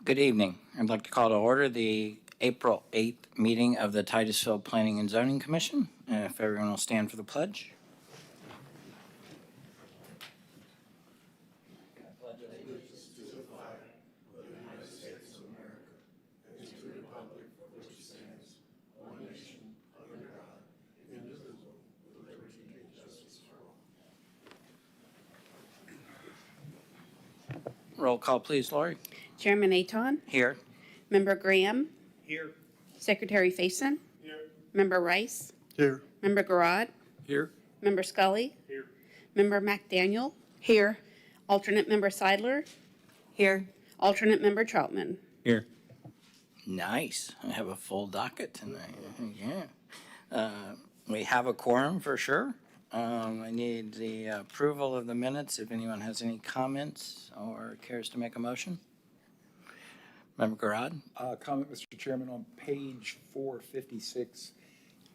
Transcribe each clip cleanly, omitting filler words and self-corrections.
Good evening. I'd like to call to order the April 8th meeting of the Titusville Planning and Zoning Commission. If everyone will stand for the pledge. Roll call, please, Lori. Chairman Aton, Here. Member Graham, Here. Secretary Faison, Here. Member Rice, Here. Member Garrod, Here. Member Scully, Here. Member McDaniel, here, Alternate Member Seidler, Here. Alternate Member Troutman. Here. Nice. I have a full docket tonight. Yeah. We have a quorum for sure. I need the approval of the minutes if anyone has any comments or cares to make a motion. Member Garrod? Comment, Mr. Chairman, on page 456.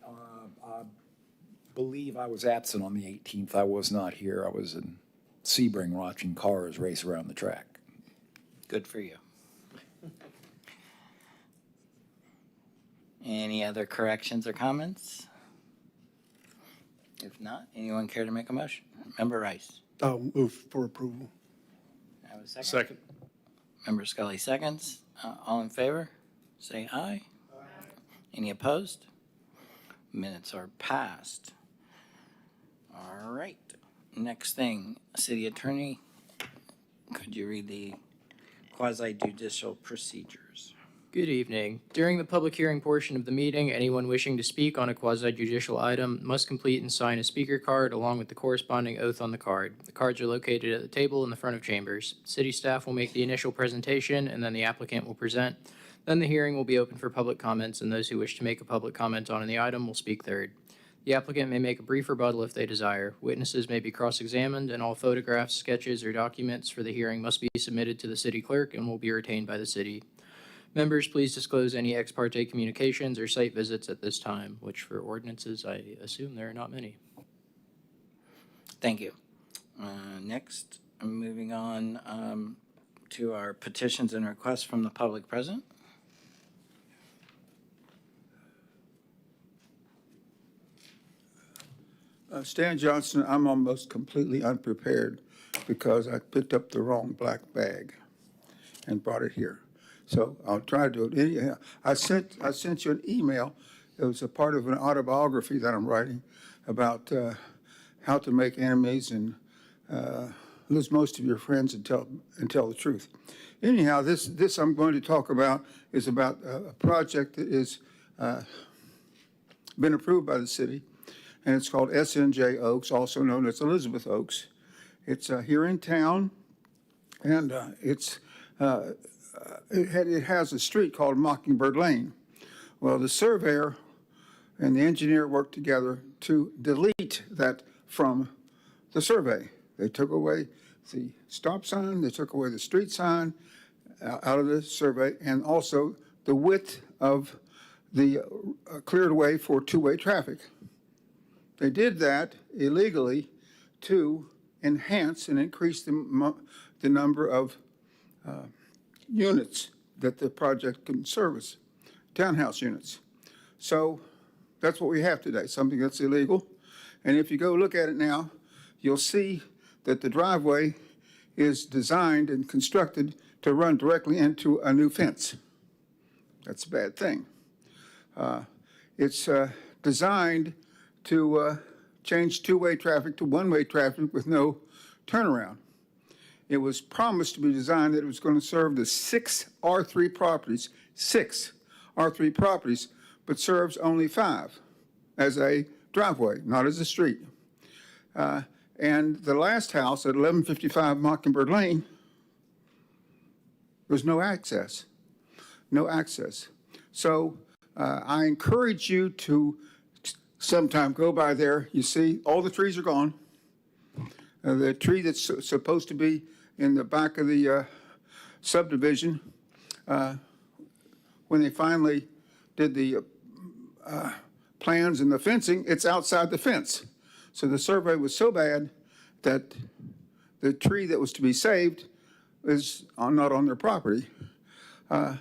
I believe I was absent on the 18th. I was not here. I was in Sebring watching cars race around the track. Good for you. Any other corrections or comments? If not, anyone care to make a motion? Member Rice? I'll move for approval. Have a second? Second. Member Scully seconds. All in favor? Say aye. Aye. Any opposed? Minutes are passed. All right. Next thing, City Attorney, could you read the quasi-judicial procedures? Good evening. During the public hearing portion of the meeting, anyone wishing to speak on a quasi-judicial item must complete and sign a speaker card along with the corresponding oath on the card. The cards are located at the table in the front of chambers. City staff will make the initial presentation, and then the applicant will present. Then the hearing will be open for public comments, and those who wish to make a public comment on the item will speak third. The applicant may make a brief rebuttal if they desire. Witnesses may be cross-examined, and all photographs, sketches, or documents for the hearing must be submitted to the city clerk and will be retained by the city. Members, please disclose any ex parte communications or site visits at this time, which for ordinances, I assume there are not many. Thank you. Next, I'm moving on to our petitions and requests from the public present. Stan Johnson, I'm almost completely unprepared because I picked up the wrong black bag and brought it here. So I'll try to do it. Anyhow, I sent you an email. It was a part of an autobiography that I'm writing about how to make enemies and lose most of your friends and tell the truth. Anyhow, this I'm going to talk about is about a project that is been approved by the city, and it's called SNJ Oaks, also known as Elizabeth Oaks. It's here in town, and it has a street called Mockingbird Lane. Well, the surveyor and the engineer worked together to delete that from the survey. They took away the stop sign, they took away the street sign out of the survey, and also the width of the cleared way for two-way traffic. They did that illegally to enhance and increase the number of units that the project can service, townhouse units. So that's what we have today, something that's illegal. And if you go look at it now, you'll see that the driveway is designed and constructed to run directly into a new fence. That's a bad thing. It's designed to change two-way traffic to one-way traffic with no turnaround. It was promised to be designed that it was going to serve the 6 R3 properties, but serves only 5 as a driveway, not as a street. And the last house at 1155 Mockingbird Lane, there's no access. So I encourage you to sometime go by there. You see, all the trees are gone. The tree that's supposed to be in the back of the subdivision, when they finally did the plans and the fencing, it's outside the fence. So the survey was so bad that the tree that was to be saved is not on their property. The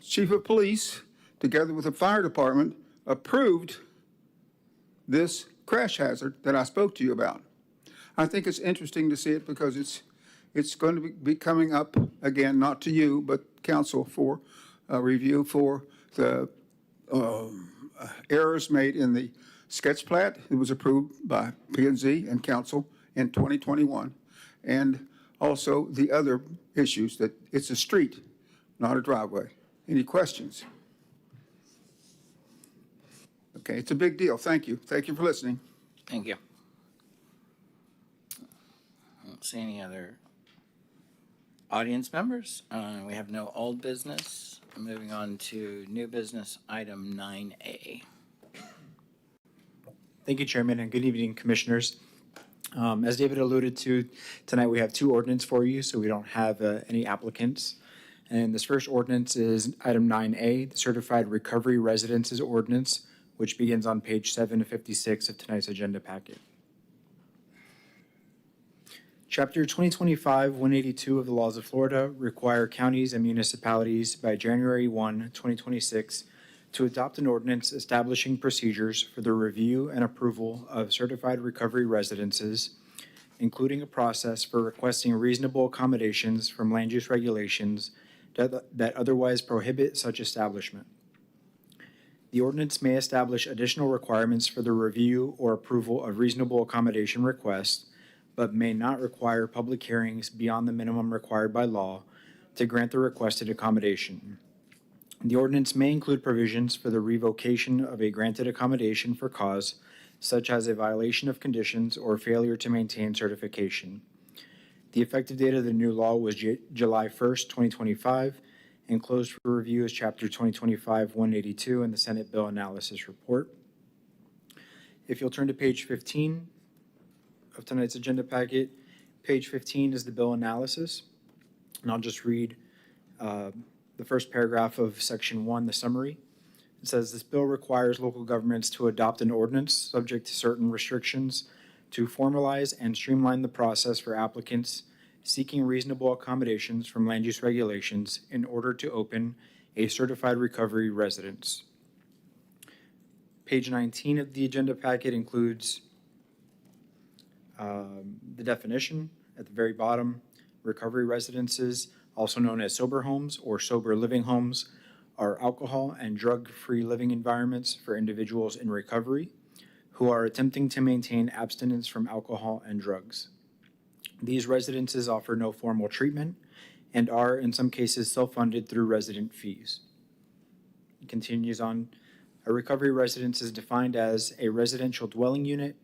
chief of police, together with the fire department, approved this crash hazard that I spoke to you about. I think it's interesting to see it because it's going to be coming up again, not to you, but council for review for the errors made in the sketch plat. It was approved by P&Z and council in 2021. And also the other issues that it's a street, not a driveway. Any questions? Okay, it's a big deal. Thank you. Thank you for listening. Thank you. I don't see any other audience members. We have no old business. Moving on to new business, item 9A. Thank you, Chairman, and good evening, Commissioners. As David alluded to, tonight we have two ordinance for you, so we don't have any applicants. And this first ordinance is item 9A, the Certified Recovery Residences Ordinance, which begins on page 7 of 56 of tonight's agenda packet. Chapter 2025-182 of the laws of Florida require counties and municipalities by January 1, 2026 to adopt an ordinance establishing procedures for the review and approval of certified recovery residences, including a process for requesting reasonable accommodations from land use regulations that otherwise prohibit such establishment. The ordinance may establish additional requirements for the review or approval of reasonable accommodation requests, but may not require public hearings beyond the minimum required by law to grant the requested accommodation. The ordinance may include provisions for the revocation of a granted accommodation for cause, such as a violation of conditions or failure to maintain certification. The effective date of the new law was July 1st, 2025, and closed for review is Chapter 2025-182 in the Senate Bill Analysis Report. If you'll turn to page 15 of tonight's agenda packet, page 15 is the bill analysis, and I'll just read the first paragraph of section 1, the summary. It says, this bill requires local governments to adopt an ordinance subject to certain restrictions to formalize and streamline the process for applicants seeking reasonable accommodations from land use regulations in order to open a certified recovery residence. Page 19 of the agenda packet includes the definition at the very bottom. Recovery residences, also known as sober homes or sober living homes, are alcohol and drug-free living environments for individuals in recovery who are attempting to maintain abstinence from alcohol and drugs. These residences offer no formal treatment and are, in some cases, self-funded through resident fees. It continues on. A recovery residence is defined as a residential dwelling unit,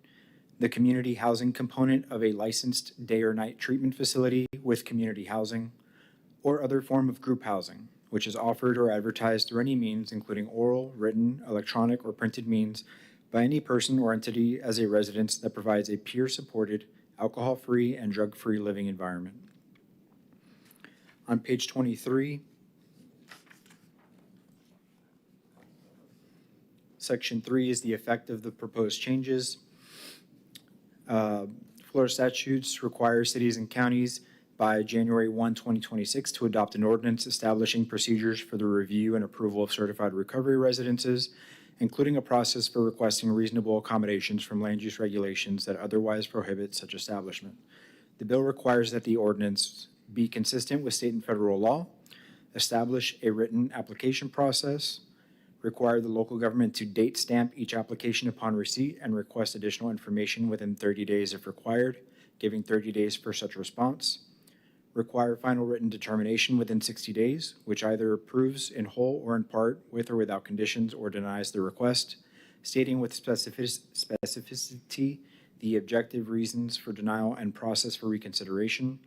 the community housing component of a licensed day or night treatment facility with community housing, or other form of group housing, which is offered or advertised through any means, including oral, written, electronic, or printed means, by any person or entity as a residence that provides a peer-supported, alcohol-free, and drug-free living environment. On page 23, section 3 is the effect of the proposed changes. Florida statutes require cities and counties by January 1, 2026 to adopt an ordinance establishing procedures for the review and approval of certified recovery residences, including a process for requesting reasonable accommodations from land use regulations that otherwise prohibit such establishment. The bill requires that the ordinance be consistent with state and federal law, establish a written application process, require the local government to date stamp each application upon receipt and request additional information within 30 days if required, giving 30 days for such response, require final written determination within 60 days, which either approves in whole or in part with or without conditions or denies the request, stating with specificity the objective reasons for denial and process for reconsideration,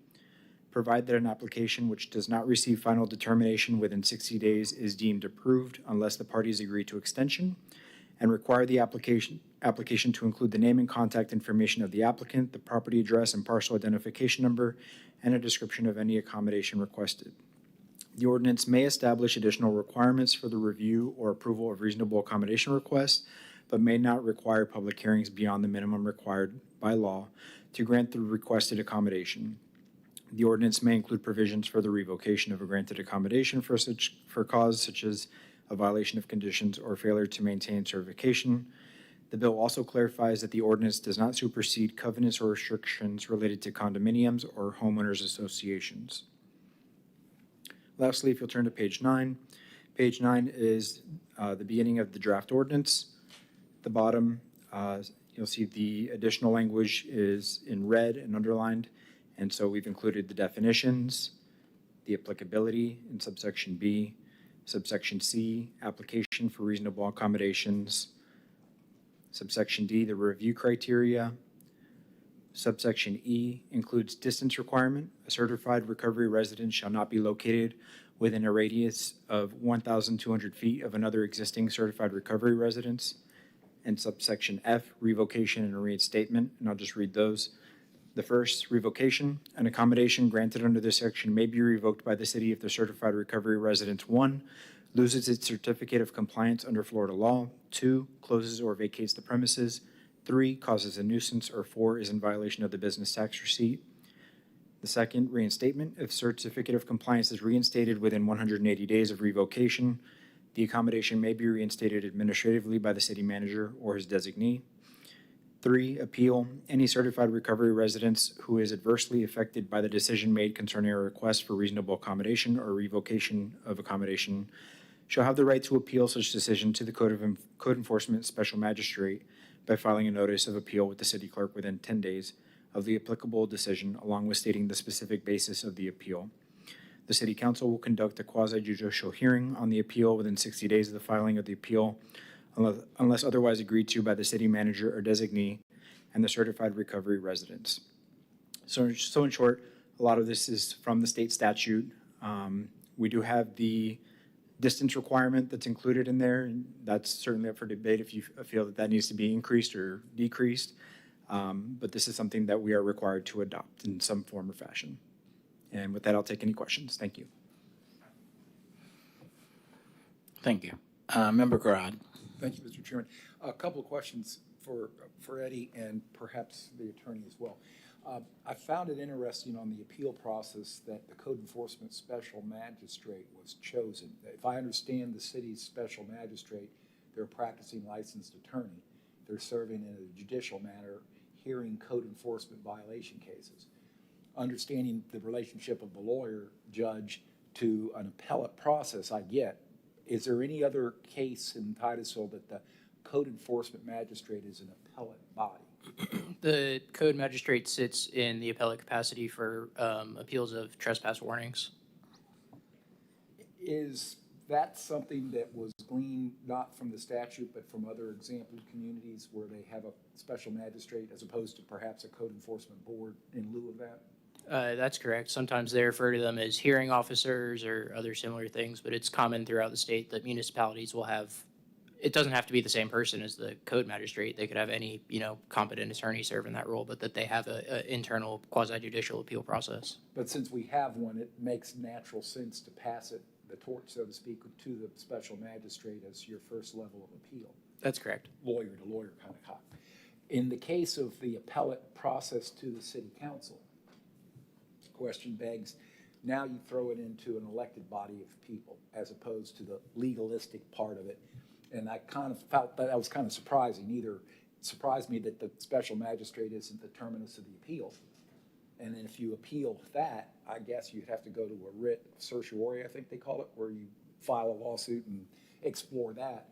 provide that an application which does not receive final determination within 60 days is deemed approved unless the parties agree to extension, and require the application to include the name and contact information of the applicant, the property address and parcel identification number, and a description of any accommodation requested. The ordinance may establish additional requirements for the review or approval of reasonable accommodation requests, but may not require public hearings beyond the minimum required by law to grant the requested accommodation. The ordinance may include provisions for the revocation of a granted accommodation for cause such as a violation of conditions or failure to maintain certification. The bill also clarifies that the ordinance does not supersede covenants or restrictions related to condominiums or homeowners associations. Lastly, if you'll turn to page 9. Page 9 is the beginning of the draft ordinance. The bottom, you'll see the additional language is in red and underlined, and so we've included the definitions, the applicability in subsection B, subsection C, application for reasonable accommodations, subsection D, the review criteria, subsection E includes distance requirement. A certified recovery residence shall not be located within a radius of 1,200 feet of another existing certified recovery residence. And subsection F, revocation and reinstatement, and I'll just read those. The first, revocation. An accommodation granted under this section may be revoked by the city if the certified recovery residence, 1, loses its certificate of compliance under Florida law, 2, closes or vacates the premises, 3, causes a nuisance, or 4, is in violation of the business tax receipt. The second, reinstatement. If certificate of compliance is reinstated within 180 days of revocation, the accommodation may be reinstated administratively by the city manager or his designee. 3, appeal. Any certified recovery residence who is adversely affected by the decision made concerning a request for reasonable accommodation or revocation of accommodation shall have the right to appeal such decision to the Code Enforcement Special Magistrate by filing a notice of appeal with the city clerk within 10 days of the applicable decision, along with stating the specific basis of the appeal. The City Council will conduct a quasi-judicial hearing on the appeal within 60 days of the filing of the appeal, unless otherwise agreed to by the city manager or designee and the certified recovery residence. So in short, a lot of this is from the state statute. We do have the distance requirement that's included in there, and that's certainly up for debate if you feel that that needs to be increased or decreased. But this is something that we are required to adopt in some form or fashion. And with that, I'll take any questions. Thank you. Thank you. Member Garad. Thank you, Mr. Chairman. A couple of questions for Eddie and perhaps the attorney as well. I found it interesting on the appeal process that the Code Enforcement Special Magistrate was chosen. If I understand the city's special magistrate, they're a practicing licensed attorney. They're serving in a judicial manner, hearing code enforcement violation cases. Understanding the relationship of the lawyer, judge, to an appellate process, I get. Is there any other case in Titusville that the code enforcement magistrate is an appellate body? The code magistrate sits in the appellate capacity for appeals of trespass warnings. Is that something that was gleaned not from the statute but from other example communities where they have a special magistrate as opposed to perhaps a code enforcement board in lieu of that? That's correct. Sometimes they refer to them as hearing officers or other similar things, but it's common throughout the state that municipalities will have, it doesn't have to be the same person as the code magistrate. They could have any, competent attorney serve in that role, but that they have a internal quasi-judicial appeal process. But since we have one, it makes natural sense to pass it, the torch, so to speak, to the special magistrate as your first level of appeal. That's correct. Lawyer to lawyer kind of cop. In the case of the appellate process to the city council, the question begs, now you throw it into an elected body of people as opposed to the legalistic part of it. And I kind of felt that was kind of surprising. Either it surprised me that the special magistrate isn't the terminus of the appeal. And then if you appeal that, I guess you'd have to go to a writ certiorari, I think they call it, where you file a lawsuit and explore that.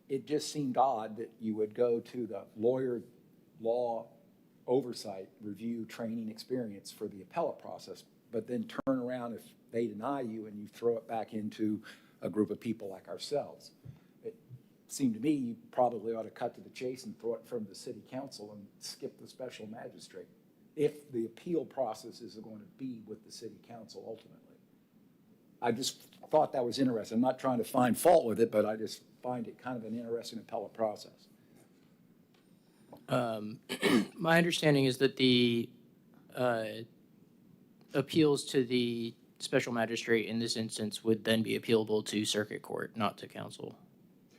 It just seemed odd that you would go to the lawyer, law, oversight, review, training, experience for the appellate process, but then turn around if they deny you and you throw it back into a group of people like ourselves. It seemed to me you probably ought to cut to the chase and throw it from the city council and skip the special magistrate if the appeal process is going to be with the city council ultimately. I just thought that was interesting. I'm not trying to find fault with it, but I just find it kind of an interesting appellate process. My understanding is that the appeals to the special magistrate in this instance would then be appealable to circuit court, not to council.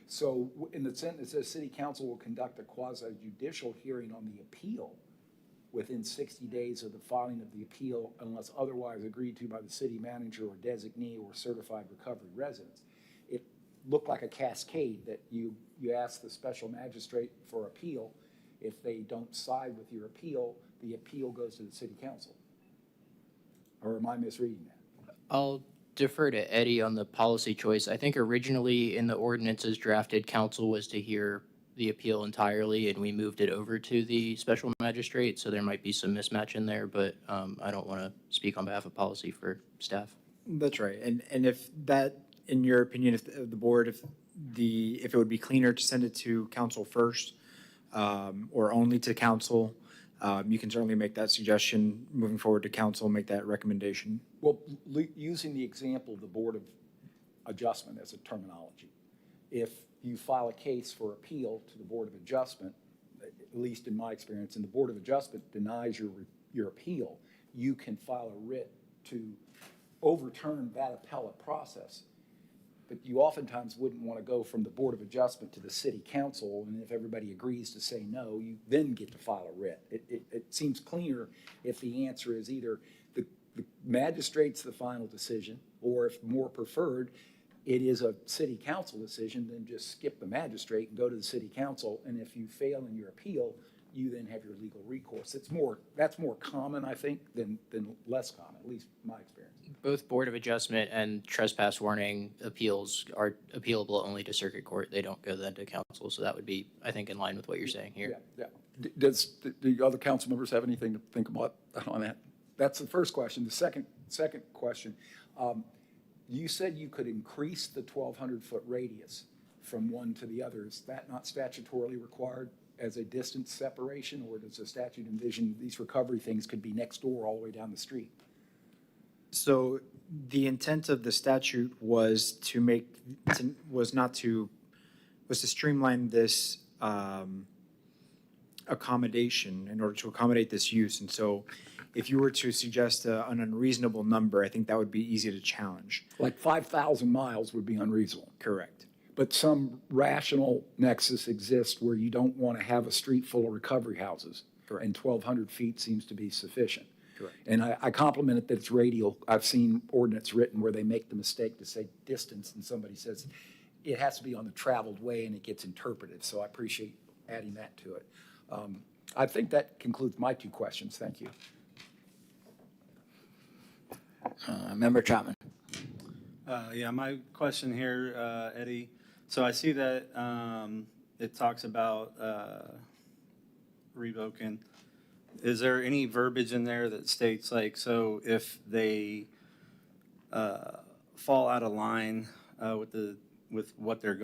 So in the sentence, it says city council will conduct a quasi-judicial hearing on the appeal. within 60 days of the filing of the appeal unless otherwise agreed to by the city manager or designee or certified recovery residents. It looked like a cascade that you ask the special magistrate for appeal. If they don't side with your appeal, the appeal goes to the city council. Or am I misreading that? I'll defer to Eddie on the policy choice. I think originally in the ordinances drafted, council was to hear the appeal entirely, and we moved it over to the special magistrate, so there might be some mismatch in there, but I don't want to speak on behalf of policy for staff. That's right. And if that, in your opinion, if the board, if it would be cleaner to send it to council first, or only to council, you can certainly make that suggestion moving forward to council, make that recommendation. Well, using the example of the Board of Adjustment as a terminology, if you file a case for appeal to the Board of Adjustment, at least in my experience, and the Board of Adjustment denies your appeal, you can file a writ to overturn that appellate process. But you oftentimes wouldn't want to go from the Board of Adjustment to the city council, and if everybody agrees to say no, you then get to file a writ. It seems cleaner if the answer is either the magistrate's the final decision, or if more preferred, it is a city council decision, then just skip the magistrate and go to the city council, and if you fail in your appeal, you then have your legal recourse. That's more common, I think, than less common, at least my experience. Both Board of Adjustment and trespass warning appeals are appealable only to circuit court. They don't go then to council, so that would be, I think, in line with what you're saying here. Yeah. Do the other council members have anything to think about on that? That's the first question. The second question, you said you could increase the 1,200-foot radius from one to the other. Is that not statutorily required as a distance separation, or does the statute envision these recovery things could be next door all the way down the street? So the intent of the statute was to streamline this accommodation in order to accommodate this use. And so if you were to suggest an unreasonable number, I think that would be easy to challenge. Like 5,000 miles would be unreasonable. Correct. But some rational nexus exists where you don't want to have a street full of recovery houses. Correct. And 1,200 feet seems to be sufficient. Correct. And I compliment it that it's radial. I've seen ordinance written where they make the mistake to say distance, and somebody says it has to be on the traveled way, and it gets interpreted. So I appreciate adding that to it. I think that concludes my two questions. Thank you. Member Chapman. Yeah, my question here, Eddie. So I see that it talks about revoking. Is there any verbiage in there that states like, so if they fall out of line with what they're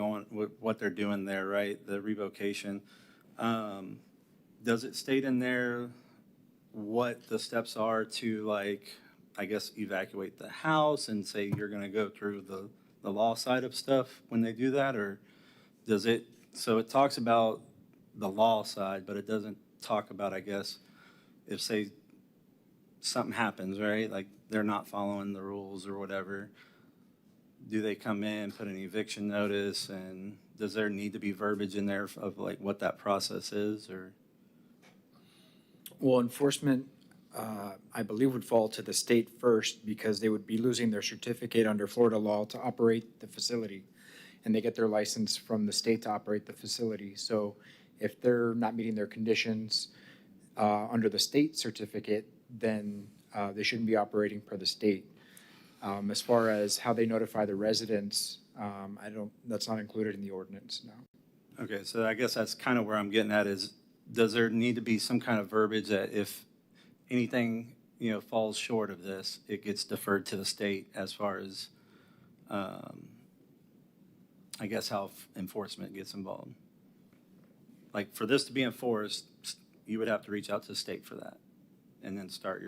doing there, right? The revocation. Does it state in there what the steps are to, like, I guess, evacuate the house and say you're going to go through the law side of stuff when they do that? Or does it, so it talks about the law side, but it doesn't talk about, I guess, if, say, something happens, right? Like they're not following the rules or whatever, do they come in, put an eviction notice, and does there need to be verbiage in there of like what that process is? Or Well, enforcement, I believe, would fall to the state first because they would be losing their certificate under Florida law to operate the facility. And they get their license from the state to operate the facility. So if they're not meeting their conditions under the state certificate, then they shouldn't be operating per the state. As far as how they notify the residents, that's not included in the ordinance, no. okay, so I guess that's kind of where I'm getting at is, does there need to be some kind of verbiage that if anything, falls short of this, it gets deferred to the state as far as, I guess, how enforcement gets involved? Like, for this to be enforced, you would have to reach out to the state for that and then start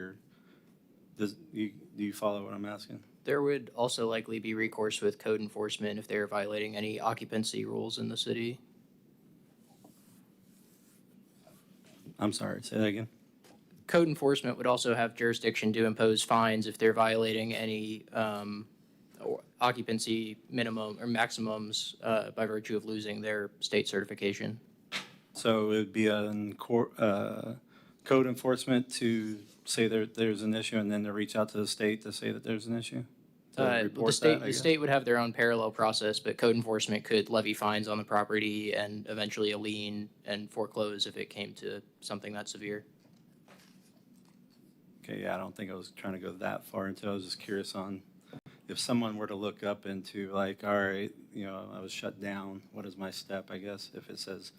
do you follow what I'm asking? There would also likely be recourse with code enforcement if they're violating any occupancy rules in the city. I'm sorry, say that again. Code enforcement would also have jurisdiction to impose fines if they're violating any occupancy minimum or maximums by virtue of losing their state certification. So it would be code enforcement to say there's an issue and then to reach out to the state to say that there's an issue? To The report state, that, I the guess? state would have their own parallel process, but code enforcement could levy fines on the property and eventually a lien and foreclose if it came to something that severe. Okay, yeah, I don't think I was trying to go that far into it. I was just curious on if someone were to look up into like, all right, you know, I was shut down, what is my step, I guess, if it says,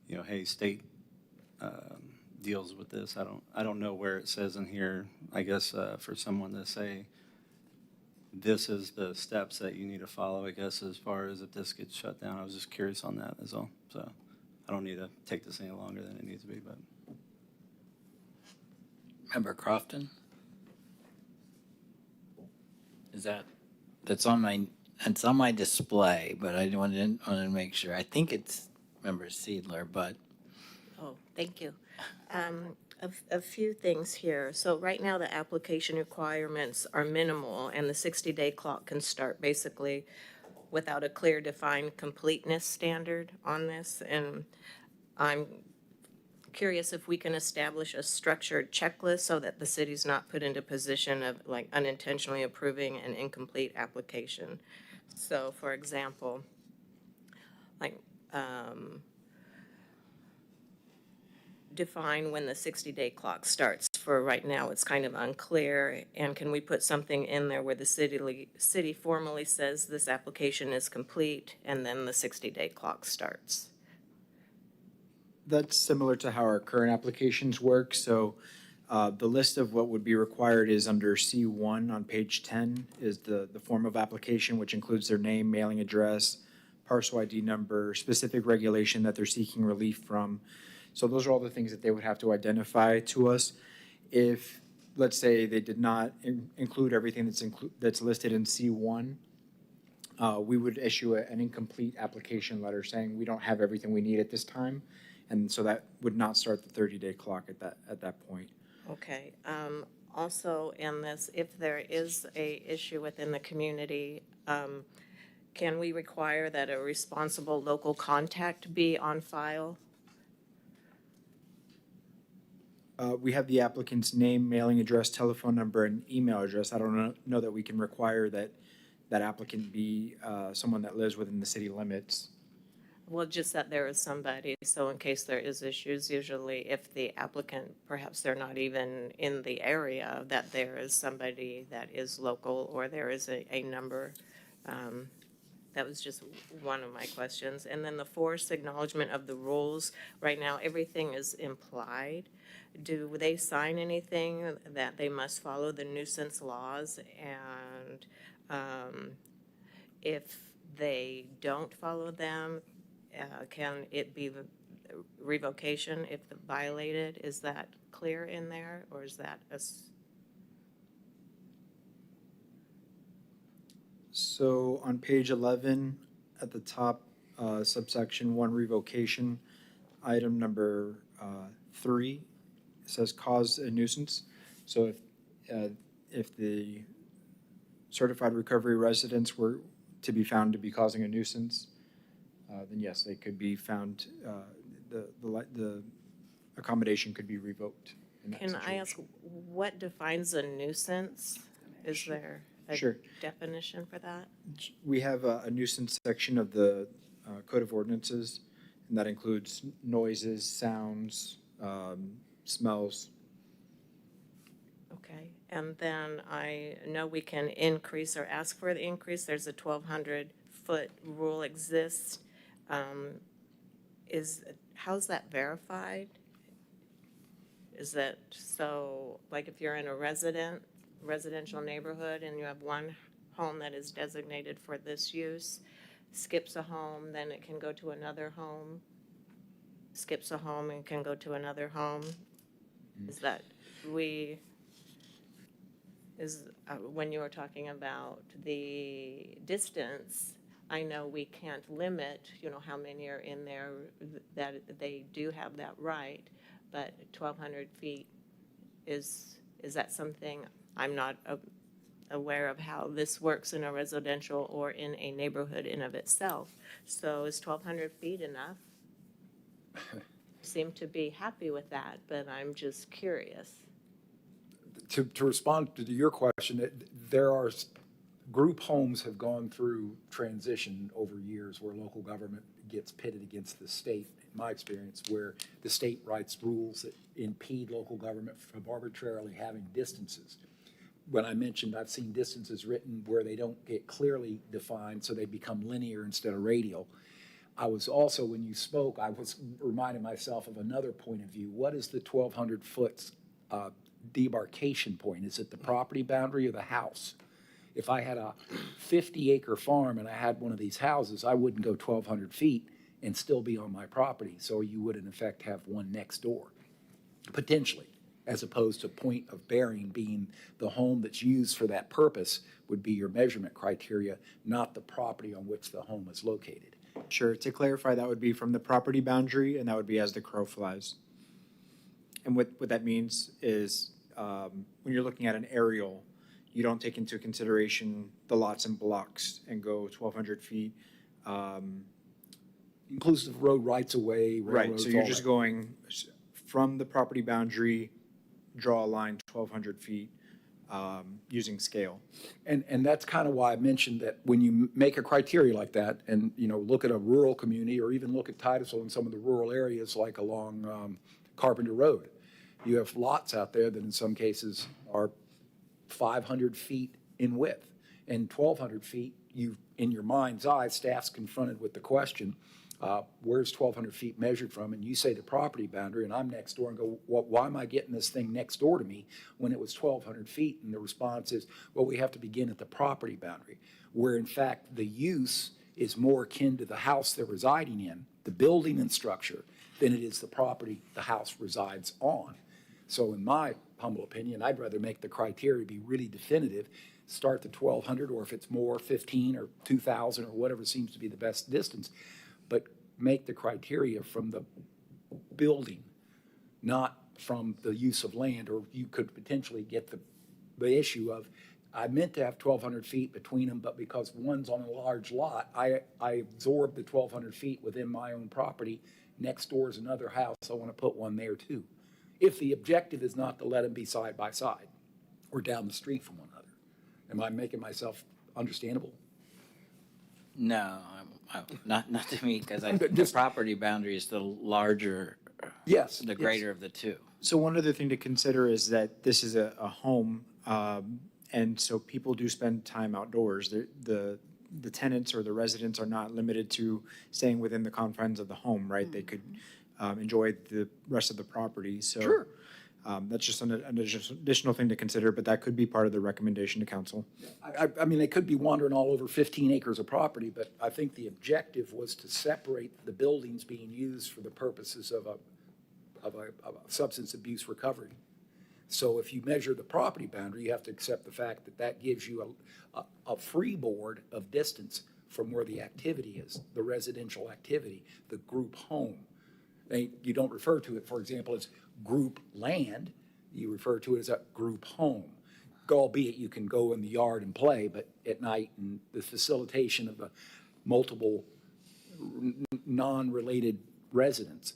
you know, hey, state deals with this. I don't know where it says in here, I guess, for someone to say, this is the steps that you need to follow, I guess, as far as if this gets shut down. I was just curious on that as well. So I don't need to take this any longer than it needs to be, but. Member Crofton? That's on my display, but I wanted to make sure. I think it's Member Seidler, but Oh, thank you. A few things here. So right now, the application requirements are minimal, and the 60-day clock can start basically without a clear defined completeness standard on this. And I'm curious if we can establish a structured checklist so that the city's not put into position of like unintentionally approving an incomplete application. So for example, like, define when the 60-day clock starts. For right now, it's kind of unclear. And can we put something in there where the city formally says this application is complete and then the 60-day clock starts? That's similar to how our current applications work. So the list of what would be required is under C1 on page 10 is the form of application, which includes their name, mailing address, parcel ID number, specific regulation that they're seeking relief from. So those are all the things that they would have to identify to us. If, let's say, they did not include everything that's listed in C1, we would issue an incomplete application letter saying we don't have everything we need at this time. And so that would not start the 30-day clock at that point. Okay. Also in this, if there is a issue within the community, can we require that a responsible local contact be on file? We have the applicant's name, mailing address, telephone number, and email address. I don't know that we can require that applicant be someone that lives within the city limits. Well, just that there is somebody, so in case there is issues, usually if the applicant, perhaps they're not even in the area, that there is somebody that is local or there is a number. That was just one of my questions. And then the forced acknowledgement of the rules. Right now, everything is implied. Do they sign anything that they must follow the nuisance laws? And if they don't follow them, can it be revocation if violated? Is that clear in there, or is that So on page 11, at the top, subsection 1, revocation, item number 3, it says cause a nuisance. So if the certified recovery residents were to be found to be causing a nuisance, then yes, they could be found, the accommodation could be revoked in that Can I ask, situation. what defines a nuisance? Is there a Sure. definition for that? We have a nuisance section of the Code of Ordinances, and that includes noises, sounds, smells. Okay, and then I know we can increase or ask for the increase. There's a 1,200-foot rule exists. How's that verified? Is that, so, like if you're in a residential neighborhood and you have one home that is designated for this use, skips a home, then it can go to another home, skips a home and can go to another home? Is that, when you were talking about the distance, I know we can't limit, how many are in there, that they do have that right, but 1,200 feet, is that something, I'm not aware of how this works in a residential or in a neighborhood in of itself. So is 1,200 feet enough? seem to be happy with that, but I'm just curious. To respond to your question, there are, group homes have gone through transition over years where local government gets pitted against the state, in my experience, where the state writes rules that impede local government from arbitrarily having distances. When I mentioned I've seen distances written where they don't get clearly defined, so they become linear instead of radial. I was also, when you spoke, I was reminding myself of another point of view. What is the 1,200-foot demarcation point? Is it the property boundary or the house? If I had a 50-acre farm and I had one of these houses, I wouldn't go 1,200 feet and still be on my property. So you would, in effect, have one next door, potentially, as opposed to point of bearing being the home that's used for that purpose would be your measurement criteria, not the property on which the home is located. Sure, to clarify, that would be from the property boundary, and that would be as the crow flies. And what that means is, when you're looking at an aerial, you don't take into consideration the lots and blocks and go 1,200 feet. Inclusive of road rights of way, Right, railroads, so you're all just that. going from the property boundary, draw a line 1,200 feet, using scale. And that's kind of why I mentioned that when you make a criteria like that and, look at a rural community or even look at Titusville and some of the rural areas like along Carpenter Road, you have lots out there that in some cases are 500 feet in width and 1,200 feet. You, in your mind's eye, staff's confronted with the question, where's 1,200 feet measured from? And you say the property boundary, and I'm next door and go, why am I getting this thing next door to me when it was 1,200 feet? And the response is, well, we have to begin at the property boundary, where in fact the use is more akin to the house they're residing in, the building and structure, than it is the property the house resides on. So in my humble opinion, I'd rather make the criteria be really definitive, start the 1,200, or if it's more, 15 or 2,000 or whatever seems to be the best distance, but make the criteria from the building, not from the use of land, or you could potentially get the issue of, I meant to have 1,200 feet between them, but because one's on a large lot, I absorbed the 1,200 feet within my own property. Next door is another house, I want to put one there too. If the objective is not to let them be side by side or down the street from one another. Am I making myself understandable? No, not to me, because the property boundary is the larger, Yes. the greater of the two. So one other thing to consider is that this is a home, and so people do spend time outdoors. The tenants or the residents are not limited to staying within the confines of the home, right? They could enjoy the rest of the property, so. Sure. That's just an additional thing to consider, but that could be part of the recommendation to council. I mean, they could be wandering all over 15 acres of property, but I think the objective was to separate the buildings being used for the purposes of a substance abuse recovery. So if you measure the property boundary, you have to accept the fact that that gives you a freeboard of distance from where the activity is, the residential activity, the group home. You don't refer to it, for example, as group land. You refer to it as a group home. Albeit you can go in the yard and play, but at night, and the facilitation of the multiple non-related residents,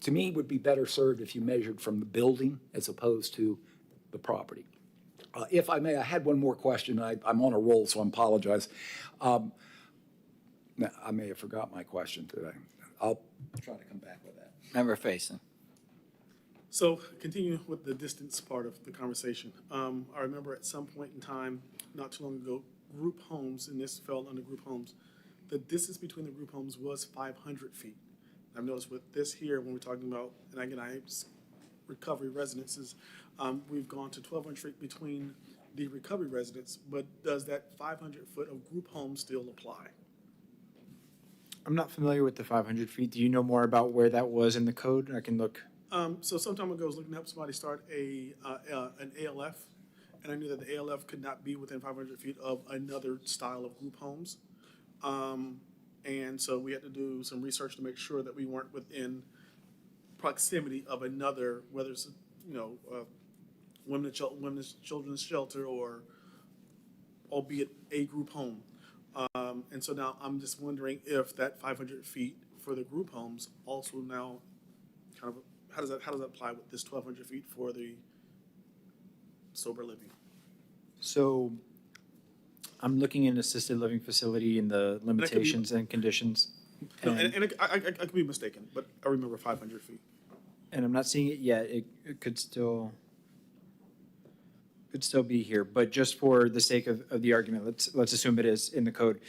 to me, would be better served if you measured from the building as opposed to the property. If I may, I had one more question. I'm on a roll, so I apologize. I may have forgot my question today. I'll try to come back with that. Member Faison. So continue with the distance part of the conversation. I remember at some point in time, not too long ago, group homes, and this fell under group homes, the distance between the group homes was 500 feet. I've noticed with this here, when we're talking about, and again, recovery residences, we've gone to 1,200 feet between the recovery residents, but does that 500 foot of group home still apply? I'm not familiar with the 500 feet. Do you know more about where that was in the code? I can look. So some time ago, I was looking up, somebody started an ALF, and I knew that the ALF could not be within 500 feet of another style of group homes. And so we had to do some research to make sure that we weren't within proximity of another, whether it's, women's children's shelter or albeit a group home. And so now I'm just wondering if that 500 feet for the group homes also now kind of, how does that apply with this 1,200 feet for the sober living? So I'm looking in assisted living facility and the limitations and conditions. No, and I could be mistaken, but I remember 500 feet. And I'm not seeing it yet. It could still be here, but just for the sake of the argument, let's assume it is in the code.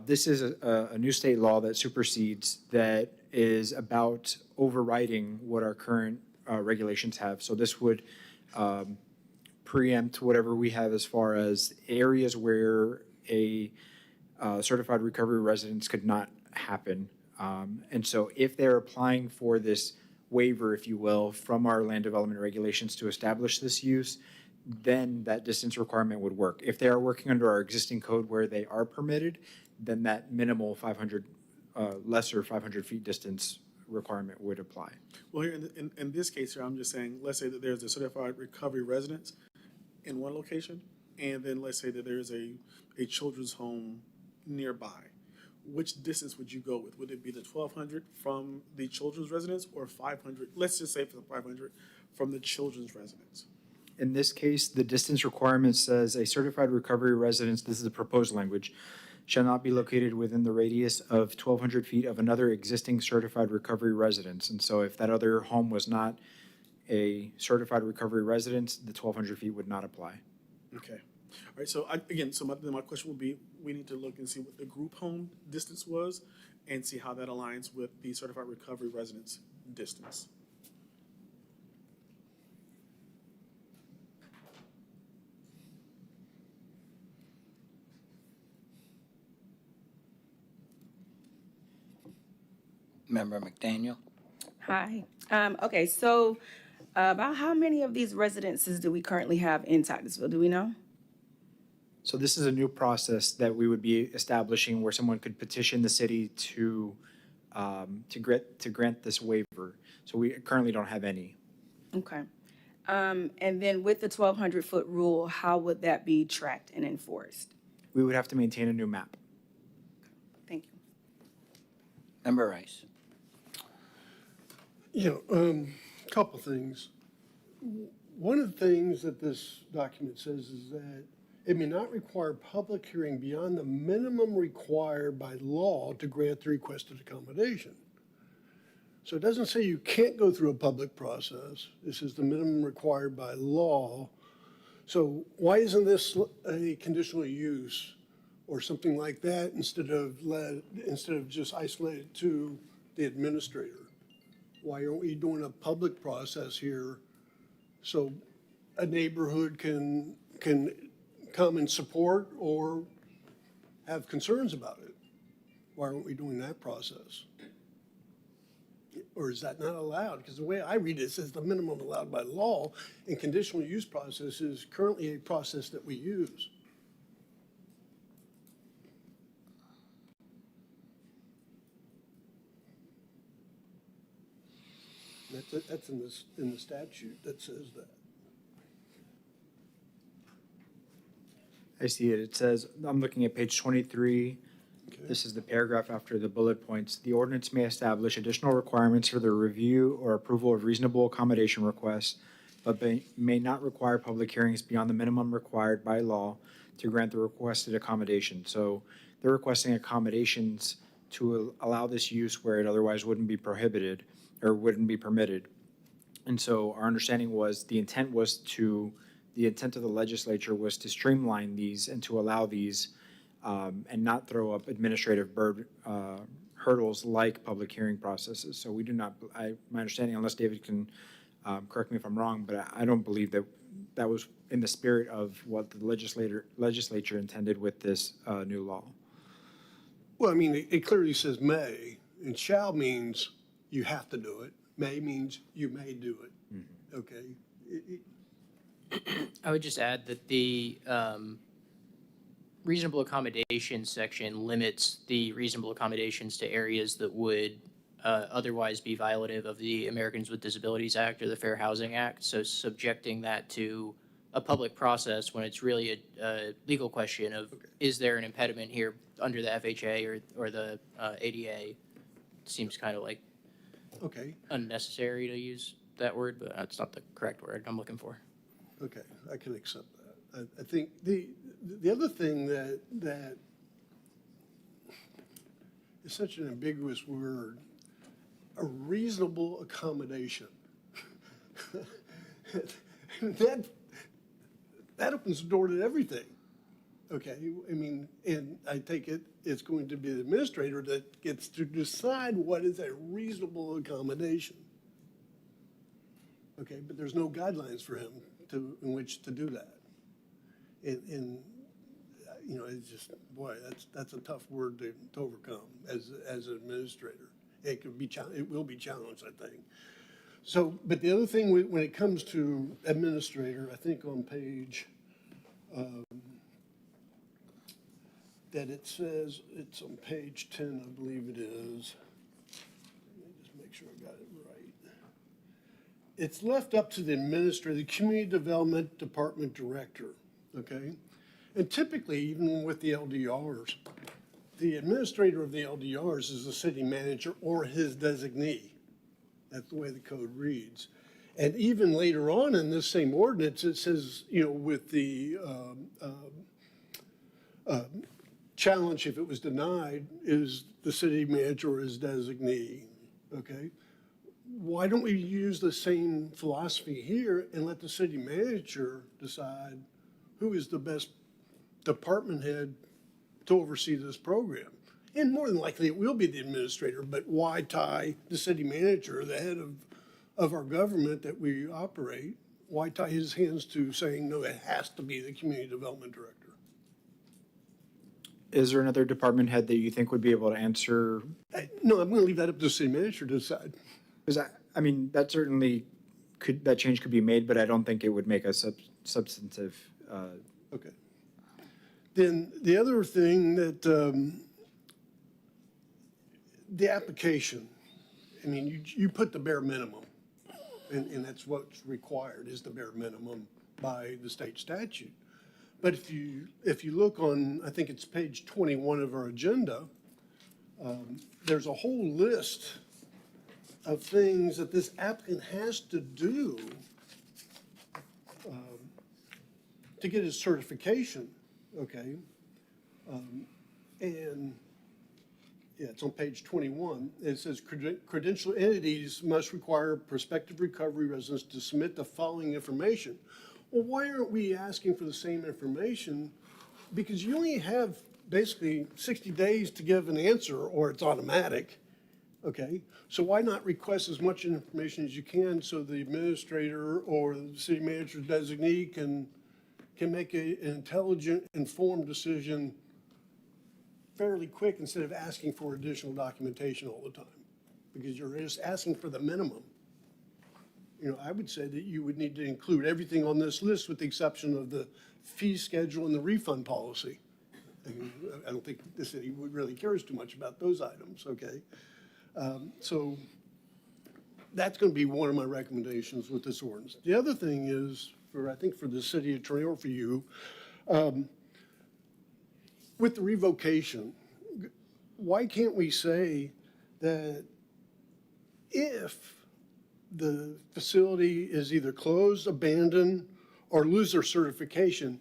This is a new state law that supersedes, that is about overriding what our current regulations have. So this would preempt whatever we have as far as areas where a certified recovery residence could not happen. And so if they're applying for this waiver, if you will, from our land development regulations to establish this use, then that distance requirement would work. If they are working under our existing code where they are permitted, then that minimal 500, lesser 500 feet distance requirement would apply. Well, here in this case here, I'm just saying, let's say that there's a certified recovery residence in one location, and then let's say that there's a children's home nearby. Which distance would you go with? Would it be the 1,200 from the children's residence, or 500? Let's just say for the 500 from the children's residence. In this case, the distance requirement says a certified recovery residence, this is the proposed language, shall not be located within the radius of 1,200 feet of another existing certified recovery residence. And so if that other home was not a certified recovery residence, the 1,200 feet would not apply. Okay. All right, so my question would be, we need to look and see what the group home distance was and see how that aligns with the certified recovery residence distance. Member McDaniel? Hi. Okay, so about how many of these residences do we currently have in Titusville? Do we know? So this is a new process that we would be establishing where someone could petition the city to grant this waiver. So we currently don't have any. Okay. And then with the 1,200-foot rule, how would that be tracked and enforced? We would have to maintain a new map. Thank you. Member Rice? Couple things. One of the things that this document says is that it may not require public hearing beyond the minimum required by law to grant the requested accommodation. So it doesn't say you can't go through a public process. This is the minimum required by law. So why isn't this a conditional use or something like that instead of just isolated to the administrator? Why aren't we doing a public process here so a neighborhood can come and support or have concerns about it? Why aren't we doing that process? Or is that not allowed? Because the way I read it, it says the minimum allowed by law, and conditional use process is currently a process that we use. That's in the statute that says that. I see it. It says, I'm looking at page 23. This is the paragraph after the bullet points. The ordinance may establish additional requirements for the review or approval of reasonable accommodation requests, but may not require public hearings beyond the minimum required by law to grant the requested accommodation. So they're requesting accommodations to allow this use where it otherwise wouldn't be prohibited or wouldn't be permitted. And so our understanding was the intent of the legislature was to streamline these and to allow these and not throw up administrative hurdles like public hearing processes. So we do not, my understanding, unless David can correct me if I'm wrong, but I don't believe that that was in the spirit of what the legislature intended with this new law. Well, I mean, it clearly says may, and shall means you have to do it. May means you may do it. Mm-hmm. Okay? I would just add that the reasonable accommodation section limits the reasonable accommodations to areas that would otherwise be violative of the Americans with Disabilities Act or the Fair Housing Act. So subjecting that to a public process when it's really a legal question of is there an impediment here under the FHA or the ADA seems kind of like Okay, unnecessary to use that word, but that's not the correct word I'm looking for. okay, I can accept that. I think the other thing that is such an ambiguous word, a reasonable accommodation. That opens the door to everything. Okay, I mean, and I take it it's going to be the administrator that gets to decide what is a reasonable accommodation. Okay, but there's no guidelines for him in which to do that. And you know, it's just, boy, that's a tough word to overcome as an administrator. It will be challenged, I think. So, but the other thing, when it comes to administrator, I think on page, that it says, it's on page 10, I believe it is. Let me just make sure I got it right. It's left up to the administrator, the Community Development Department Director, okay? And typically, even with the LDRs, the administrator of the LDRs is the city manager or his designee. That's the way the code reads. And even later on in this same ordinance, it says, you know, with the challenge, if it was denied, is the city manager or his designee, okay? Why don't we use the same philosophy here and let the city manager decide who is the best department head to oversee this program? And more than likely, it will be the administrator, but why tie the city manager, the head of our government that we operate, why tie his hands to saying, no, it has to be the community development director? Is there another department head that you think would be able to answer? No, I'm gonna leave that up to the city manager to decide. Because I mean, that certainly that change could be made, but I don't think it would make a substantive. Okay. Then the other thing that, the application, I mean, you put the bare minimum, and that's what's required, is the bare minimum by the state statute. But if you look on, I think it's page 21 of our agenda, there's a whole list of things that this applicant has to do to get his certification, okay? And yeah, it's on page 21. It says credential entities must require prospective recovery residents to submit the following information. Well, why aren't we asking for the same information? Because you only have basically 60 days to give an answer or it's automatic, okay? So why not request as much information as you can so the administrator or the city manager designee can make an intelligent, informed decision fairly quick instead of asking for additional documentation all the time? Because you're just asking for the minimum. You know, I would say that you would need to include everything on this list with the exception of the fee schedule and the refund policy. I don't think the city really cares too much about those items, okay? So that's going to be one of my recommendations with this ordinance. The other thing is, I think for the city attorney or for you, with the revocation, why can't we say that if the facility is either closed, abandoned, or lose their certification,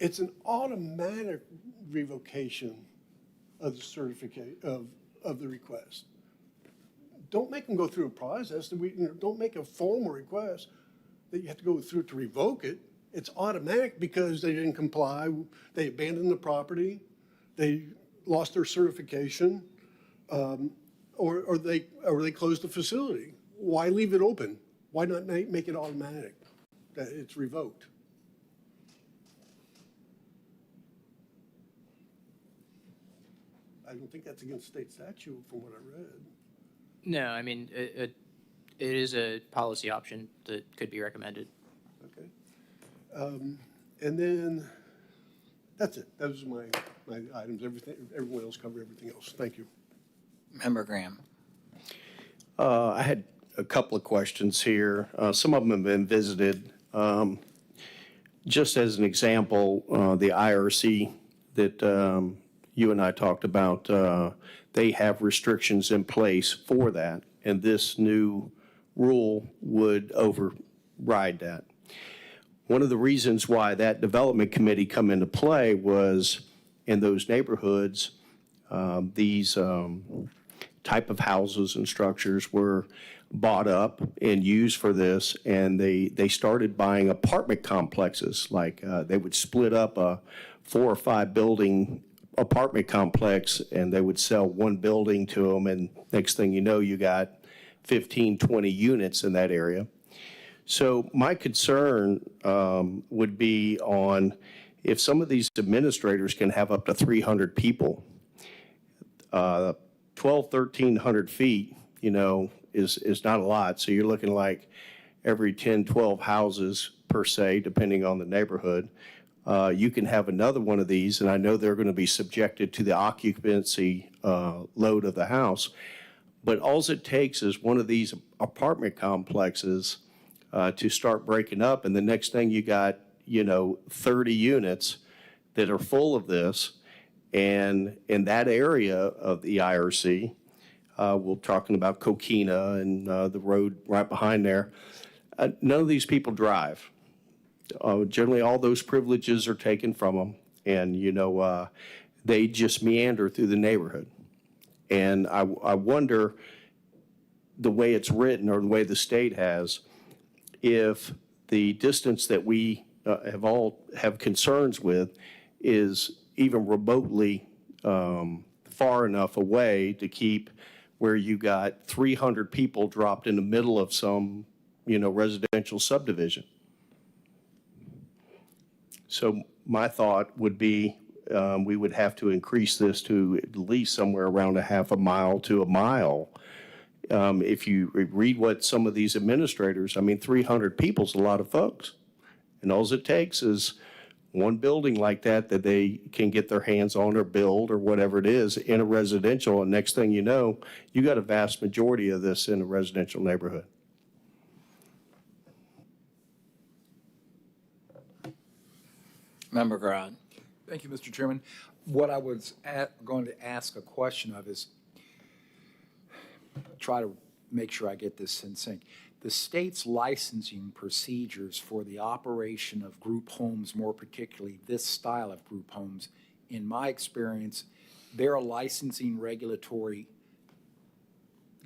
it's an automatic revocation of the certificate of the request. Don't make them go through a process. Don't make a formal request that you have to go through to revoke it. It's automatic because they didn't comply. They abandoned the property. They lost their certification, or they closed the facility. Why leave it open? Why not make it automatic that it's revoked? I don't think that's against state statute from what I read. No, I mean, it is a policy option that could be recommended. Okay. And then, that's it. Those are my items. Everyone else covered everything else. Thank you. Member Graham. I had a couple of questions here. Some of them have been visited. Just as an example, the IRC that you and I talked about, they have restrictions in place for that. and this new rule would override that. One of the reasons why that development committee come into play was in those neighborhoods, these type of houses and structures were bought up and used for this, and they started buying apartment complexes. Like they would split up a 4 or 5 building apartment complex, and they would sell one building to them, and next thing you know, you got 15, 20 units in that area. So my concern would be on if some of these administrators can have up to 300 people, 1,300 feet, is not a lot. So you're looking like every 10, 12 houses per se, depending on the neighborhood. You can have another one of these, and I know they're going to be subjected to the occupancy load of the house. But all it takes is one of these apartment complexes to start breaking up, and the next thing you got, 30 units that are full of this. And in that area of the IRC, we're talking about Coquina and the road right behind there, none of these people drive. Generally, all those privileges are taken from them, and, they just meander through the neighborhood. And I wonder, the way it's written or the way the state has, if the distance that we have concerns with is even remotely far enough away to keep where you got 300 people dropped in the middle of some, residential subdivision. So my thought would be we would have to increase this to at least somewhere around a half a mile to a mile. If you read what some of these administrators, 300 people's a lot of folks. And all it takes is one building like that they can get their hands on or build or whatever it is in a residential. And next thing you know, you got a vast majority of this in a residential neighborhood. Member Grodd. Thank you, Mr. Chairman. What I was going to ask a question of is, try to make sure I get this in sync. The state's licensing procedures for the operation of group homes, more particularly this style of group homes, in my experience, they're a licensing regulatory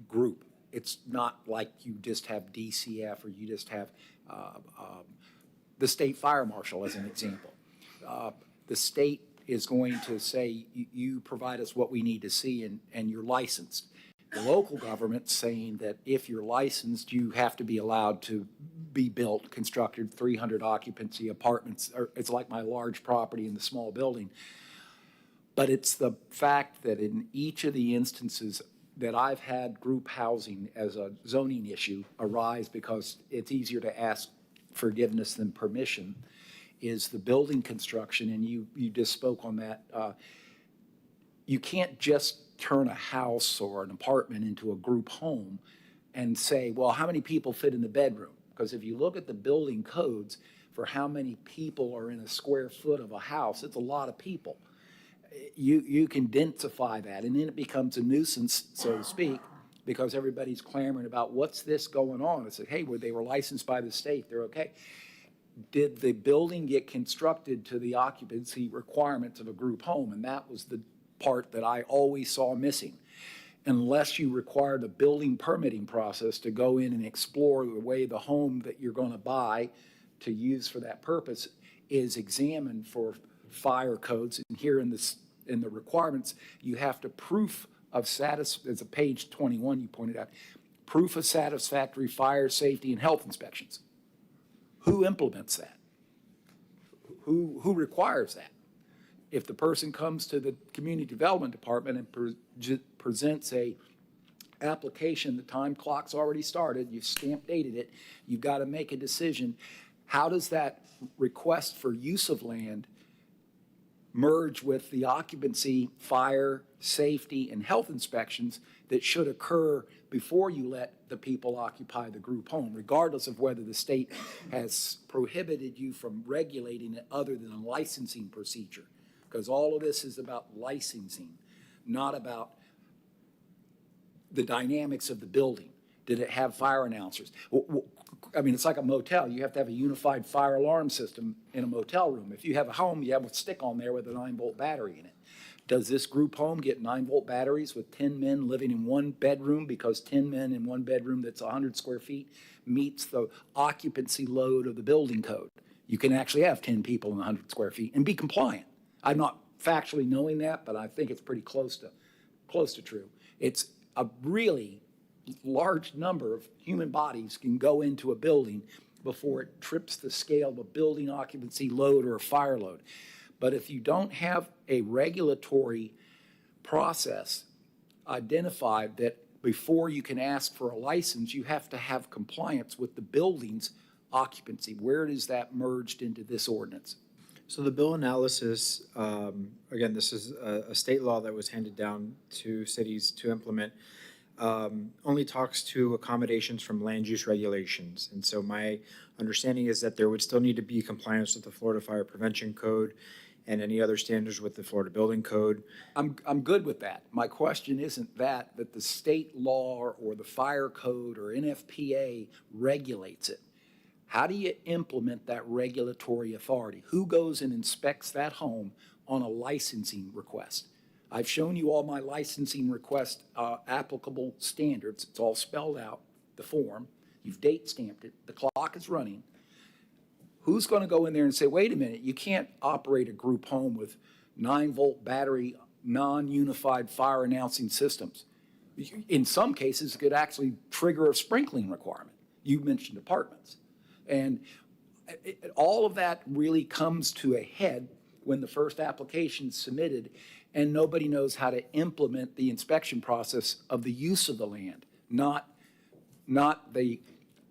group. It's not like you just have DCF or you just have the state fire marshal as an example. The state is going to say, you provide us what we need to see and you're licensed. The local government's saying that if you're licensed, you have to be allowed to be built, constructed, 300 occupancy apartments. Or it's like my large property in the small building. But it's the fact that in each of the instances that I've had group housing as a zoning issue arise because it's easier to ask forgiveness than permission, is the building construction, and you just spoke on that. You can't just turn a house or an apartment into a group home and say, well, how many people fit in the bedroom? Because if you look at the building codes for how many people are in a square foot of a house, it's a lot of people. You can densify that, and then it becomes a nuisance, so to speak, because everybody's clamoring about what's this going on. It's like, hey, they were licensed by the state, they're okay. Did the building get constructed to the occupancy requirements of a group home? And that was the part that I always saw missing. Unless you require the building permitting process to go in and explore the way the home that you're going to buy to use for that purpose is examined for fire codes. And here in the requirements, you have to proof of there's a page 21 you pointed out, proof of satisfactory fire safety and health inspections. Who implements that? Who requires that? If the person comes to the community development department and presents a application, the time clock's already started, you've stamp dated it, you've got to make a decision. How does that request for use of land merge with the occupancy, fire, safety, and health inspections that should occur before you let the people occupy the group home, regardless of whether the state has prohibited you from regulating it other than a licensing procedure? Because all of this is about licensing, not about the dynamics of the building. Did it have fire announcers? I mean, it's like a motel. You have to have a unified fire alarm system in a motel room. If you have a home, you have a stick on there with a 9-volt battery in it. Does this group home get 9-volt batteries with 10 men living in one bedroom because 10 men in one bedroom that's 100 square feet meets the occupancy load of the building code? You can actually have 10 people in 100 square feet and be compliant. I'm not factually knowing that, but I think it's pretty close to true. It's a really large number of human bodies can go into a building before it trips the scale of a building occupancy load or a fire load. But if you don't have a regulatory process identified that before you can ask for a license, you have to have compliance with the building's occupancy. Where is that merged into this ordinance? So the bill analysis, again, this is a state law that was handed down to cities to implement, only talks to accommodations from land use regulations. And so my understanding is that there would still need to be compliance with the Florida Fire Prevention Code and any other standards with the Florida Building Code. I'm good with that. My question isn't that the state law or the fire code or NFPA regulates it. How do you implement that regulatory authority? Who goes and inspects that home on a licensing request? I've shown you all my licensing request applicable standards. It's all spelled out, the form. You've date stamped it. The clock is running. Who's going to go in there and say, wait a minute, you can't operate a group home with 9-volt battery, non-unified fire announcing systems? In some cases, it could actually trigger a sprinkling requirement. You mentioned apartments. And all of that really comes to a head when the first application is submitted and nobody knows how to implement the inspection process of the use of the land, not the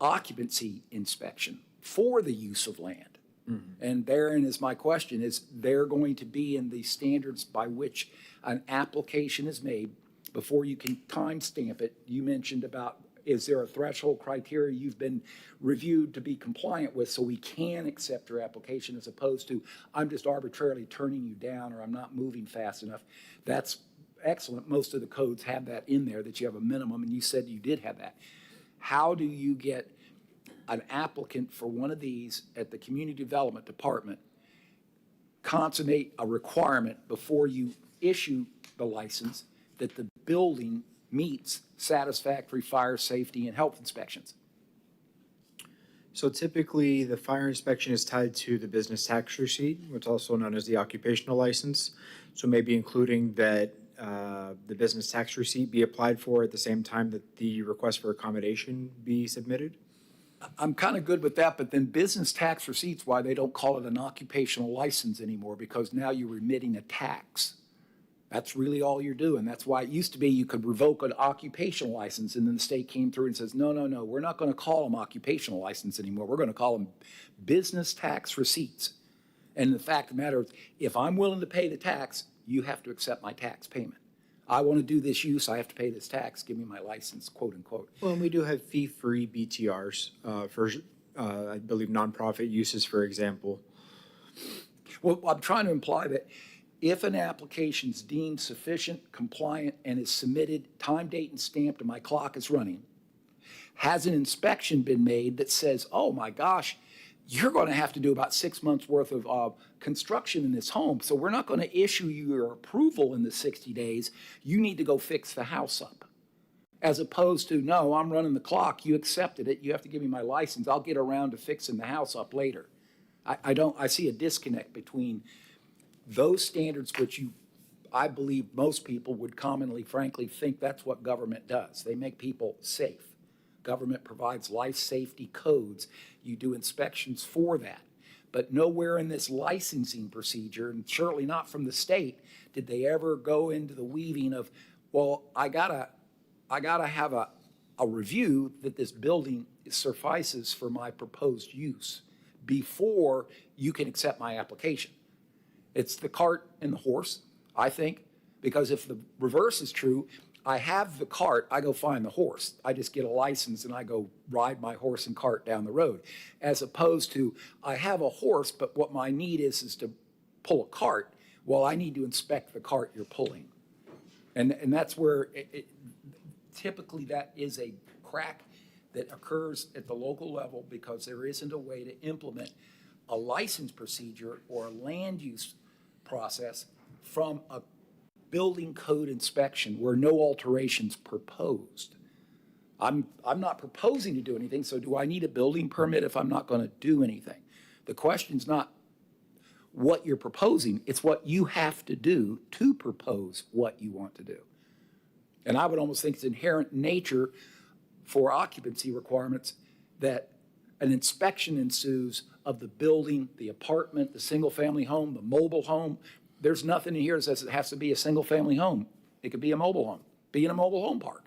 occupancy inspection for the use of land. Mm-hmm. And therein is my question, is there going to be in the standards by which an application is made before you can timestamp it? You mentioned about, is there a threshold criteria you've been reviewed to be compliant with so we can accept your application, as opposed to I'm just arbitrarily turning you down or I'm not moving fast enough? That's excellent. Most of the codes have that in there, that you have a minimum, and you said you did have that. How do you get an applicant for one of these at the Community Development Department consummate a requirement before you issue the license that the building meets satisfactory fire safety and health inspections? So typically, the fire inspection is tied to the business tax receipt, which is also known as the occupational license. So maybe including that the business tax receipt be applied for at the same time that the request for accommodation be submitted? I'm kind of good with that, but then business tax receipts, why they don't call it an occupational license anymore, because now you're remitting a tax. That's really all you're doing. That's why it used to be you could revoke an occupational license, and then the state came through and says, no, we're not going to call them occupational license anymore. We're going to call them business tax receipts. And the fact of the matter is, if I'm willing to pay the tax, you have to accept my tax payment. I want to do this use, I have to pay this tax, give me my license, quote unquote. Well, and we do have fee-free BTRs for, I believe, nonprofit uses, for example. Well, I'm trying to imply that if an application is deemed sufficient, compliant, and is submitted, time, date, and stamped, and my clock is running, has an inspection been made that says, oh my gosh, you're going to have to do about 6 months worth of construction in this home, so we're not going to issue you your approval in the 60 days. You need to go fix the house up. As opposed to, no, I'm running the clock, you accepted it, you have to give me my license, I'll get around to fixing the house up later. I see a disconnect between those standards, which I believe most people would commonly, frankly, think that's what government does. They make people safe. Government provides life safety codes. You do inspections for that. But nowhere in this licensing procedure, and certainly not from the state, did they ever go into the weaving of, well, I gotta have a review that this building suffices for my proposed use before you can accept my application. It's the cart and the horse, I think, because if the reverse is true, I have the cart, I go find the horse. I just get a license and I go ride my horse and cart down the road. As opposed to, I have a horse, but what my need is to pull a cart. Well, I need to inspect the cart you're pulling. And that's where typically that is a crack that occurs at the local level because there isn't a way to implement a license procedure or a land use process from a building code inspection where no alterations proposed. I'm not proposing to do anything, so do I need a building permit if I'm not going to do anything? The question's not what you're proposing, it's what you have to do to propose what you want to do. And I would almost think it's inherent nature for occupancy requirements that an inspection ensues of the building, the apartment, the single-family home, the mobile home. There's nothing in here that says it has to be a single-family home. It could be a mobile home, be in a mobile home park.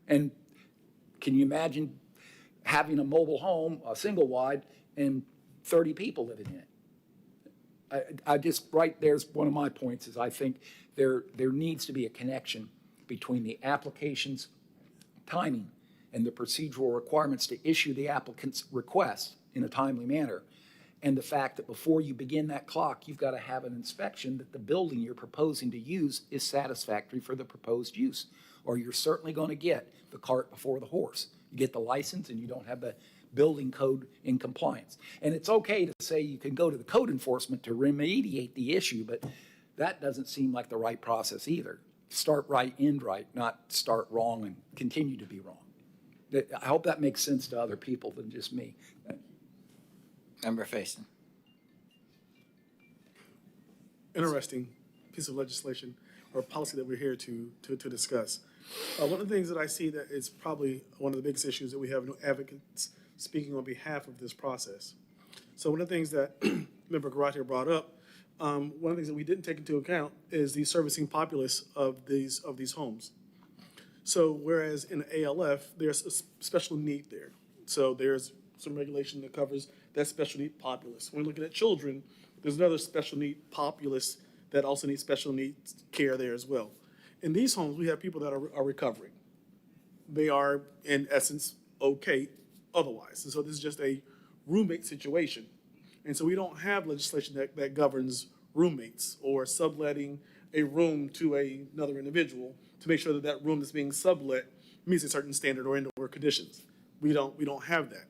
And can you imagine having a mobile home, a single wide, and 30 people living in it? I just, right there's one of my points is I think there needs to be a connection between the application's timing and the procedural requirements to issue the applicant's request in a timely manner, and the fact that before you begin that clock, you've got to have an inspection that the building you're proposing to use is satisfactory for the proposed use, or you're certainly going to get the cart before the horse. You get the license and you don't have the building code in compliance. And it's okay to say you can go to the code enforcement to remediate the issue, but that doesn't seem like the right process either. Start right, end right, not start wrong and continue to be wrong. I hope that makes sense to other people than just me. Member Faison. Interesting piece of legislation or policy that we're here to discuss. One of the things that I see that is probably one of the biggest issues that we have no advocates speaking on behalf of this process. So one of the things that Member Garate brought up, one of the things that we didn't take into account is the servicing populace of these homes. So whereas in ALF, there's a special need there. So there's some regulation that covers that special need populace. When we're looking at children, there's another special need populace that also needs special needs care there as well. In these homes, we have people that are recovering. They are, in essence, okay otherwise. And so this is just a roommate situation. And so we don't have legislation that governs roommates or subletting a room to another individual to make sure that that room that's being sublet meets a certain standard or indoor conditions. We don't have that.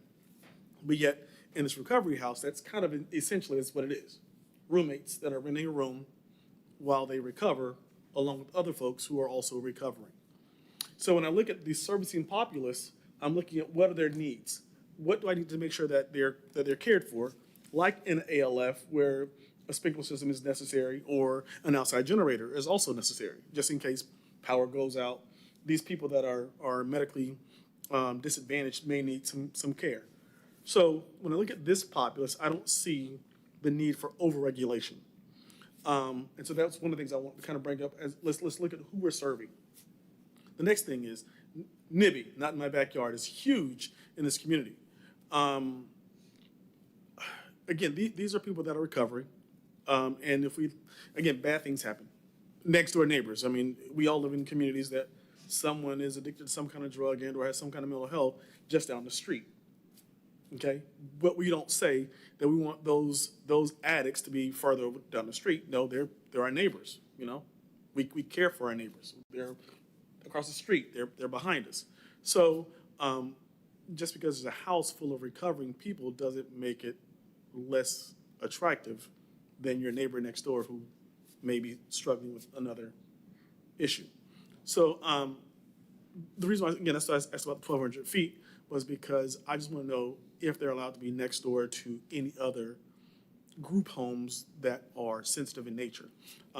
But yet, in this recovery house, that's kind of essentially is what it is. Roommates that are renting a room while they recover, along with other folks who are also recovering. So when I look at the servicing populace, I'm looking at what are their needs. What do I need to make sure that they're cared for? Like in ALF, where a sprinkler system is necessary or an outside generator is also necessary, just in case power goes out. These people that are medically disadvantaged may need some care. So when I look at this populace, I don't see the need for overregulation. And so that's one of the things I want to kind of bring up as let's look at who we're serving. The next thing is NIBI, not in my backyard, is huge in this community. Again, these are people that are recovering. And if bad things happen. Next door neighbors. I mean, we all live in communities that someone is addicted to some kind of drug and or has some kind of mental health just down the street. Okay? But we don't say that we want those addicts to be further down the street. No, they're our neighbors, you know? We care for our neighbors. They're across the street. They're behind us. So just because there's a house full of recovering people doesn't make it less attractive than your neighbor next door who may be struggling with another issue. So the reason why, again, that's why I asked about the 1,200 feet was because I just want to know if they're allowed to be next door to any other group homes that are sensitive in nature,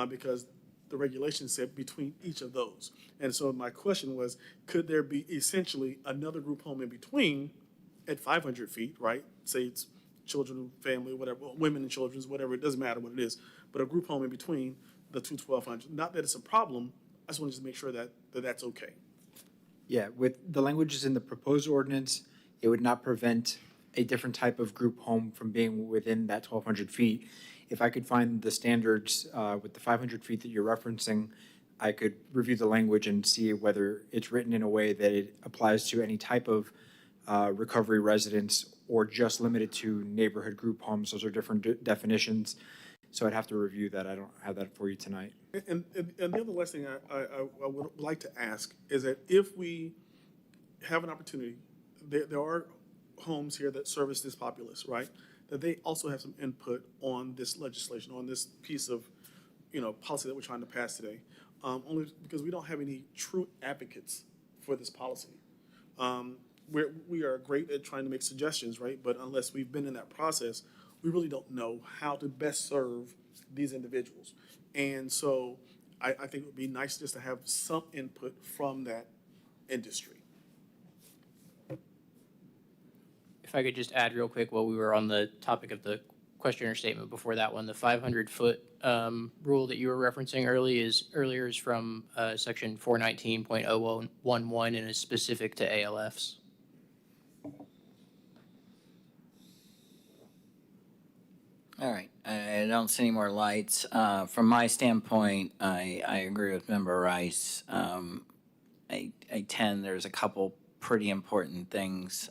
because the regulations said between each of those. And so my question was, could there be essentially another group home in between at 500 feet, right? Say it's children, family, whatever, women and children, whatever, it doesn't matter what it is, but a group home in between the two 1,200. Not that it's a problem, I just wanted to make sure that that's okay. Yeah, with the languages in the proposed ordinance, it would not prevent a different type of group home from being within that 1,200 feet. If I could find the standards with the 500 feet that you're referencing, I could review the language and see whether it's written in a way that it applies to any type of recovery residence or just limited to neighborhood group homes. Those are different definitions. So I'd have to review that. I don't have that for you tonight. And the other last thing I would like to ask is that if we have an opportunity, there are homes here that service this populace, right? That they also have some input on this legislation, on this piece of, policy that we're trying to pass today. Only because we don't have any true advocates for this policy. We are great at trying to make suggestions, right? But unless we've been in that process, we really don't know how to best serve these individuals. And so I think it would be nice just to have some input from that industry. If I could just add real quick while we were on the topic of the question or statement before that one, the 500-foot rule that you were referencing earlier is from section 419.011 and is specific to ALFs. All right, I don't see any more lights. From my standpoint, I agree with Member Rice. I tend, there's a couple pretty important things,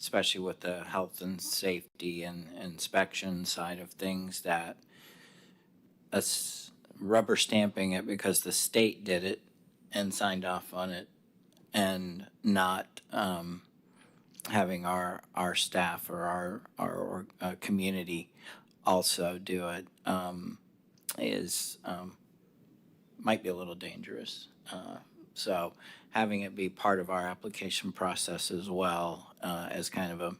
especially with the health and safety and inspection side of things, that us rubber stamping it because the state did it and signed off on it, and not having our staff or our community also do it is might be a little dangerous. So having it be part of our application process as well, as kind of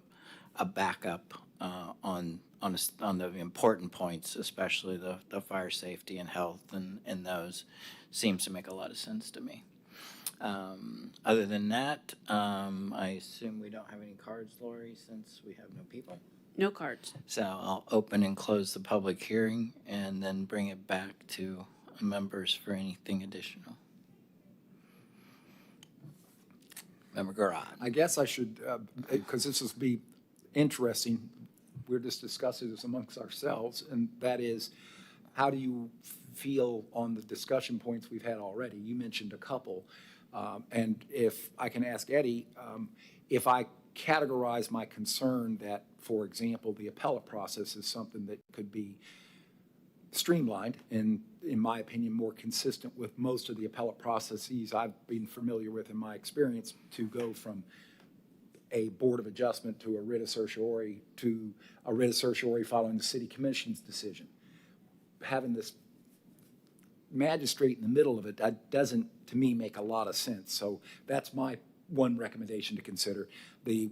a backup on the important points, especially the fire safety and health and those, seems to make a lot of sense to me. Other than that, I assume we don't have any cards, Lori, since we have no people. No cards. So I'll open and close the public hearing and then bring it back to members for anything additional. Member Garrard. I guess I should, because this will be interesting, we're just discussing this amongst ourselves, and that is, how do you feel on the discussion points we've had already? You mentioned a couple, and if I can ask Eddie, if I categorize my concern that, for example, the appellate process is something that could be streamlined and, in my opinion, more consistent with most of the appellate processes I've been familiar with in my experience, to go from a board of adjustment to a writ of certiorari to a writ of certiorari following the city commission's decision. Having this magistrate in the middle of it, that doesn't, to me, make a lot of sense. So that's my one recommendation to consider. The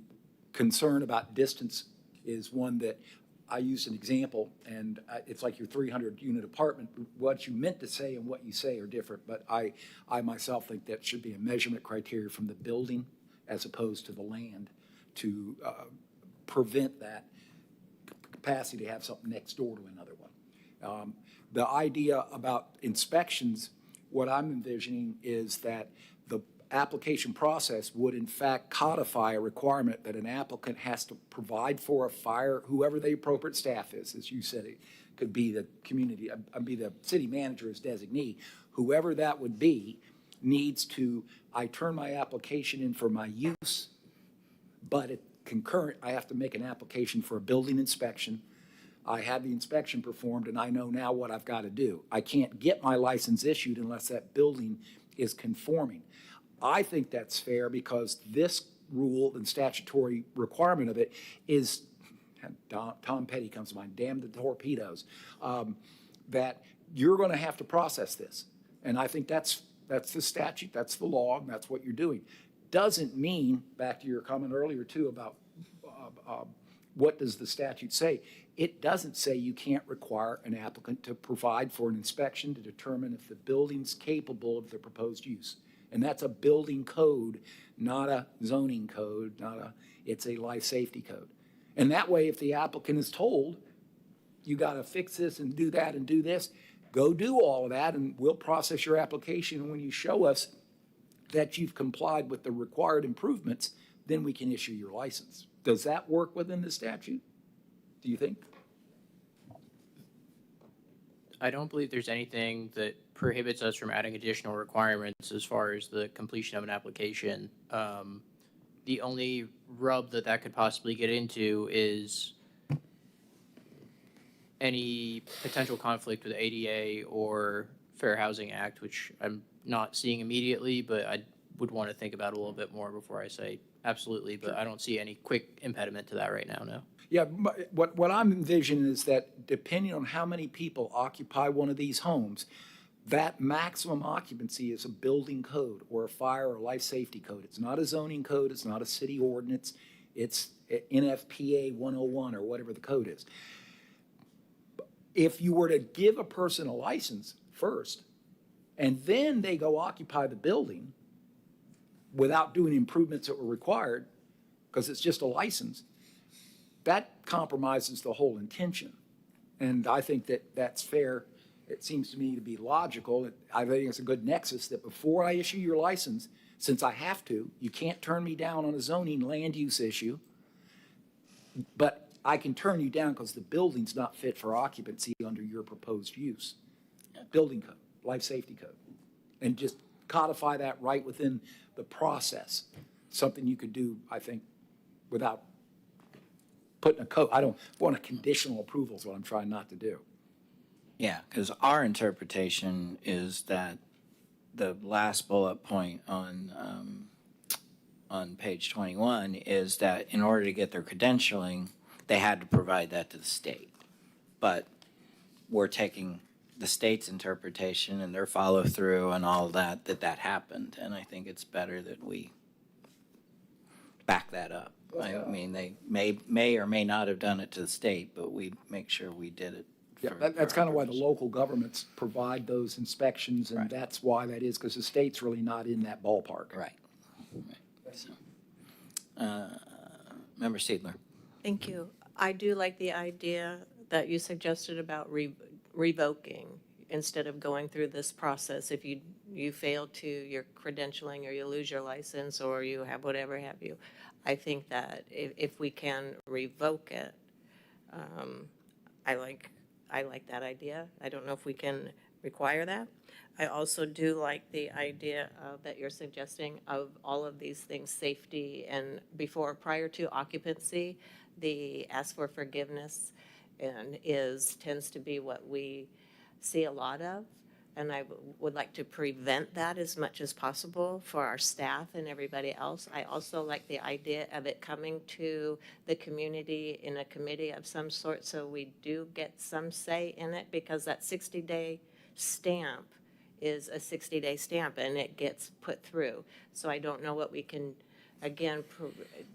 concern about distance is one that I used an example, and it's like your 300-unit apartment. What you meant to say and what you say are different, but I myself think that should be a measurement criteria from the building as opposed to the land, to prevent that capacity to have something next door to another one. The idea about inspections, what I'm envisioning is that the application process would in fact codify a requirement that an applicant has to provide for a fire, whoever the appropriate staff is, as you said, it could be the community, be the city manager as designee, whoever that would be needs to, I turn my application in for my use, but at concurrent, I have to make an application for a building inspection. I have the inspection performed and I know now what I've got to do. I can't get my license issued unless that building is conforming. I think that's fair because this rule and statutory requirement of it is, Tom Petty comes to mind, damn the torpedoes, that you're going to have to process this. And I think that's the statute, that's the law, and that's what you're doing. Doesn't mean, back to your comment earlier too about what does the statute say, it doesn't say you can't require an applicant to provide for an inspection to determine if the building's capable of the proposed use. And that's a building code, not a zoning code, it's a life safety code. And that way, if the applicant is told, you got to fix this and do that and do this, go do all of that and we'll process your application. And when you show us that you've complied with the required improvements, then we can issue your license. Does that work within the statute, do you think? I don't believe there's anything that prohibits us from adding additional requirements as far as the completion of an application. The only rub that could possibly get into is any potential conflict with ADA or Fair Housing Act, which I'm not seeing immediately, but I would want to think about a little bit more before I say absolutely, but I don't see any quick impediment to that right now, no. Yeah, what I'm envisioning is that depending on how many people occupy one of these homes, that maximum occupancy is a building code or a fire or life safety code. It's not a zoning code, it's not a city ordinance, it's NFPA 101 or whatever the code is. If you were to give a person a license first, and then they go occupy the building without doing improvements that were required, because it's just a license, that compromises the whole intention. And I think that that's fair. It seems to me to be logical. I think it's a good nexus that before I issue your license, since I have to, you can't turn me down on a zoning land use issue, but I can turn you down because the building's not fit for occupancy under your proposed use. Building code, life safety code. And just codify that right within the process. Something you could do, I think, without putting a code. I don't want a conditional approval is what I'm trying not to do. Yeah, because our interpretation is that the last bullet point on page 21 is that in order to get their credentialing, they had to provide that to the state. But we're taking the state's interpretation and their follow through and all that happened. And I think it's better that we back that up. I mean, they may or may not have done it to the state, but we make sure we did it. Yeah, that's kind of why the local governments provide those inspections, and that's why that is, because the state's really not in that ballpark. Right. So, Member Seidler. Thank you. I do like the idea that you suggested about revoking instead of going through this process. If you fail to your credentialing or you lose your license or you have whatever have you, I think that if we can revoke it, I like that idea. I don't know if we can require that. I also do like the idea that you're suggesting of all of these things, safety and prior to occupancy, the ask for forgiveness tends to be what we see a lot of. And I would like to prevent that as much as possible for our staff and everybody else. I also like the idea of it coming to the community in a committee of some sort so we do get some say in it, because that 60-day stamp is a 60-day stamp and it gets put through. So I don't know what we can, again,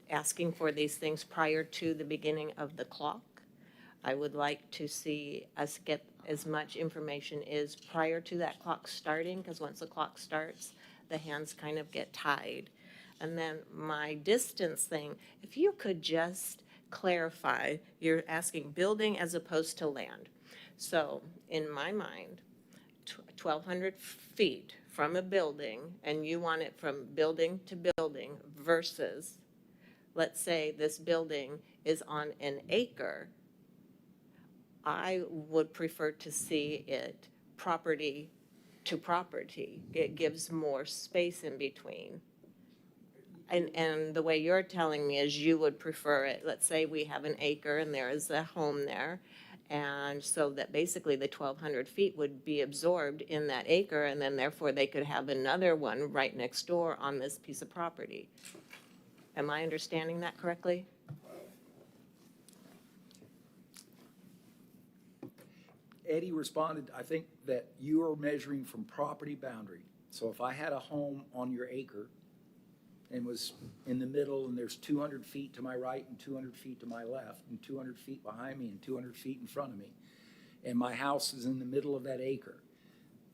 asking for these things prior to the beginning of the clock. I would like to see us get as much information is prior to that clock starting, because once the clock starts, the hands kind of get tied. And then my distance thing, if you could just clarify, you're asking building as opposed to land. So in my mind, 1,200 feet from a building, and you want it from building to building versus, let's say this building is on an acre, I would prefer to see it property to property. It gives more space in between. And the way you're telling me is you would prefer it, let's say we have an acre and there is a home there, and so that basically the 1,200 feet would be absorbed in that acre, and then therefore they could have another one right next door on this piece of property. Am I understanding that correctly? Eddie responded, I think that you are measuring from property boundary. So if I had a home on your acre and was in the middle and there's 200 feet to my right and 200 feet to my left and 200 feet behind me and 200 feet in front of me, and my house is in the middle of that acre,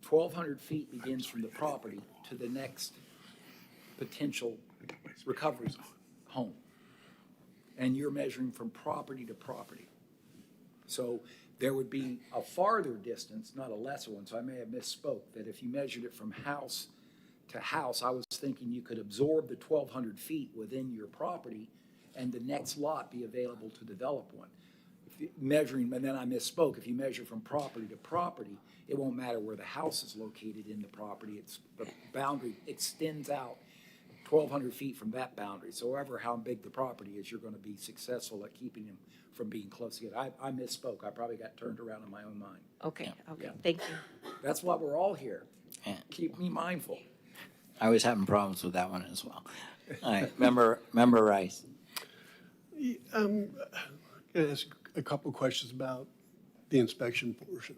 1,200 feet begins from the property to the next potential recovery home. And you're measuring from property to property. So there would be a farther distance, not a lesser one, so I may have misspoke, that if you measured it from house to house, I was thinking you could absorb the 1,200 feet within your property and the next lot be available to develop one. Measuring, and then I misspoke, if you measure from property to property, it won't matter where the house is located in the property. The boundary extends out 1,200 feet from that boundary. So however, how big the property is, you're going to be successful at keeping them from being close together. I misspoke. I probably got turned around in my own mind. Okay, okay, Yeah. thank you. That's why we're all here. Yeah. Keep me mindful. I was having problems with that one as well. All right, Member Rice. I'm going to ask a couple questions about the inspection portion.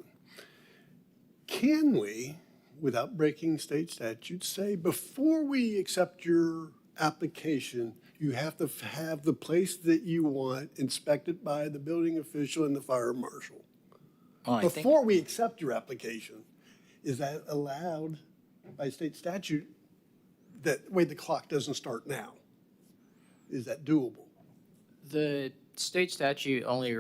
Can we, without breaking state statute, say before we accept your application, you have to have the place that you want inspected by the building official and the fire marshal? Well, I think, Before we accept your application, is that allowed by state statute? That way the clock doesn't start now. Is that doable? The state statute only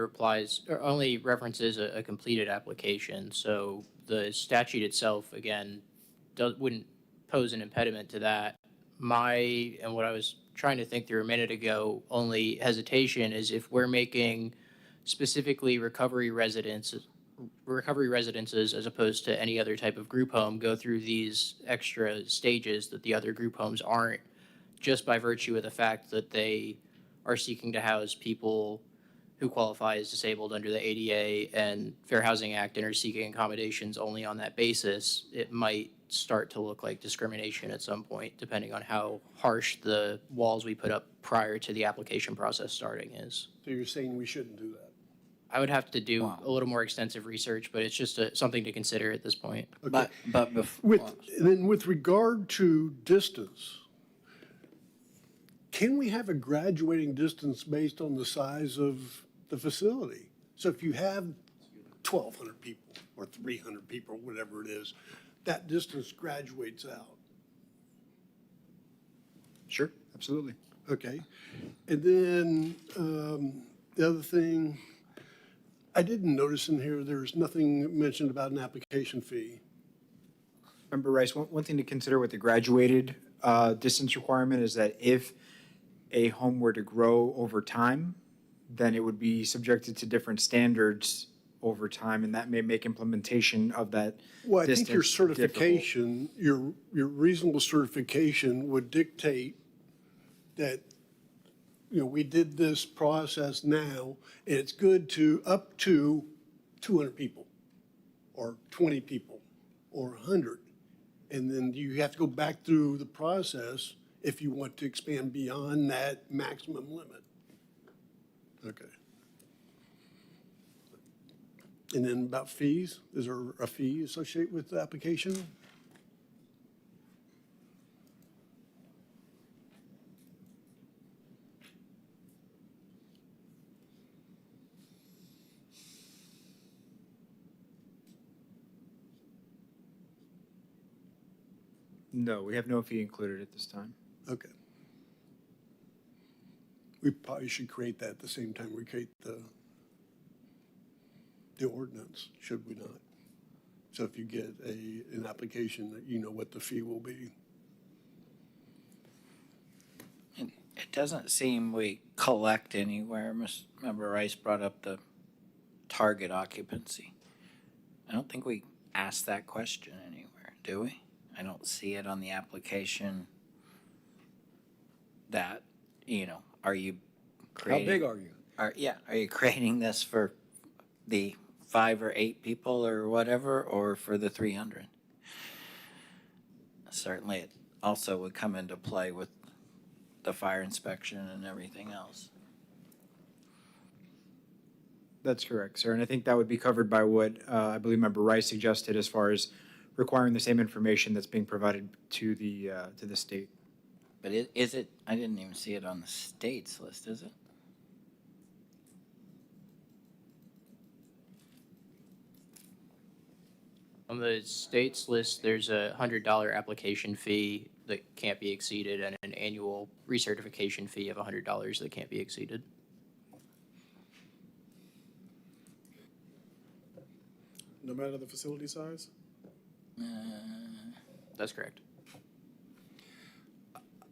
references a completed application, so the statute itself, again, wouldn't pose an impediment to that. And what I was trying to think through a minute ago, only hesitation is if we're making specifically recovery residences as opposed to any other type of group home go through these extra stages that the other group homes aren't, just by virtue of the fact that they are seeking to house people who qualify as disabled under the ADA and Fair Housing Act and are seeking accommodations only on that basis, it might start to look like discrimination at some point, depending on how harsh the walls we put up prior to the application process starting is. So you're saying we shouldn't do that? I would have to do a little more extensive research, but it's just something to consider at this point. Okay. but before, With regard to distance, can we have a graduating distance based on the size of the facility? So if you have 1,200 people or 300 people, whatever it is, that distance graduates out. Sure, absolutely. Okay. And then the other thing, I didn't notice in here, there's nothing mentioned about an application fee. Member Rice, one thing to consider with the graduated distance requirement is that if a home were to grow over time, then it would be subjected to different standards over time, and that may make implementation of that Well, I think your distance certification, your reasonable certification would dictate that, we did this process now, and it's good to up to 200 people, or 20 people, or 100. And then you have to go back through the process if you want to expand beyond that maximum limit. Okay. And then about fees, is there a fee associated with the application? No, we have no fee included at this time. Okay. We probably should create that at the same time we create the ordinance, should we not? So if you get an application, that you know what the fee will be. it doesn't seem we collect anywhere. Member Rice brought up the target occupancy. I don't think we ask that question anywhere, do we? I don't see it on the application that, are you creating? How big are you? Are you creating this for the 5 or 8 people or whatever, or for the 300? Certainly, it also would come into play with the fire inspection and everything else. That's correct, sir. And I think that would be covered by what I believe Member Rice suggested as far as requiring the same information that's being provided to the state. But is it, I didn't even see it on the state's list, is it? On the state's list, there's a $100 application fee that can't be exceeded and an annual recertification fee of $100 that can't be exceeded. No matter the facility size? That's correct.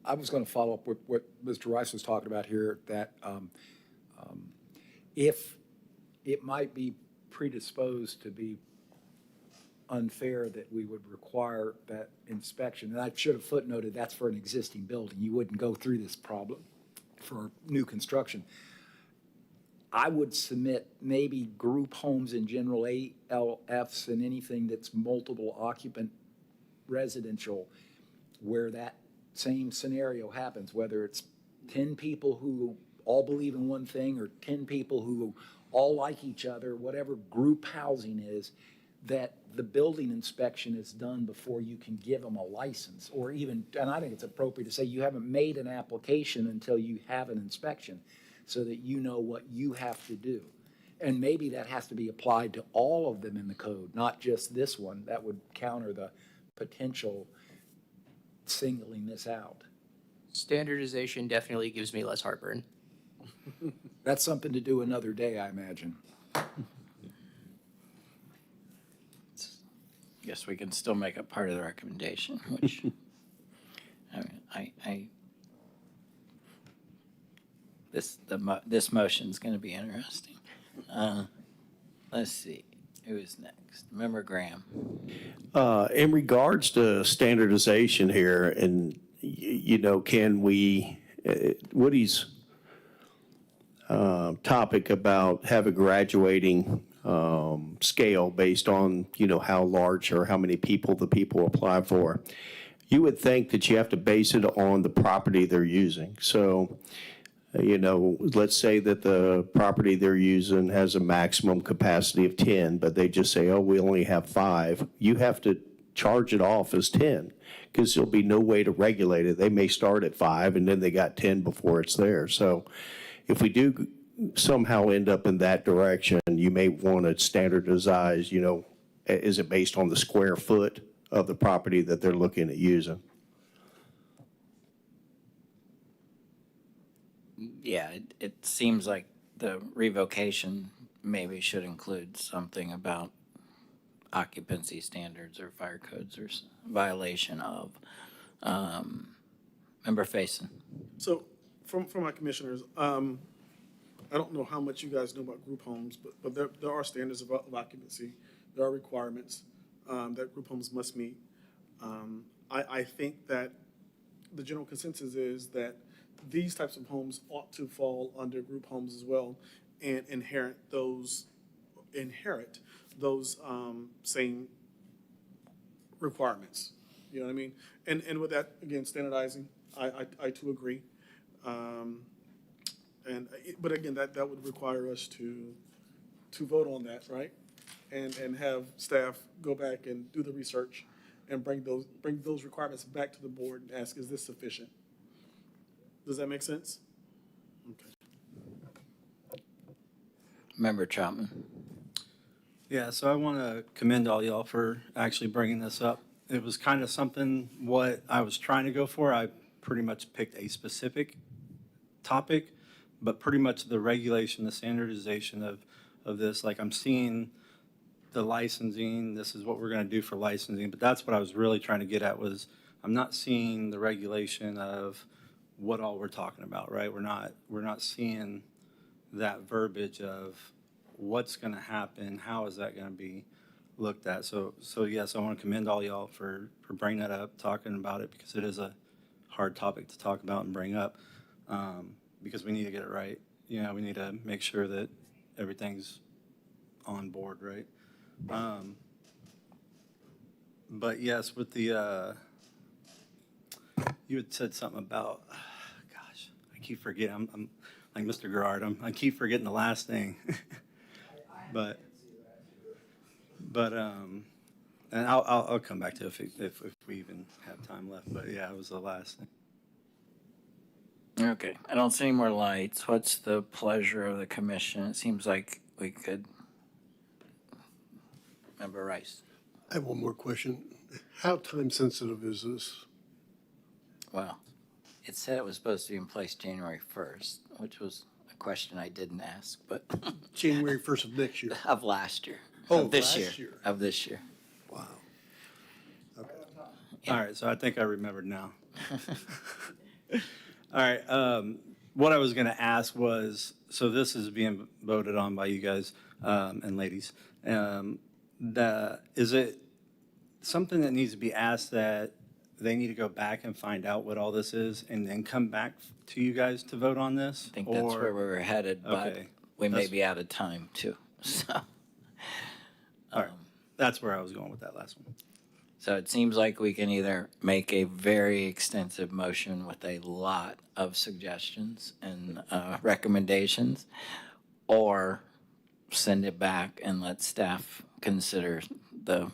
I was going to follow up with what Mr. Rice was talking about here, that if it might be predisposed to be unfair that we would require that inspection. And I should have footnoted, that's for an existing building. You wouldn't go through this problem for new construction. I would submit maybe group homes in general, ALFs, and anything that's multiple occupant residential, where that same scenario happens, whether it's 10 people who all believe in one thing or 10 people who all like each other, whatever group housing is, that the building inspection is done before you can give them a license, or even, and I think it's appropriate to say you haven't made an application until you have an inspection, so that you know what you have to do. And maybe that has to be applied to all of them in the code, not just this one. That would counter the potential singling this out. Standardization definitely gives me less heartburn. That's something to do another day, I imagine. Guess we can still make it part of the recommendation, which, this motion's gonna be interesting. Let's see, who's next? Member Graham. In regards to standardization here, and, can we, Woody's topic about have a graduating scale based on, how large or how many people the people apply for. You would think that you have to base it on the property they're using. So, let's say that the property they're using has a maximum capacity of 10, but they just say, oh, we only have 5. You have to charge it off as 10, because there'll be no way to regulate it. They may start at 5 and then they got 10 before it's there. So if we do somehow end up in that direction, you may want to standardize, is it based on the square foot of the property that they're looking at using? Yeah, it seems like the revocation maybe should include something about occupancy standards or fire codes or violation of. Member Faison. So, from my commissioners, I don't know how much you guys know about group homes, but there are standards of occupancy. There are requirements that group homes must meet. I think that the general consensus is that these types of homes ought to fall under group homes as well and inherit those same requirements. You know what I mean? And with that, again, standardizing, I too agree. But again, that would require us to vote on that, right? And have staff go back and do the research and bring those requirements back to the board and ask, is this sufficient? Does that make sense? Okay. Member Chapman. Yeah, so I want to commend all y'all for actually bringing this up. It was kind of something what I was trying to go for. I pretty much picked a specific topic, but pretty much the regulation, the standardization of this, like I'm seeing the licensing, this is what we're going to do for licensing, but that's what I was really trying to get at was I'm not seeing the regulation of what all we're talking about, right? We're not seeing that verbiage of what's going to happen, how is that going to be looked at. So yes, I want to commend all y'all for bringing that up, talking about it, because it is a hard topic to talk about and bring up, because we need to get it right. We need to make sure that everything's on board, right? But yes, with the, you had said something about, gosh, I keep forgetting. I'm like Mr. Gerard. I keep forgetting the last thing. but and I'll come back to it if we even have time left. But yeah, it was the last thing. Okay, I don't see any more lights. What's the pleasure of the commission? It seems like we could. Member Rice. I have one more question. How time sensitive is this? Well, it said it was supposed to be in place January 1st, which was a question I didn't ask, but January 1st of next year? of last year. Oh, Of this last year. year. Of this year. Wow. Okay. Yeah. All right, so I think I remembered now. All right, what I was going to ask was, so this is being voted on by you guys and ladies. Is it something that needs to be asked, that they need to go back and find out what all this is and then come back to you guys to vote on this? I think that's where we were headed, but Okay. we may That's- be out of time too. So, All right, that's where I was going with that last one. so it seems like we can either make a very extensive motion with a lot of suggestions and recommendations, or send it back and let staff consider the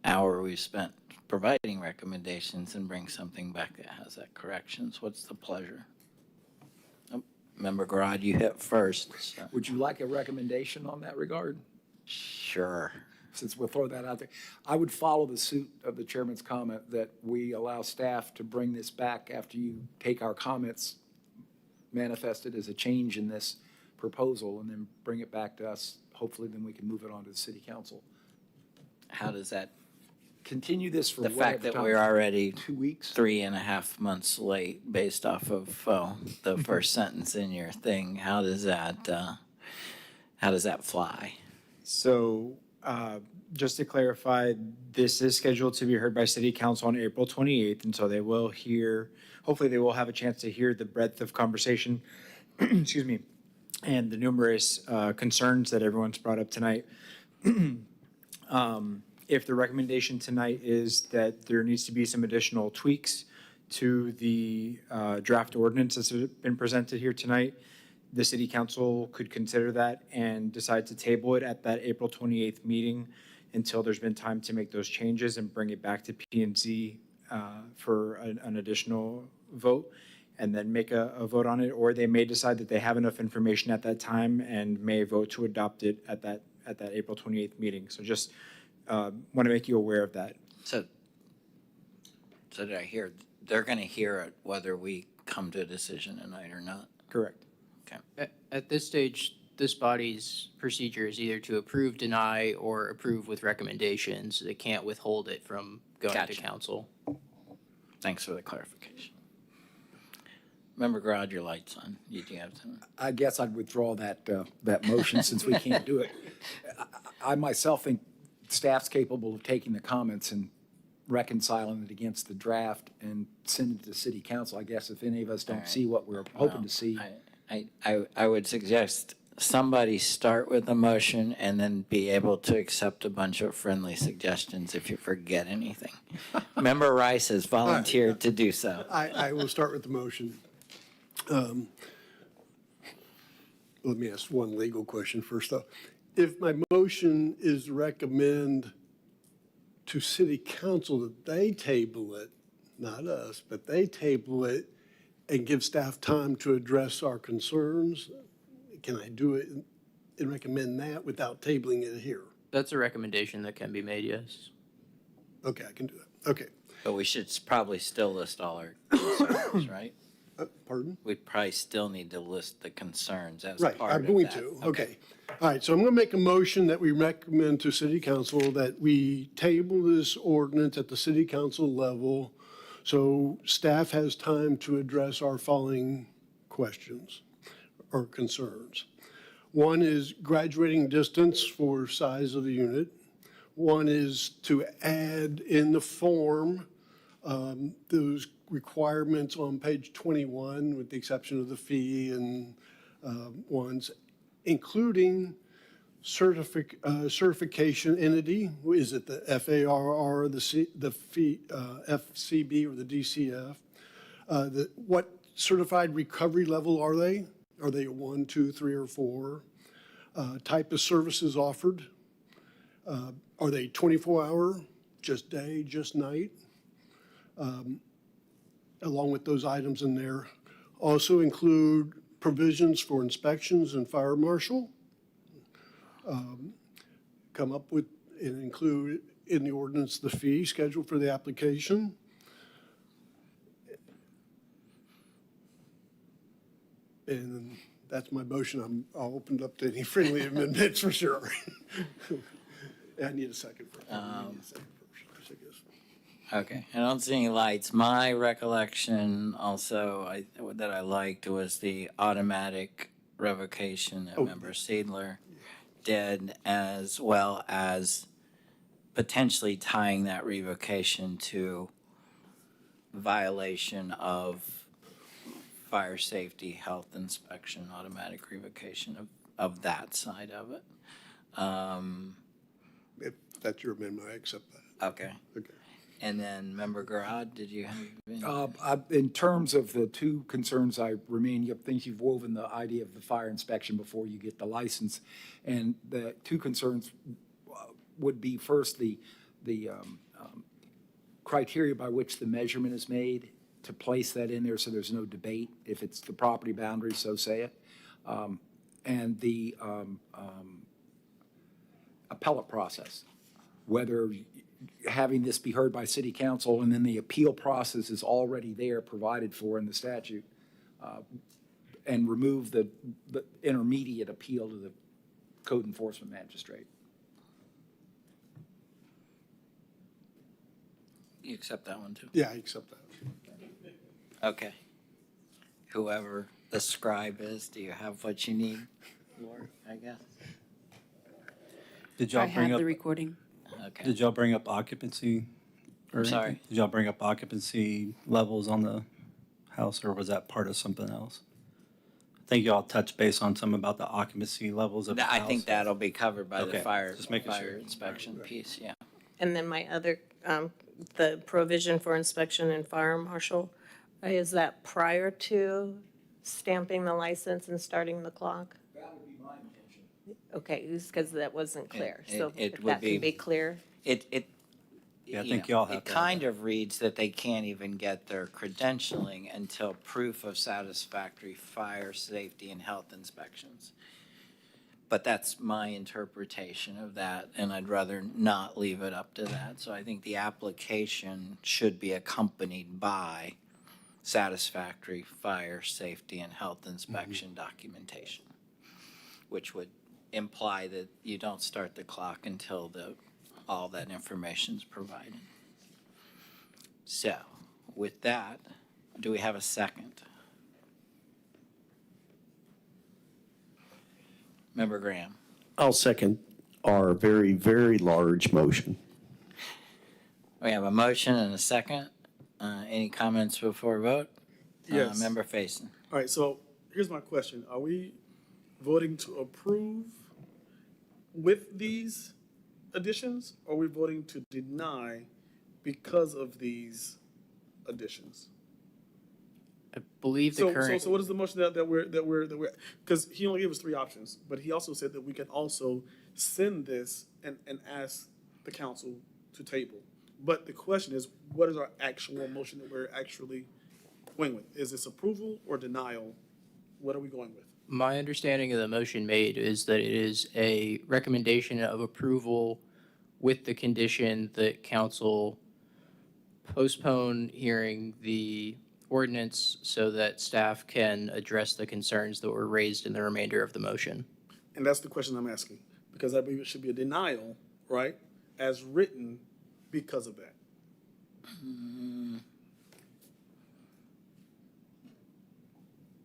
hour we spent providing recommendations and bring something back that has that corrections. What's the pleasure? Oh, Member Garad, you hit first. So. Would you like a recommendation on that regard? Sure. Since we'll throw that out there. I would follow the suit of the chairman's comment that we allow staff to bring this back after you take our comments manifested as a change in this proposal, and then bring it back to us. Hopefully, then we can move it on to the city council. How does that, Continue this for the whatever fact that time. we're already 2 weeks? 3.5 months late based off of the first sentence in your thing, how does that fly? So, just to clarify, this is scheduled to be heard by city council on April 28th, and so they will hear, hopefully they will have a chance to hear the breadth of conversation, excuse me, and the numerous concerns that everyone's brought up tonight. If the recommendation tonight is that there needs to be some additional tweaks to the draft ordinance that's been presented here tonight, the city council could consider that and decide to table it at that April 28th meeting until there's been time to make those changes and bring it back to P&Z for an additional vote, and then make a vote on it. Or they may decide that they have enough information at that time and may vote to adopt it at that April 28th meeting. So just want to make you aware of that. So did I hear, they're going to hear it whether we come to a decision tonight or not? Correct. At this stage, this body's procedure is either to approve, deny, or approve with recommendations. They can't withhold it from going to Gotcha. council. Thanks for the clarification. Member Garad, your light's on. You have some? I guess I'd withdraw that motion since we can't do it. I myself think staff's capable of taking the comments and reconciling it against the draft and sending it to city council. I guess if any of us don't see what we're hoping to see. I would suggest somebody start with a motion and then be able to accept a bunch of friendly suggestions if you forget anything. Member Rice has volunteered to do so. I will start with the motion. Let me ask one legal question first, though. If my motion is recommend to city council that they table it, not us, but they table it and give staff time to address our concerns, can I do it and recommend that without tabling it here? That's a recommendation that can be made, yes. Okay, I can do that. Okay. But we should probably still list all our concerns, right? Pardon? We probably still need to list the concerns as Right, part I'm of going that. to, okay. All right, so I'm going to make a motion that we recommend to city council that we table this ordinance at the city council level so staff has time to address our following questions or concerns. One is graduating distance for size of the unit. One is to add in the form those requirements on page 21, with the exception of the fee and ones, including certification entity. Is it the FARR, the FCB, or the DCF? What certified recovery level are they? Are they a 1, 2, 3, or 4? Type of services offered? Are they 24-hour, just day, just night? Along with those items in there. Also include provisions for inspections and fire marshal. Come up with and include in the ordinance the fee schedule for the application. And that's my motion. I'll open it up to any friendly amendments for sure. I need a second for that. Okay, I don't see any lights. My recollection also that I liked was the automatic revocation that Member Seidler did, as well as potentially tying that revocation to violation of fire safety, health inspection, automatic revocation of that side of it. If that's your amendment, I accept that. Okay. Okay. And then Member Garad, did you have any? In terms of the two concerns I remain, I think you've woven the idea of the fire inspection before you get the license. And the two concerns would be first the criteria by which the measurement is made, to place that in there so there's no debate. If it's the property boundary, so say it. And the appellate process, whether having this be heard by city council and then the appeal process is already there, provided for in the statute, and remove the intermediate appeal to the code enforcement magistrate. You accept that one too? Yeah, I accept that. Okay. Whoever the scribe is, do you have what you need, Lori, I guess? Did I y'all bring have up, the recording. Okay. did y'all bring up occupancy? or I'm sorry? anything? Did y'all bring up occupancy levels on the house, or was that part of something else? I think y'all touched base on some about the occupancy levels of the house. I think that'll be covered by the Okay, fire just making sure. inspection piece, yeah. And then my other, the provision for inspection and fire marshal, is that prior to stamping the license and starting the clock? That would be my intention. Okay, because that wasn't clear. So it if would that can be clear. Yeah, I You think know, y'all have it to have kind of reads that they can't even get their credentialing until proof of satisfactory fire, safety, and health inspections. But that's my interpretation of that, and I'd rather not leave it up to that. So I think the application should be accompanied by satisfactory fire, safety, and health inspection documentation, which would imply that you don't start the clock until all that information's provided. So, with that, do we have a second? Member Graham? I'll second our very, very large motion. We have a motion and a second. Any comments before vote? Yes. Member Faison? All right, so here's my question. Are we voting to approve with these additions, or are we voting to deny because of these additions? I believe the current. So what is the motion that we're, because he only gave us three options, but he also said that we can also send this and ask the council to table. But the question is, what is our actual motion that we're actually going with? Is this approval or denial? What are we going with? My understanding of the motion made is that it is a recommendation of approval with the condition that council postpone hearing the ordinance so that staff can address the concerns that were raised in the remainder of the motion. And that's the question I'm asking, because I believe it should be a denial, right, as written because of that.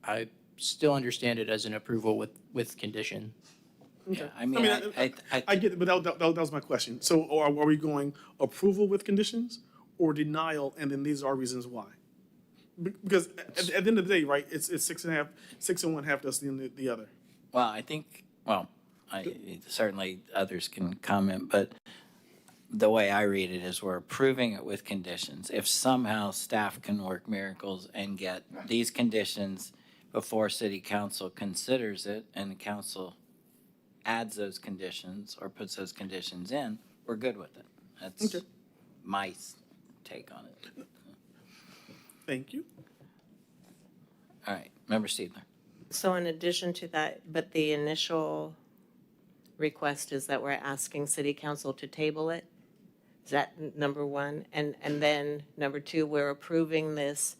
I still understand it as an approval with condition. Yeah, I mean, I get it, but that was my question. So are we going approval with conditions or denial, and then these are reasons why? Because at the end of the day, right, it's 6.5, 6 and 1/2 does the other. well, I think, certainly others can comment, but the way I read it is we're approving it with conditions. If somehow staff can work miracles and get these conditions before city council considers it and the council adds those conditions or puts those conditions in, we're good with it. That's Okay. my take on it. Thank you. All right, Member Steedler. So in addition to that, but the initial request is that we're asking city council to table it? Is that number one? And then number two, we're approving this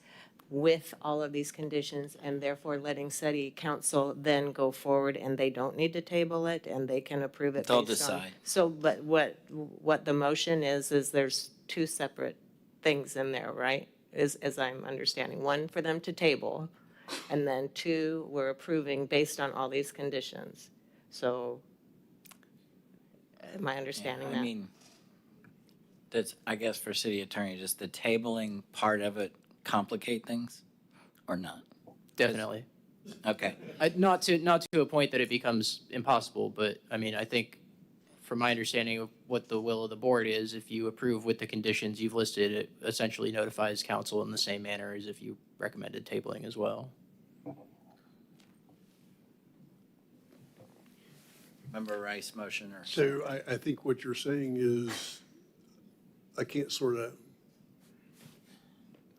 with all of these conditions and therefore letting city council then go forward and they don't need to table it and they can approve it They'll based on. decide. So, but what the motion is there's two separate things in there, right? As I'm understanding. One for them to table, and then two, we're approving based on all these conditions. So, am I understanding that? I mean, that's, I guess for city attorney, just the tabling part of it complicate things or not? Definitely. Okay. Not to a point that it becomes impossible, but I mean, I think from my understanding of what the will of the board is, if you approve with the conditions you've listed, it essentially notifies council in the same manner as if you recommended tabling as well. Member Rice, motion or? So I think what you're saying is, I can't sort of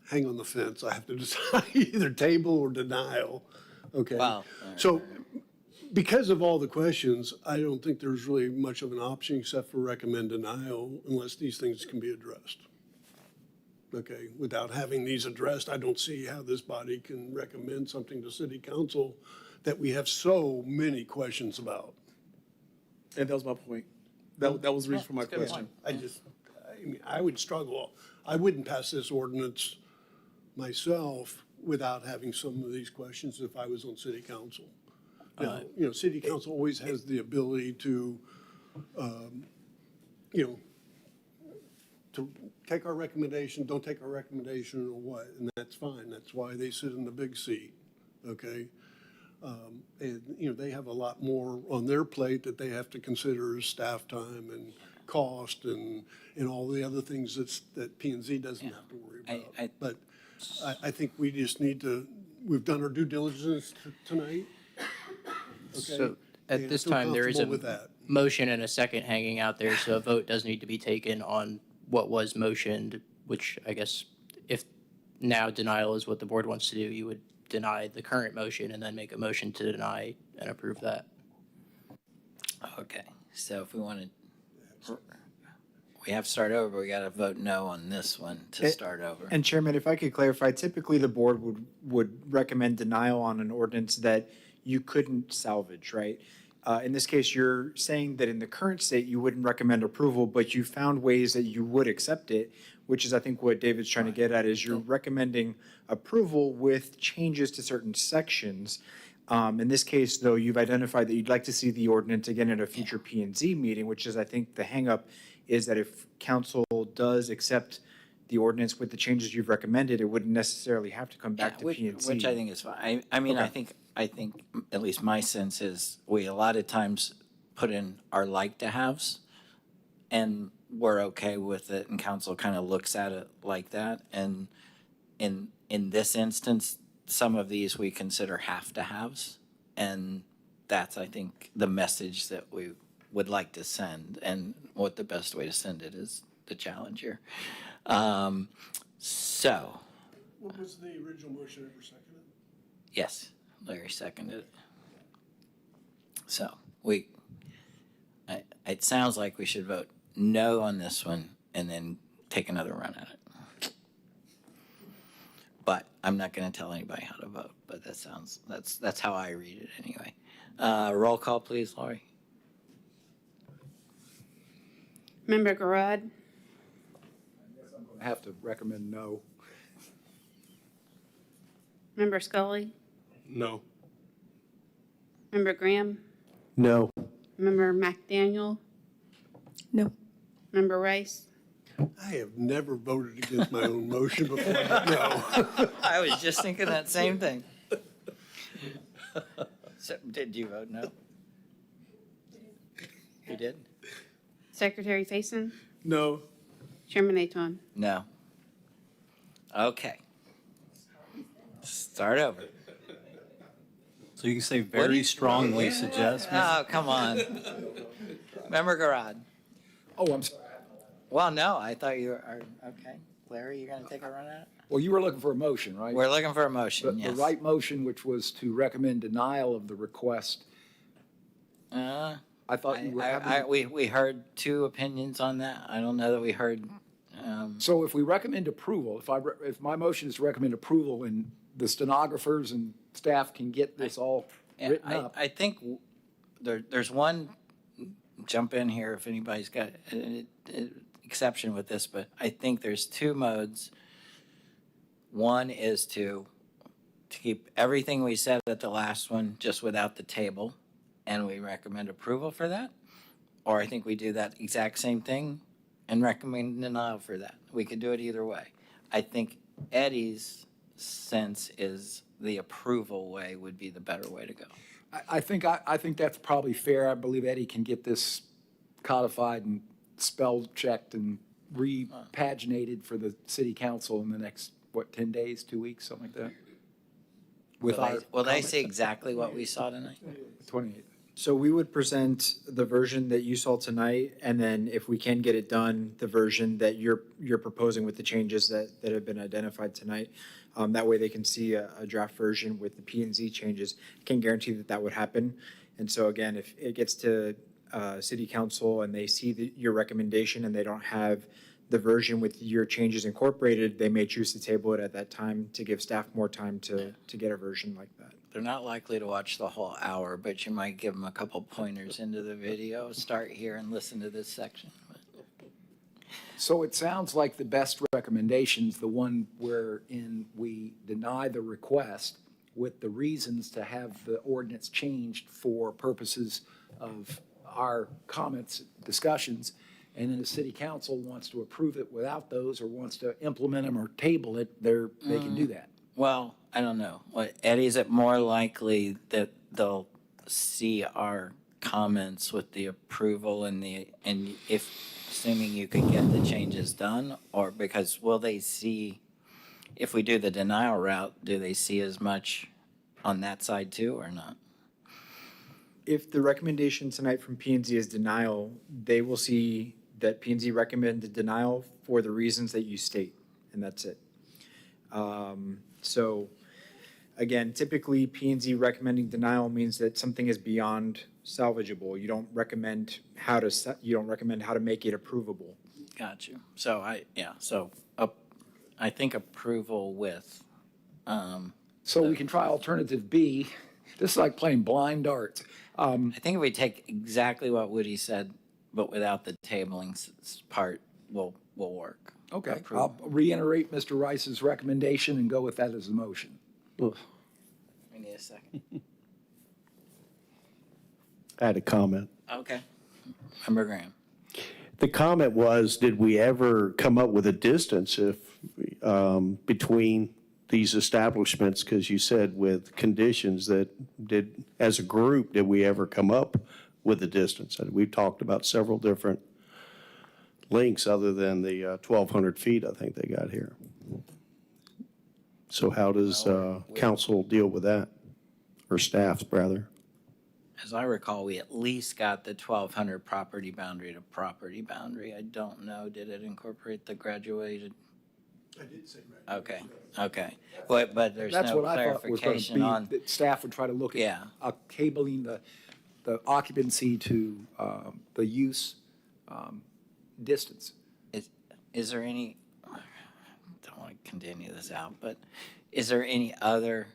hang on the fence. I have to decide either table or denial, okay? Well, So because of all the questions, I don't think there's really much of an option except for recommend denial unless these things can be addressed. Okay, without having these addressed, I don't see how this body can recommend something to city council that we have so many questions about. And that was my point. That was the reason for my That's a good question. I mean, I would struggle. I wouldn't pass this ordinance myself without having some of these questions if I was on city council. Now, you know, city council always has the ability to, you know, to take our recommendation, don't take our recommendation, or what, and that's fine. That's why they sit in the big seat, okay? And, you know, they have a lot more on their plate that they have to consider as staff time and cost and all the other things that P and Z doesn't have to worry about. But I think we just need to, we've done our due diligence tonight. Okay? So at And this feel time, there is comfortable with a that. motion and a second hanging out there, so a vote does need to be taken on what was motioned, which I guess if now denial is what the board wants to do, you would deny the current motion and then make a motion to deny and approve that. Okay, so if we want to, we have to start over, we got to vote no on this one to start over. And Chairman, if I could clarify, typically the board would recommend denial on an ordinance that you couldn't salvage, right? In this case, you're saying that in the current state, you wouldn't recommend approval, but you found ways that you would accept it, which is, I think, what David's trying to get at, is you're recommending approval with changes to certain sections. In this case, though, you've identified that you'd like to see the ordinance again at a future P and Z meeting, which is, I think, the hangup is that if council does accept the ordinance with the changes you've recommended, it wouldn't necessarily have to come back to P and Z. Which I think is fine. I mean, I think, at least my sense is, we a lot of times put in our like to haves, and we're okay with it, and council kind of looks at it like that. And in this instance, some of these we consider have to haves, and that's, I think, the message that we would like to send, and what the best way to send it is the challenge here. So, What was the original motion ever seconded? yes, Larry seconded it. So, it sounds like we should vote no on this one and then take another run at it. But I'm not gonna tell anybody how to vote, but that's how I read it anyway. Roll call, please, Laurie. Member Garad, I have to recommend no. Member Scully, No. Member Graham, No. Member McDaniel, No. Member Rice, I have never voted against my own motion before, but no. I was just thinking that same thing. So, did you vote no? You did? Secretary Faison, No. Chairman Aton. No. Okay. Start over. So you can say do very you- strongly suggest. Oh, come on. Member Garad. Oh, I'm sorry. Well, no, I thought you were, okay. Larry, you're gonna take a run at it? Well, you were looking for a motion, right? We're looking for a The motion, yes. right motion, which was to recommend denial of the request. I thought you were having. We heard two opinions on that. I don't know that we heard, So if we recommend approval, if my motion is to recommend approval and the stenographers and staff can get this all yeah, written up. I think there's one, jump in here if anybody's got an exception with this, but I think there's two modes. One is to keep everything we said at the last one, just without the table, and we recommend approval for that. Or I think we do that exact same thing and recommend denial for that. We could do it either way. I think Eddie's sense is the approval way would be the better way to go. I think that's probably fair. I believe Eddie can get this codified and spell checked and repaginated for the city council in the next, 10 days, 2 weeks, something like that? Will they see exactly what we saw tonight? 28th. So we would present the version that you saw tonight, and then if we can get it done, the version that you're proposing with the changes that have been identified tonight. That way they can see a draft version with the P and Z changes. I can guarantee that would happen. And so again, if it gets to city council and they see your recommendation and they don't have the version with your changes incorporated, they may choose to table it at that time to give staff more time to get a version like that. They're not likely to watch the whole hour, but you might give them a couple pointers into the video. Start here and listen to this section. So it sounds like the best recommendation's the one wherein we deny the request with the reasons to have the ordinance changed for purposes of our comments, discussions, and then the city council wants to approve it without those or wants to implement them or table it, they can do that. Well, I don't know. Eddie, is it more likely that they'll see our comments with the approval and if, assuming you could get the changes done, or because will they see, if we do the denial route, do they see as much on that side too or not? If the recommendation tonight from P and Z is denial, they will see that P and Z recommended denial for the reasons that you state, and that's it. So again, typically P and Z recommending denial means that something is beyond salvageable. You don't recommend how to make it approvable. Got you. So I think approval with, So we can try alternative B. This is like playing blind darts. I think if we take exactly what Woody said, but without the tabling part, will work. Okay, Approval. I'll reiterate Mr. Rice's recommendation and go with that as a motion. We need a second. I had a comment. Okay. Member Graham. The comment was, did we ever come up with a distance between these establishments? Because you said with conditions as a group, did we ever come up with a distance? And we've talked about several different lengths other than the 1,200 feet I think they got here. So how does council deal with that? Or staff, rather? As I recall, we at least got the 1,200 property boundary to property boundary. I don't know, did it incorporate the graduated? I did say right. Okay. But there's That's no what I thought was going to clarification be, on, that staff would try to look Yeah. at cabling the occupancy to the use distance. is there any, I don't want to continue this out, but is there any other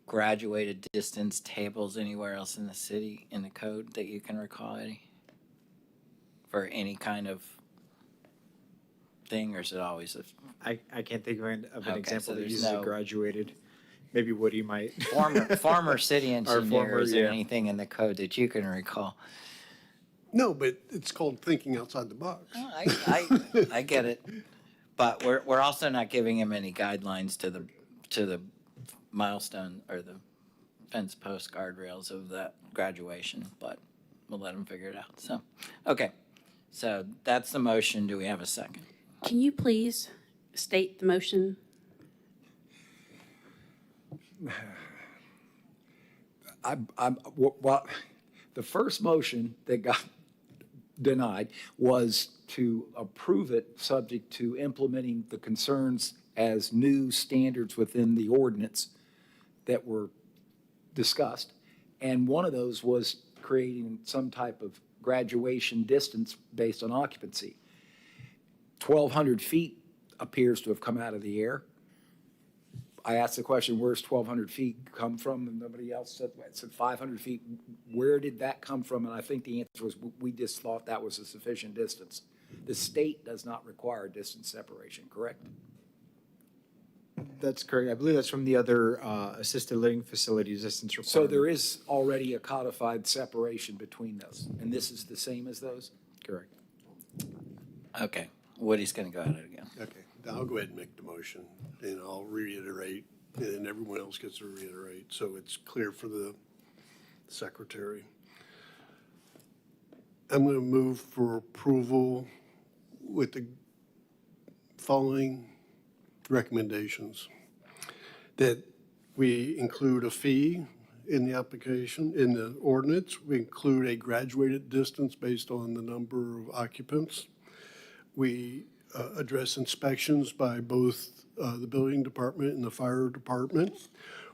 graduated distance tables anywhere else in the city, in the code that you can recall, Eddie? For any kind of thing, or is it always I can't think of an Okay, example so that there's uses no- a graduated. Maybe Woody might. former city engineer, former, is there yeah. anything in the code that you can recall? No, but it's called thinking outside the box. Oh, I get it, but we're also not giving him any guidelines to the milestone or the fence post guardrails of that graduation, but we'll let him figure it out. So, okay, so that's the motion. Do we have a second? Can you please state the motion? The first motion that got denied was to approve it subject to implementing the concerns as new standards within the ordinance that were discussed. And one of those was creating some type of graduation distance based on occupancy. 1,200 feet appears to have come out of the air. I asked the question, where's 1,200 feet come from? And nobody else said 500 feet. Where did that come from? And I think the answer was, we just thought that was a sufficient distance. The state does not require distance separation, correct? That's correct. I believe that's from the other assisted living facilities distance requirement. So there is already a codified separation between those, and this is the same as those? Correct. Okay, Woody's gonna go at it again. Okay, I'll go ahead and make the motion, and I'll reiterate, and then everyone else gets to reiterate, so it's clear for the secretary. I'm going to move for approval with the following recommendations. That we include a fee in the application, in the ordinance. We include a graduated distance based on the number of occupants. We address inspections by both the building department and the fire department.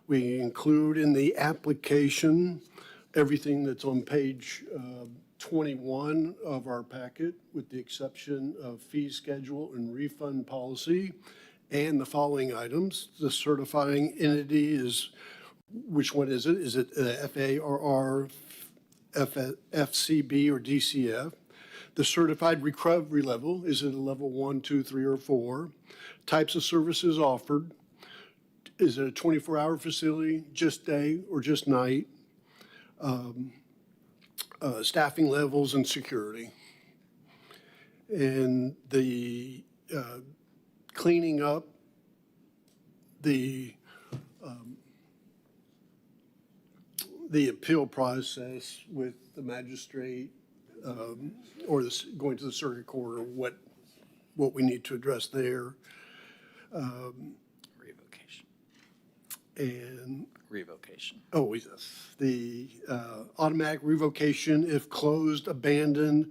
We include in the application everything that's on page 21 of our packet, with the exception of fee schedule and refund policy, and the following items. The certifying entity is, which one is it? Is it FARR, FCB, or DCF? The certified recovery level, is it a level 1, 2, 3, or 4? Types of services offered. Is it a 24-hour facility, just day or just night? Staffing levels and security. And the cleaning up the appeal process with the magistrate, or going to the circuit court, or what we need to address there. Revocation. And, Revocation. oh, yes, the automatic revocation if closed, abandoned,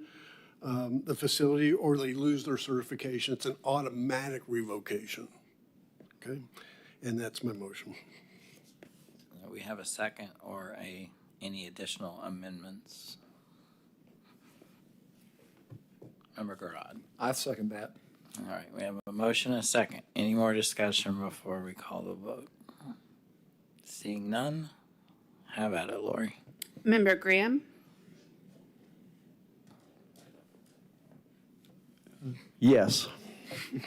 the facility, or they lose their certification. It's an automatic revocation. Okay? And that's my motion. We have a second or any additional amendments? Member Garad. I second that. All right, we have a motion and a second. Any more discussion before we call the vote? Seeing none, have at it, Lori. Member Graham, Yes.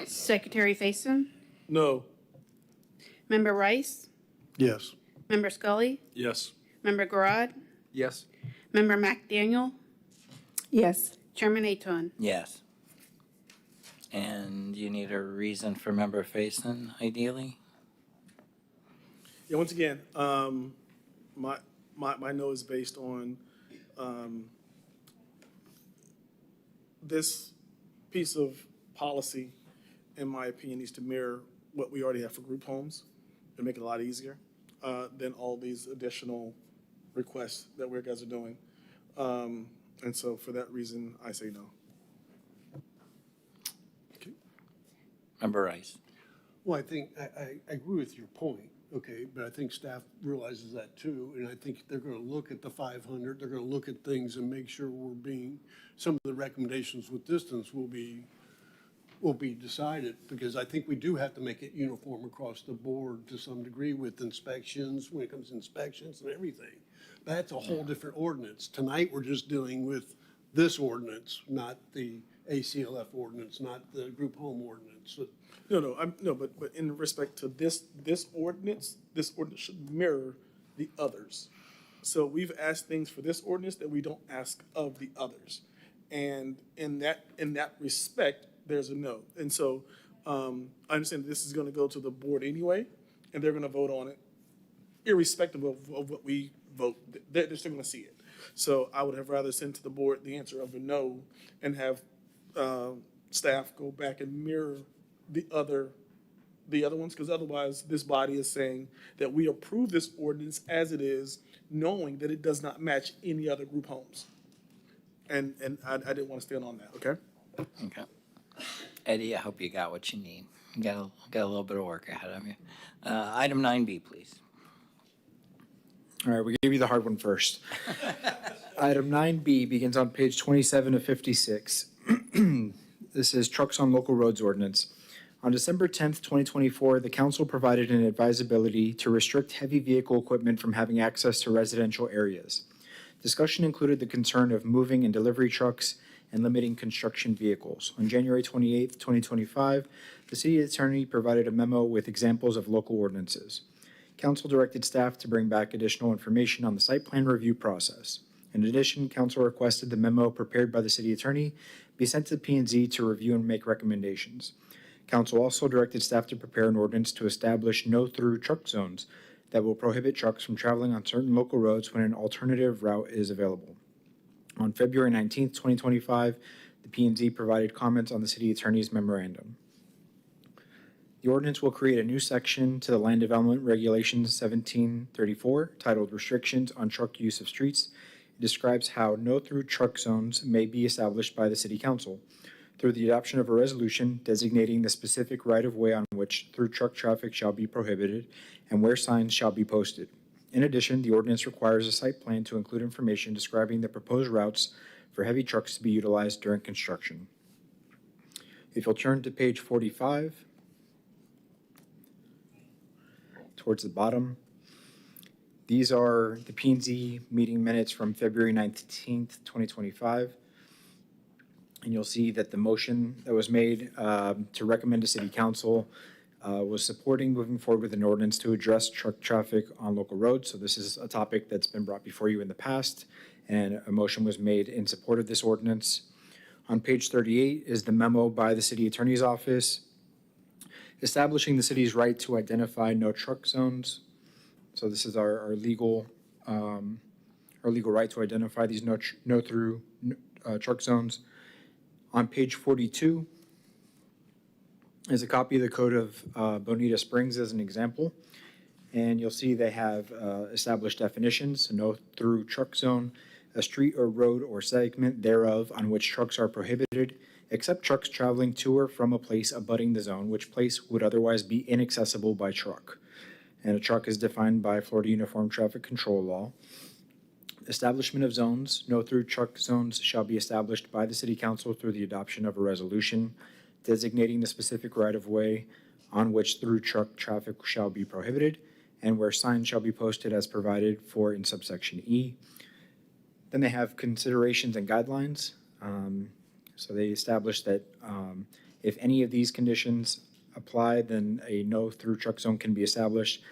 Secretary Faison, No. Member Rice, Yes. Member Scully, Yes. Member Garad, Yes. Member McDaniel, Yes. Chairman Aton. Yes. And you need a reason for Member Faison, ideally? Yeah, once again, my no is based on this piece of policy, in my opinion, needs to mirror what we already have for group homes and make it a lot easier than all these additional requests that we guys are doing. And so for that reason, I say no. Member Rice? Well, I think, I agree with your point, okay, but I think staff realizes that too, and I think they're gonna look at the 500, they're gonna look at things and make sure some of the recommendations with distance will be decided, because I think we do have to make it uniform across the board to some degree with inspections, when it comes to inspections and everything. That's a whole different ordinance. Tonight, we're just dealing with this ordinance, not the ACLF ordinance, not the group home ordinance. But in respect to this ordinance should mirror the others. So we've asked things for this ordinance that we don't ask of the others. And in that respect, there's a no. And so I understand this is gonna go to the board anyway, and they're gonna vote on it irrespective of what we vote. They're still gonna see it. So I would have rather send to the board the answer of a no and have staff go back and mirror the other ones, because otherwise this body is saying that we approve this ordinance as it is, knowing that it does not match any other group homes. And I didn't want to stand on that, okay? Okay. Eddie, I hope you got what you need. You got a little bit of work ahead of you. Item 9B, please. All right, we gave you the hard one first. Item 9B begins on page 27 of 56. This is Trucks on Local Roads Ordinance. On December 10th, 2024, the council provided an advisability to restrict heavy vehicle equipment from having access to residential areas. Discussion included the concern of moving and delivery trucks and limiting construction vehicles. On January 28th, 2025, the city attorney provided a memo with examples of local ordinances. Council directed staff to bring back additional information on the site plan review process. In addition, council requested the memo prepared by the city attorney be sent to P&Z to review and make recommendations. Council also directed staff to prepare an ordinance to establish no-through truck zones that will prohibit trucks from traveling on certain local roads when an alternative route is available. On February 19th, 2025, the P&Z provided comments on the city attorney's memorandum. The ordinance will create a new section to the Land Development Regulations 1734 titled Restrictions on Truck Use of Streets. It describes how no-through truck zones may be established by the City Council through the adoption of a resolution designating the specific right-of-way on which through truck traffic shall be prohibited and where signs shall be posted. In addition, the ordinance requires a site plan to include information describing the proposed routes for heavy trucks to be utilized during construction. If you'll turn to page 45, towards the bottom, these are the P&Z meeting minutes from February 19th, 2025. And you'll see that the motion that was made to recommend to City Council was supporting moving forward with an ordinance to address truck traffic on local roads. So this is a topic that's been brought before you in the past, and a motion was made in support of this ordinance. On page 38 is the memo by the City Attorney's Office establishing the city's right to identify no truck zones. So this is our legal right to identify these no through truck zones. On page 42 is a copy of the Code of Bonita Springs as an example. And you'll see they have established definitions: no through truck zone, a street or road or segment thereof on which trucks are prohibited, except trucks traveling to or from a place abutting the zone, which place would otherwise be inaccessible by truck. And a truck is defined by Florida Uniform Traffic Control Law. Establishment of zones. No through truck zones shall be established by the City Council through the adoption of a resolution designating the specific right-of-way on which through truck traffic shall be prohibited and where signs shall be posted as provided for in subsection E. Then they have considerations and guidelines. So they establish that if any of these conditions apply, then a no through truck zone can be established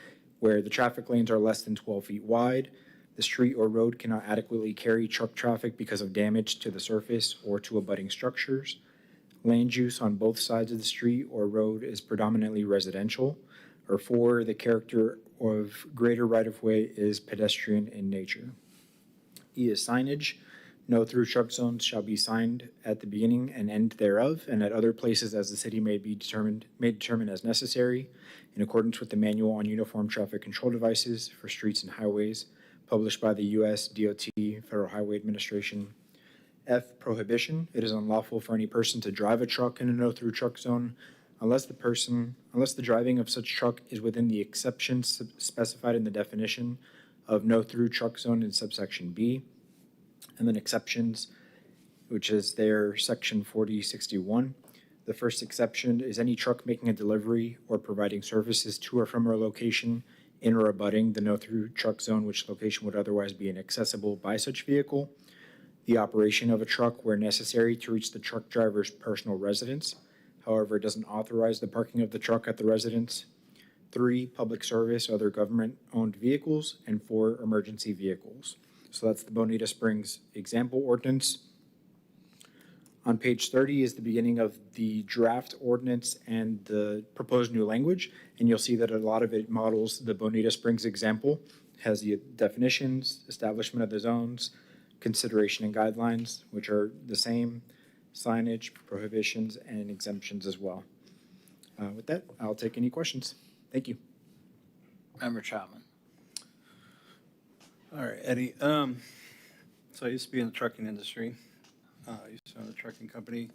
where the traffic lanes are less than 12 feet wide, the street or road cannot adequately carry truck traffic because of damage to the surface or to abutting structures, land use on both sides of the street or road is predominantly residential, or 4, the character of greater right-of-way is pedestrian in nature. E is signage. No through truck zones shall be signed at the beginning and end thereof, and at other places as the city may determine as necessary, in accordance with the Manual on Uniform Traffic Control Devices for Streets and Highways, published by the U.S. DOT, Federal Highway Administration. F, prohibition. It is unlawful for any person to drive a truck in a no-through truck zone unless the driving of such truck is within the exceptions specified in the definition of no-through truck zone in subsection B. And then exceptions, which is their section 4061. The first exception is any truck making a delivery or providing services to or from a location in or abutting the no-through truck zone, which location would otherwise be inaccessible by such vehicle. The operation of a truck where necessary to reach the truck driver's personal residence. However, it doesn't authorize the parking of the truck at the residence. 3, public service, other government-owned vehicles. And 4, emergency vehicles. So that's the Bonita Springs example ordinance. On page 30 is the beginning of the draft ordinance and the proposed new language. And you'll see that a lot of it models the Bonita Springs example, has the definitions, establishment of the zones, consideration and guidelines, which are the same, signage, prohibitions, and exemptions as well. With that, I'll take any questions. Thank you. Member Chapman. All right, Eddie. So I used to be in the trucking industry. I used to own a trucking company.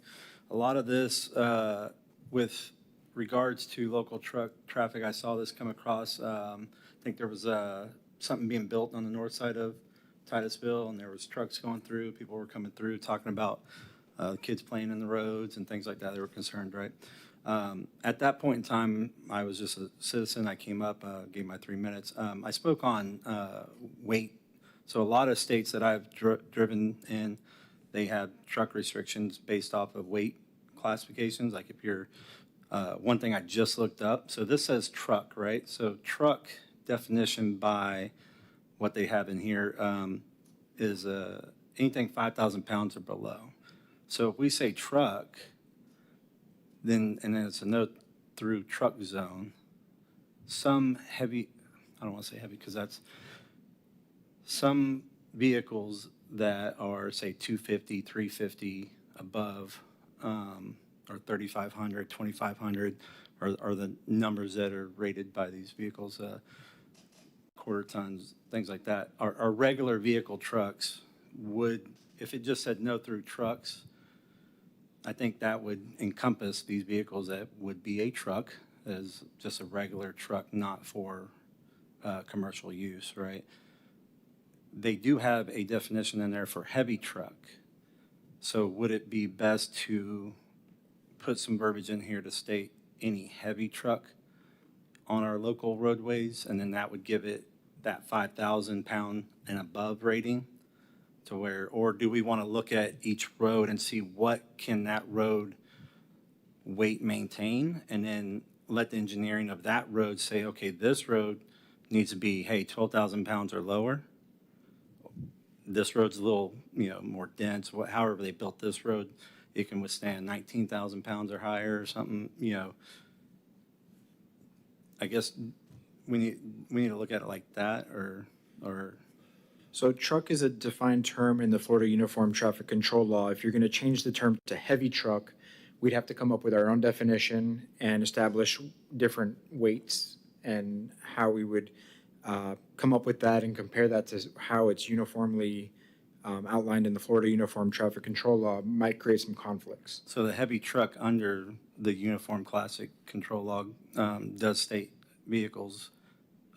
A lot of this, with regards to local truck traffic, I saw this come across. I think there was something being built on the north side of Titusville, and there was trucks going through. People were coming through talking about kids playing in the roads and things like that. They were concerned, right? At that point in time, I was just a citizen. I came up, gave my 3 minutes. I spoke on weight. So a lot of states that I've driven in, they have truck restrictions based off of weight classifications. Like if you're, one thing I just looked up, so this says truck, right? So truck definition by what they have in here is anything 5,000 pounds or below. So if we say truck, then it's a no through truck zone. Some heavy, I don't want to say heavy because that's some vehicles that are, say, 250, 350 above, or 3,500, 2,500 are the numbers that are rated by these vehicles, quarter tons, things like that. Our regular vehicle trucks would, if it just said no through trucks, I think that would encompass these vehicles that would be a truck as just a regular truck, not for commercial use, right? They do have a definition in there for heavy truck. So would it be best to put some verbiage in here to state any heavy truck on our local roadways, and then that would give it that 5,000 pound and above rating to where, or do we want to look at each road and see what can that road weight maintain, and then let the engineering of that road say, okay, this road needs to be, hey, 12,000 pounds or lower. This road's a little, more dense, however they built this road, it can withstand 19,000 pounds or higher or something, I guess we need to look at it like that, or So truck is a defined term in the Florida Uniform Traffic Control Law. If you're going to change the term to heavy truck, we'd have to come up with our own definition and establish different weights and how we would come up with that and compare that to how it's uniformly outlined in the Florida Uniform Traffic Control Law might create some conflicts. So the heavy truck under the Uniform Classic Control Law does state vehicles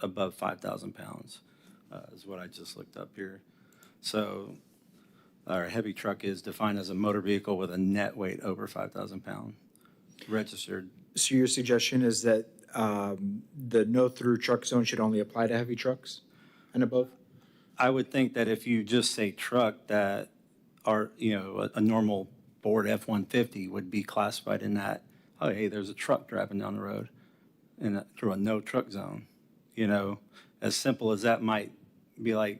above 5,000 pounds, is what I just looked up here. So our heavy truck is defined as a motor vehicle with a net weight over 5,000 pounds, registered. So your suggestion is that the no-through truck zone should only apply to heavy trucks and above? I would think that if you just say truck, that are, a normal Ford F-150 would be classified in that, oh, hey, there's a truck driving down the road through a no truck zone. As simple as that might be, like,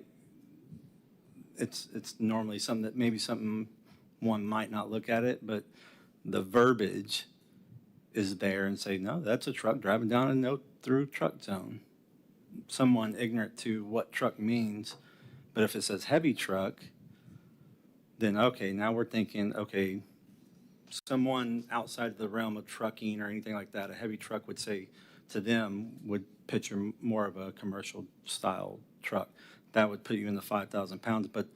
it's normally something that maybe something one might not look at it, but the verbiage is there and say, no, that's a truck driving down a no through truck zone. Someone ignorant to what truck means, but if it says heavy truck, then okay, now we're thinking, okay, someone outside the realm of trucking or anything like that, a heavy truck would say to them, would picture more of a commercial style truck. That would put you in the 5,000 pounds, but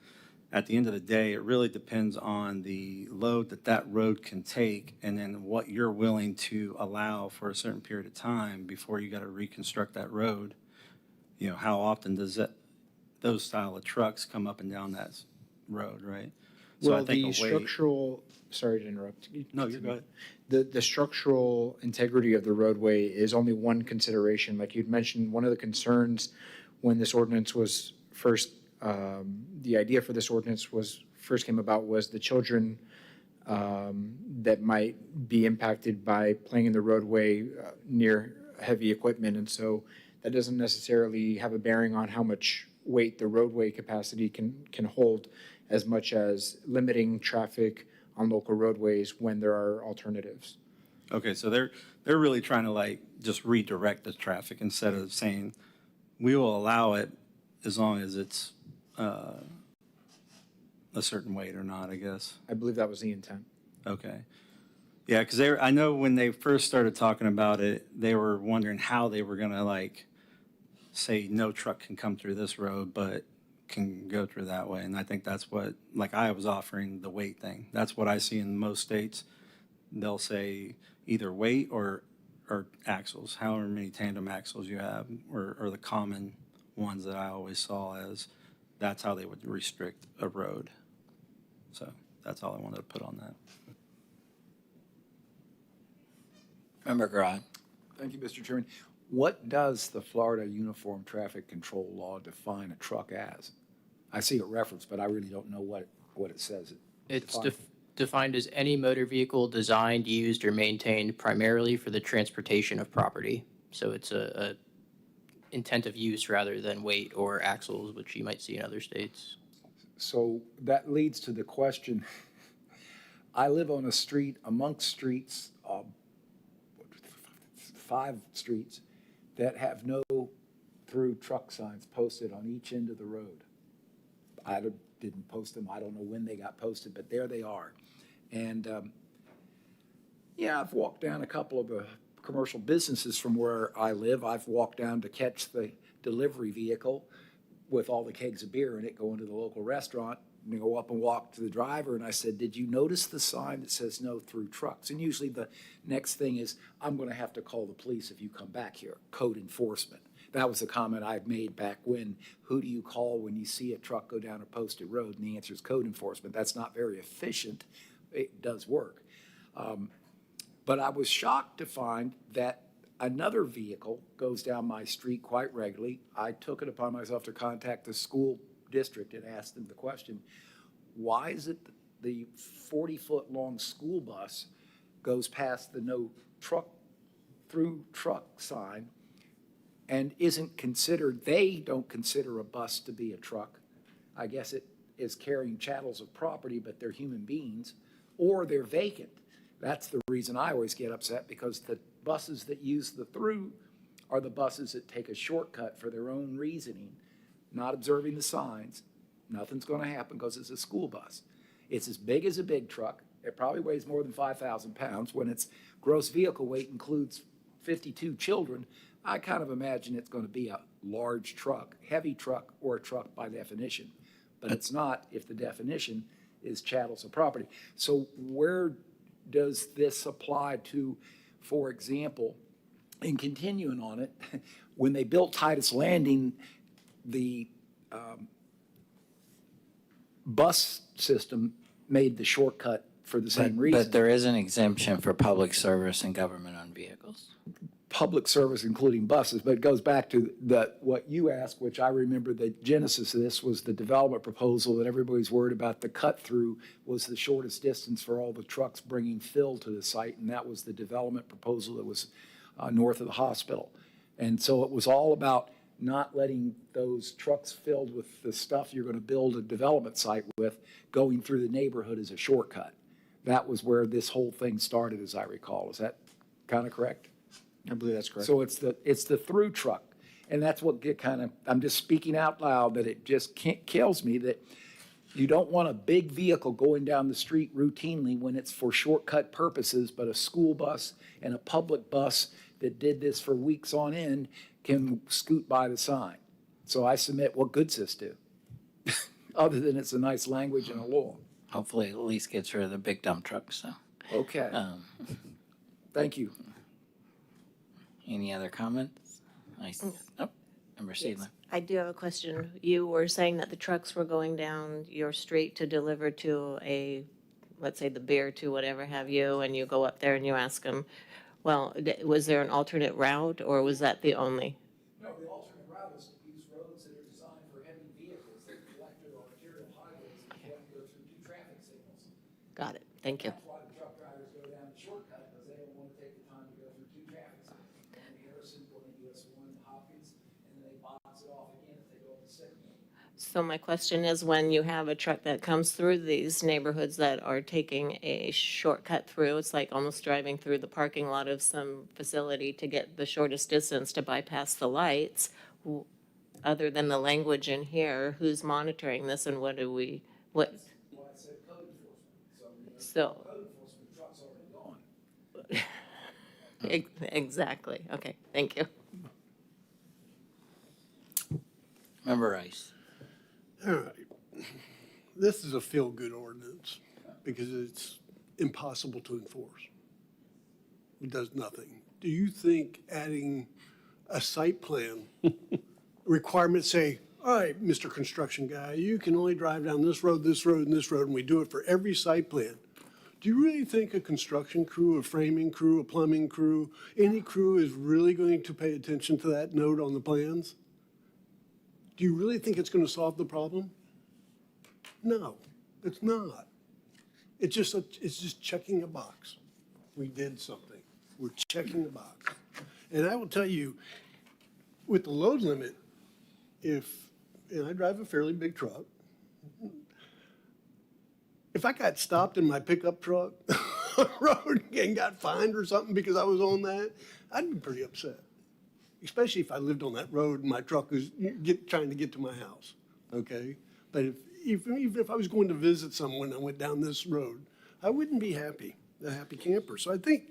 at the end of the day, it really depends on the load that road can take, and then what you're willing to allow for a certain period of time before you got to reconstruct that road. How often does those style of trucks come up and down that road, right? So Well, I think the structural, sorry to interrupt. No, you're good. The structural integrity of the roadway is only one consideration. Like you'd mentioned, one of the concerns when this ordinance was first, the idea for this ordinance first came about was the children that might be impacted by playing in the roadway near heavy equipment. And so that doesn't necessarily have a bearing on how much weight the roadway capacity can hold, as much as limiting traffic on local roadways when there are alternatives. Okay, so they're really trying to just redirect the traffic instead of saying, we will allow it as long as it's a certain weight or not, I guess. I believe that was the intent. Okay. Yeah, because I know when they first started talking about it, they were wondering how they were going to say no truck can come through this road, but can go through that way. And I think that's what, I was offering the weight thing. That's what I see in most states. They'll say either weight or axles, however many tandem axles you have, or the common ones that I always saw as that's how they would restrict a road. So that's all I wanted to put on that. Member Grod. Thank you, Mr. Chairman. What does the Florida Uniform Traffic Control Law define a truck as? I see a reference, but I really don't know what it says. It's defined as any motor vehicle designed, used, or maintained primarily for the transportation of property. So it's a intent of use rather than weight or axles, which you might see in other states. So that leads to the question. I live on a street amongst streets, 5 streets, that have no through truck signs posted on each end of the road. Didn't post them. I don't know when they got posted, but there they are. And yeah, I've walked down a couple of commercial businesses from where I live. I've walked down to catch the delivery vehicle with all the kegs of beer in it going to the local restaurant. And go up and walk to the driver, and I said, "Did you notice the sign that says no through trucks?" And usually the next thing is, "I'm going to have to call the police if you come back here." Code enforcement. That was the comment I made back when. Who do you call when you see a truck go down a posted road? And the answer is code enforcement. That's not very efficient. It does work. But I was shocked to find that another vehicle goes down my street quite regularly. I took it upon myself to contact the school district and ask them the question, why is it the 40-foot long school bus goes past the no truck through truck sign and isn't considered, they don't consider a bus to be a truck. I guess it is carrying chattels of property, but they're human beings, or they're vacant. That's the reason I always get upset, because the buses that use the through are the buses that take a shortcut for their own reasoning, not observing the signs. Nothing's going to happen because it's a school bus. It's as big as a big truck. It probably weighs more than 5,000 pounds. When its gross vehicle weight includes 52 children, I kind of imagine it's going to be a large truck, heavy truck, or a truck by definition. But it's not if the definition is chattels of property. So where does this apply to, for example, and continuing on it, when they built Titus Landing, the bus system made the shortcut for the same reason. But there is an exemption for public service and government-owned vehicles. Public service, including buses, but it goes back to what you asked, which I remember the genesis of this was the development proposal that everybody's worried about. The cut-through was the shortest distance for all the trucks bringing fill to the site, and that was the development proposal that was north of the hospital. And so it was all about not letting those trucks filled with the stuff you're going to build a development site with going through the neighborhood as a shortcut. That was where this whole thing started, as I recall. Is that kind of correct? I believe that's correct. So it's the through truck. And that's what I'm just speaking out loud, that it just kills me that you don't want a big vehicle going down the street routinely when it's for shortcut purposes, but a school bus and a public bus that did this for weeks on end can scoot by the sign. So I submit, what good's this do? Other than it's a nice language and a law. Hopefully it at least gets rid of the big dump trucks, so. Okay. Thank you. Any other comments? Oh, Member Seidler. I do have a question. You were saying that the trucks were going down your street to deliver to let's say the beer to whatever have you, and you go up there and you ask them, well, was there an alternate route, or was that the only? No, the alternate route is to use roads that are designed for heavy vehicles that collected arterial highways and can't go through 2 traffic signals. Got it. Thank you. That's why the truck drivers go down the shortcut, because they don't want to take the time to go through 2 traffic signals. Going to Harrison, going to US 1, Hopkins, and then they box it off again if they go up the signal. So my question is, when you have a truck that comes through these neighborhoods that are taking a shortcut through, it's like almost driving through the parking lot of some facility to get the shortest distance to bypass the lights, other than the language in here, who's monitoring this and what? Well, I said code enforcement. So, Code enforcement truck's already gone. exactly. Okay, thank you. Member Rice. All right. This is a feel-good ordinance because it's impossible to enforce. It does nothing. Do you think adding a site plan requirement, say, all right, Mr. Construction Guy, you can only drive down this road, this road, and this road, and we do it for every site plan. Do you really think a construction crew, a framing crew, a plumbing crew, any crew is really going to pay attention to that note on the plans? Do you really think it's going to solve the problem? No, it's not. It's just checking a box. We did something. We're checking a box. And I will tell you, with the load limit, and I drive a fairly big truck, if I got stopped in my pickup truck on the road and got fined or something because I was on that, I'd be pretty upset. Especially if I lived on that road and my truck was trying to get to my house, okay? But even if I was going to visit someone and I went down this road, I wouldn't be happy, a happy camper. So I think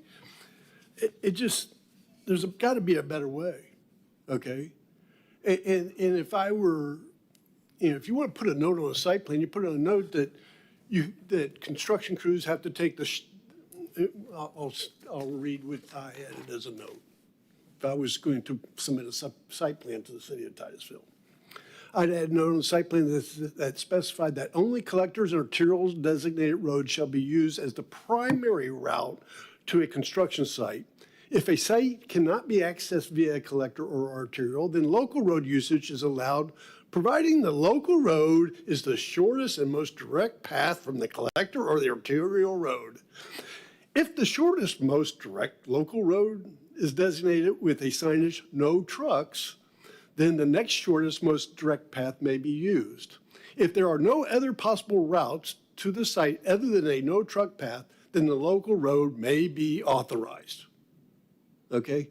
there's got to be a better way, okay? And if I were, if you want to put a note on a site plan, you put on a note that construction crews have to take I'll read what I added as a note. If I was going to submit a site plan to the city of Titusville, I'd add a note on the site plan that specified that only collectors and arterials designated roads shall be used as the primary route to a construction site. If a site cannot be accessed via a collector or arterial, then local road usage is allowed, providing the local road is the shortest and most direct path from the collector or the arterial road. If the shortest, most direct local road is designated with a signage "no trucks," then the next shortest, most direct path may be used. If there are no other possible routes to the site other than a no truck path, then the local road may be authorized. Okay?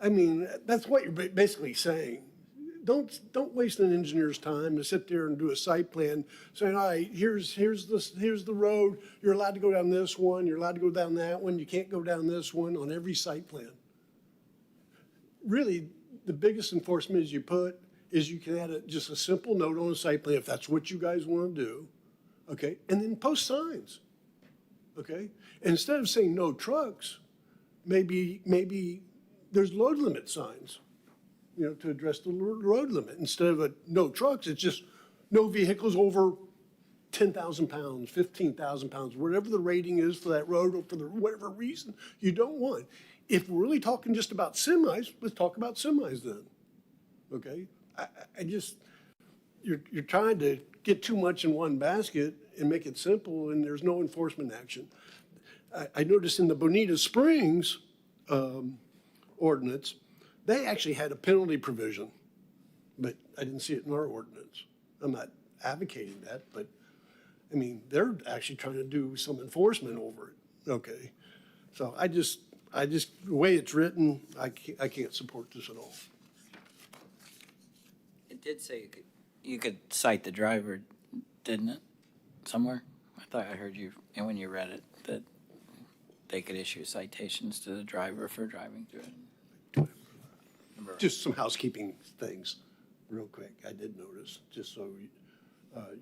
I mean, that's what you're basically saying. Don't waste an engineer's time to sit there and do a site plan saying, all right, here's the road. You're allowed to go down this one. You're allowed to go down that one. You can't go down this one on every site plan. Really, the biggest enforcement is you can add just a simple note on a site plan if that's what you guys want to do, okay? And then post signs, okay? And instead of saying no trucks, maybe there's load limit signs, to address the road limit. Instead of no trucks, it's just no vehicles over 10,000 pounds, 15,000 pounds, whatever the rating is for that road or for whatever reason you don't want. If we're really talking just about semis, let's talk about semis then, okay? You're trying to get too much in one basket and make it simple, and there's no enforcement action. I noticed in the Bonita Springs ordinance, they actually had a penalty provision, but I didn't see it in our ordinance. I'm not advocating that, but I mean, they're actually trying to do some enforcement over it, okay? So the way it's written, I can't support this at all. It did say you could cite the driver, didn't it, somewhere? I thought I heard you, and when you read it, that they could issue citations to the driver for driving through it. Just some housekeeping things, real quick. I did notice, just so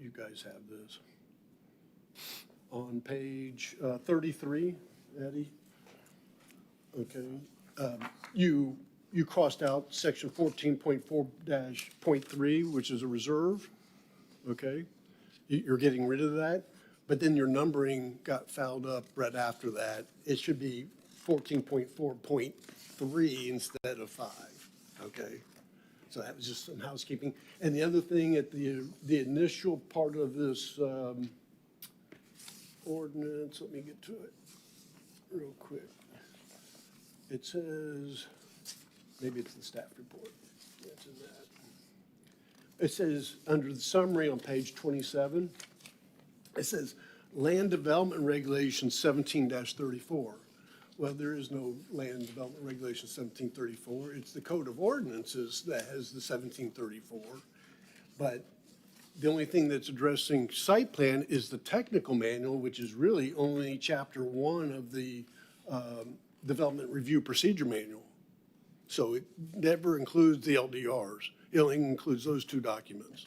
you guys have this. On page 33, Eddie, okay, you crossed out section 14.4-.3, which is a reserve, okay? You're getting rid of that, but then your numbering got fouled up right after that. It should be 14.4.3 instead of 5. Okay, so that was just some housekeeping. And the other thing at the initial part of this ordinance, let me get to it real quick. It says, maybe it's the staff report. Yeah, it's in that. It says, under the summary on page 27, it says, Land Development Regulation 17-34. Well, there is no Land Development Regulation 1734. It's the Code of Ordinances that has the 1734. But the only thing that's addressing site plan is the technical manual, which is really only chapter 1 of the Development Review Procedure Manual. So it never includes the LDRs. It only includes those 2 documents.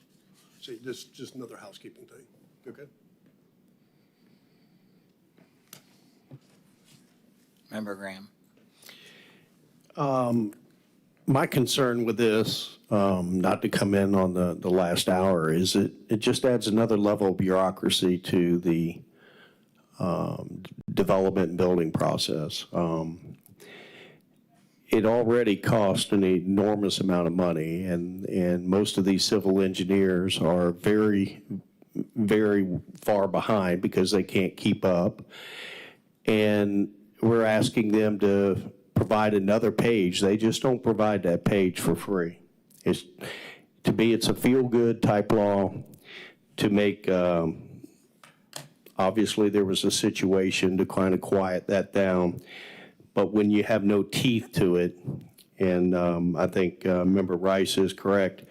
See, just another housekeeping thing, okay? Member Graham. My concern with this, not to come in on the last hour, is it just adds another level of bureaucracy to the development and building process. It already costs an enormous amount of money, and most of these civil engineers are very, very far behind because they can't keep up. And we're asking them to provide another page. They just don't provide that page for free. To me, it's a feel-good type law to make Obviously, there was a situation to kind of quiet that down. But when you have no teeth to it, and I think Member Rice is correct,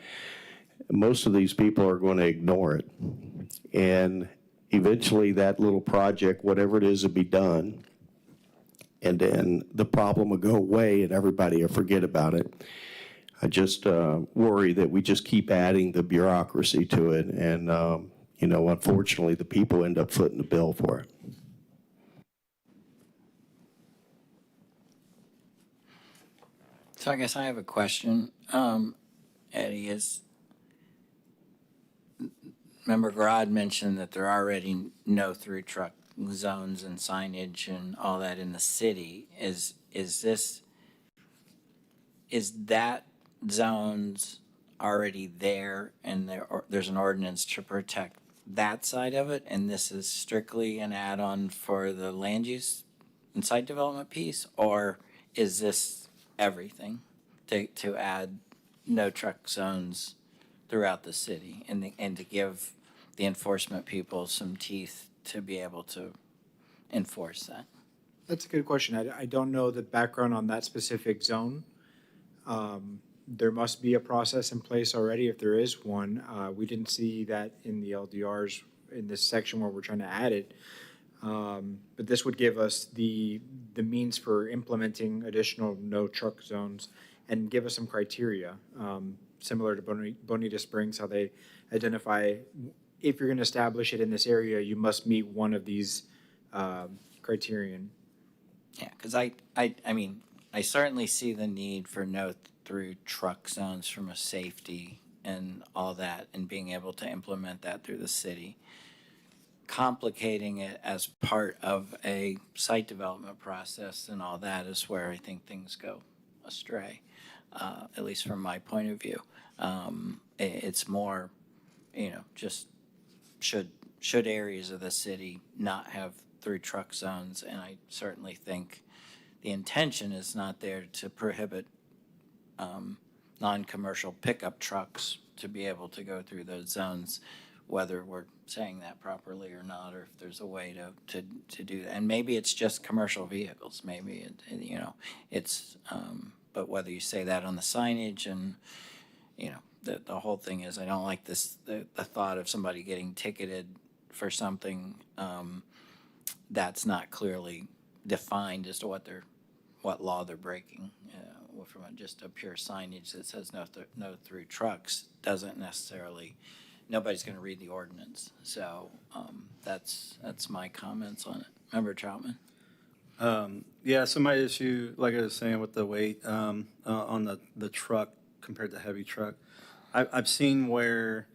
most of these people are going to ignore it. And eventually that little project, whatever it is, will be done. And then the problem will go away and everybody will forget about it. I just worry that we just keep adding the bureaucracy to it. And, unfortunately, the people end up footing the bill for it. So I guess I have a question. Eddie, Member Grod mentioned that there are already no through truck zones and signage and all that in the city. Is that zones already there and there's an ordinance to protect that side of it, and this is strictly an add-on for the land use and site development piece, or is this everything to add no truck zones throughout the city and to give the enforcement people some teeth to be able to enforce that? That's a good question. I don't know the background on that specific zone. There must be a process in place already if there is one. We didn't see that in the LDRs in this section where we're trying to add it. But this would give us the means for implementing additional no truck zones and give us some criteria, similar to Bonita Springs, how they identify if you're going to establish it in this area, you must meet one of these criterion. Yeah, because I mean, I certainly see the need for no through truck zones from a safety and all that, and being able to implement that through the city. Complicating it as part of a site development process and all that is where I think things go astray, at least from my point of view. It's more, just should areas of the city not have through truck zones, and I certainly think the intention is not there to prohibit non-commercial pickup trucks to be able to go through those zones, whether we're saying that properly or not, or if there's a way to do that. And maybe it's just commercial vehicles, maybe it's, but whether you say that on the signage and, the whole thing is, I don't like the thought of somebody getting ticketed for something that's not clearly defined as to what law they're breaking. From just a pure signage that says no through trucks doesn't necessarily, nobody's going to read the ordinance. So that's my comments on it. Member Troutman? Yeah, so my issue, like I was saying with the weight on the truck compared to heavy truck, I've seen where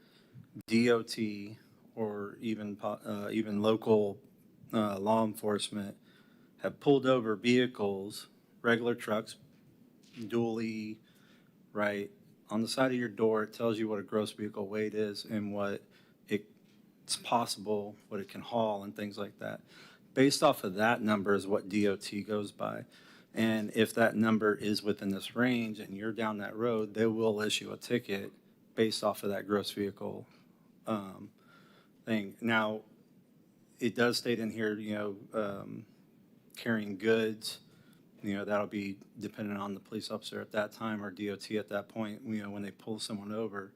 DOT or even local law enforcement have pulled over vehicles, regular trucks, dually, right? On the side of your door, it tells you what a gross vehicle weight is and what it's possible, what it can haul and things like that. Based off of that number is what DOT goes by. And if that number is within this range and you're down that road, they will issue a ticket based off of that gross vehicle thing. Now, it does state in here, carrying goods, that'll be dependent on the police officer at that time or DOT at that point, when they pull someone over,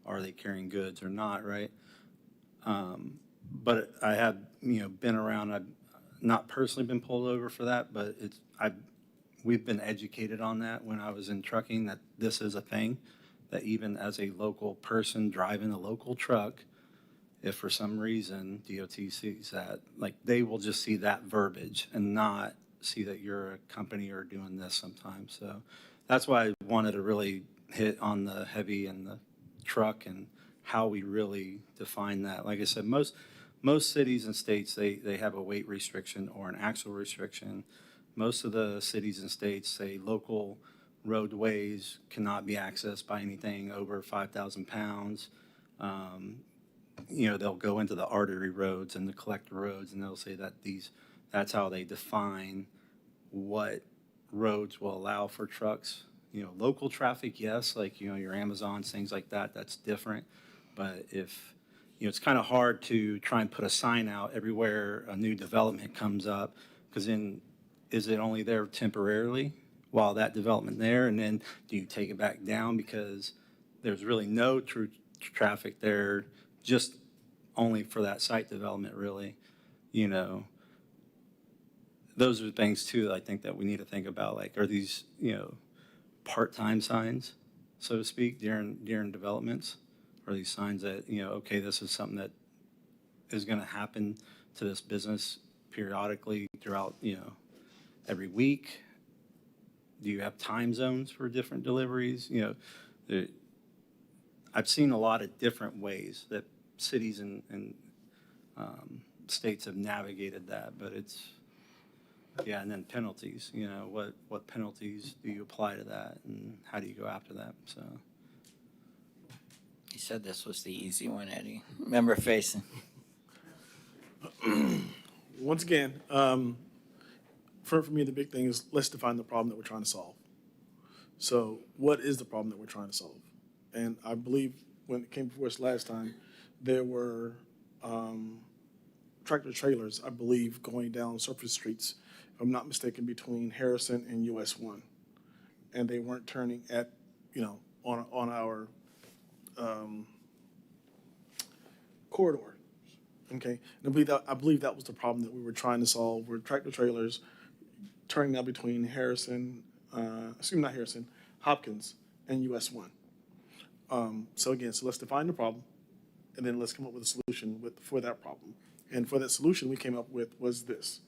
are they carrying goods or not, right? But I have, been around, I've not personally been pulled over for that, but we've been educated on that when I was in trucking, that this is a thing, that even as a local person driving a local truck, if for some reason DOT sees that, like, they will just see that verbiage and not see that you're a company or doing this sometimes. So that's why I wanted to really hit on the heavy and the truck and how we really define that. Like I said, most cities and states, they have a weight restriction or an axle restriction. Most of the cities and states say local roadways cannot be accessed by anything over 5,000 pounds. They'll go into the artery roads and the collector roads, and they'll say that that's how they define what roads will allow for trucks. Local traffic, yes, like, your Amazons, things like that, that's different. But if it's kind of hard to try and put a sign out everywhere a new development comes up, because then is it only there temporarily while that development there, and then do you take it back down because there's really no true traffic there, just only for that site development, really, Those are things too that I think that we need to think about, like, are these, part-time signs, so to speak, during developments? Are these signs that, okay, this is something that is gonna happen to this business periodically throughout, every week? Do you have time zones for different deliveries? I've seen a lot of different ways that cities and states have navigated that, but and then penalties, what penalties do you apply to that, and how do you go after that, so. You said this was the easy one, Eddie. Member Faison. Once again, for me, the big thing is let's define the problem that we're trying to solve. So what is the problem that we're trying to solve? And I believe when it came before us last time, there were tractor trailers, I believe, going down surface streets, if I'm not mistaken, between Harrison and US 1. And they weren't turning at, on our corridor. Okay, and I believe that was the problem that we were trying to solve, were tractor trailers turning out between Hopkins and US 1. So let's define the problem, and then let's come up with a solution for that problem. And for that solution we came up with was this.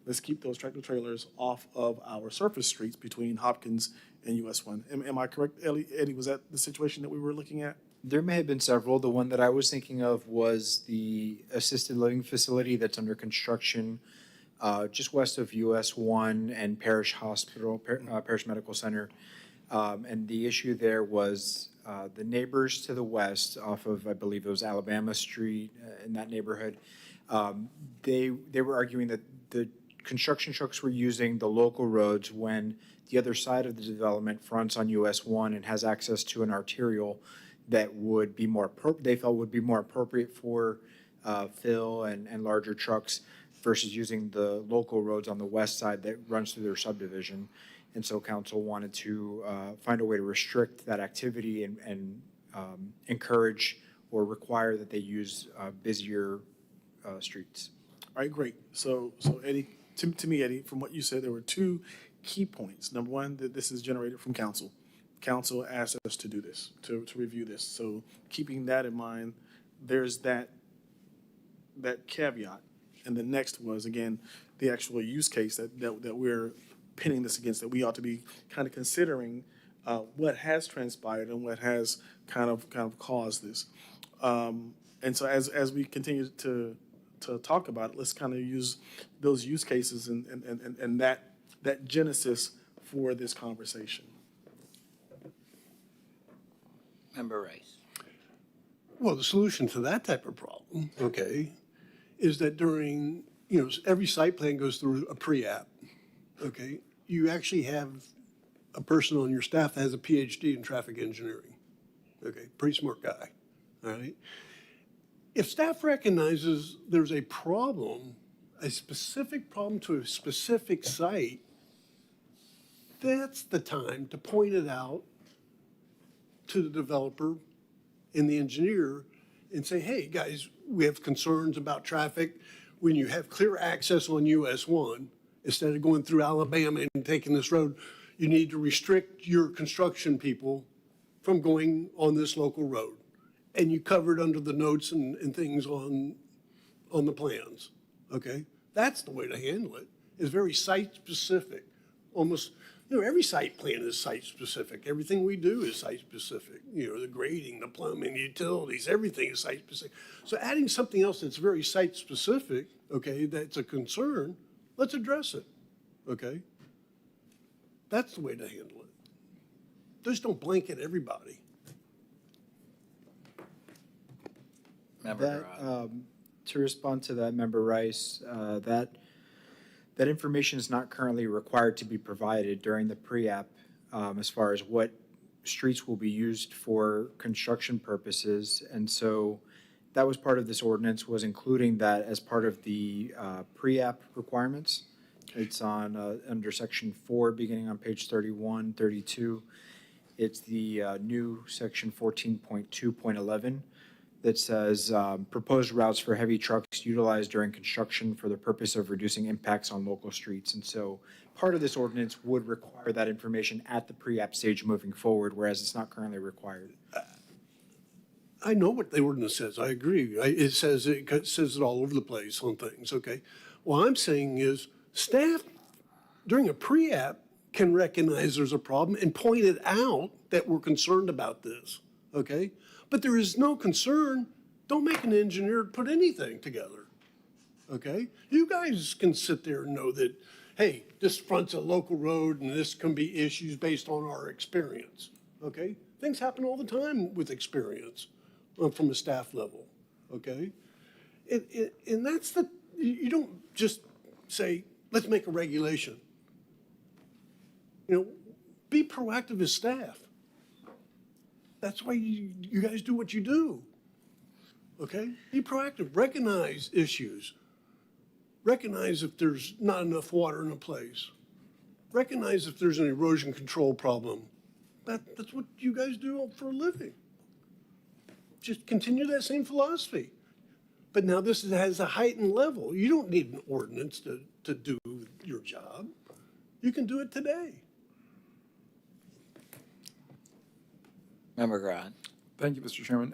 Let's keep those tractor trailers off of our surface streets between Hopkins and US 1. Am I correct, Eddie? Was that the situation that we were looking at? There may have been several. The one that I was thinking of was the assisted living facility that's under construction just west of US 1 and Parish Hospital, Parish Medical Center. And the issue there was the neighbors to the west off of, I believe it was Alabama Street in that neighborhood. They were arguing that the construction trucks were using the local roads when the other side of the development fronts on US 1 and has access to an arterial that would be they felt would be more appropriate for fill and larger trucks versus using the local roads on the west side that runs through their subdivision. And so council wanted to find a way to restrict that activity and encourage or require that they use busier streets. All right, great. So Eddie, to me, Eddie, from what you said, there were two key points. Number one, that this is generated from council. Council asked us to do this, to review this. So keeping that in mind, there's that caveat. And the next was, again, the actual use case that we're pinning this against, that we ought to be kind of considering what has transpired and what has kind of caused this. And so as we continue to talk about it, let's kind of use those use cases and that genesis for this conversation. Member Rice. Well, the solution to that type of problem, okay, is that during, every site plan goes through a pre-app, okay? You actually have a person on your staff that has a PhD in traffic engineering, okay? Pretty smart guy, all right? If staff recognizes there's a problem, a specific problem to a specific site, that's the time to point it out to the developer and the engineer and say, hey, guys, we have concerns about traffic. When you have clear access on US 1, instead of going through Alabama and taking this road, you need to restrict your construction people from going on this local road. And you cover it under the notes and things on the plans, okay? That's the way to handle it. It's very site-specific. Almost, every site plan is site-specific. Everything we do is site-specific. The grading, the plumbing, the utilities, everything is site-specific. So adding something else that's very site-specific, okay, that's a concern, let's address it, okay? That's the way to handle it. Just don't blanket everybody. To respond to that, Member Rice, that information is not currently required to be provided during the pre-app as far as what streets will be used for construction purposes. And so that was part of this ordinance, was including that as part of the pre-app requirements. It's on, under section 4, beginning on page 31, 32. It's the new section 14.2.11 that says proposed routes for heavy trucks utilized during construction for the purpose of reducing impacts on local streets. And so part of this ordinance would require that information at the pre-app stage moving forward, whereas it's not currently required. I know what the ordinance says, I agree. It says it all over the place on things, okay? What I'm saying is, staff during a pre-app can recognize there's a problem and point it out that we're concerned about this, okay? But there is no concern, don't make an engineer put anything together, okay? You guys can sit there and know that, hey, this front's a local road and this can be issues based on our experience, okay? Things happen all the time with experience from a staff level, okay? And that's you don't just say, let's make a regulation. You know, be proactive as staff. That's why you guys do what you do, okay? Be proactive, recognize issues. Recognize if there's not enough water in a place. Recognize if there's an erosion control problem. That's what you guys do for a living. Just continue that same philosophy. But now this has a heightened level. You don't need an ordinance to do your job. You can do it today. Member Grant. Thank you, Mr. Chairman.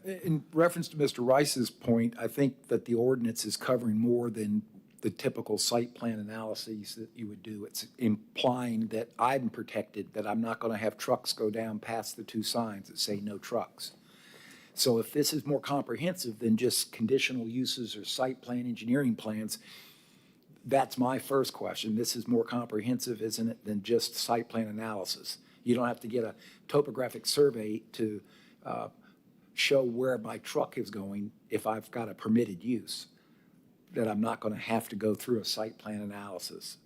In reference to Mr. Rice's point, I think that the ordinance is covering more than the typical site plan analyses that you would do. It's implying that I'm protected, that I'm not going to have trucks go down past the two signs that say no trucks. So if this is more comprehensive than just conditional uses or site plan engineering plans, that's my first question. This is more comprehensive, isn't it, than just site plan analysis? You don't have to get a topographic survey to show where my truck is going if I've got a permitted use, that I'm not going to have to go through a site plan analysis.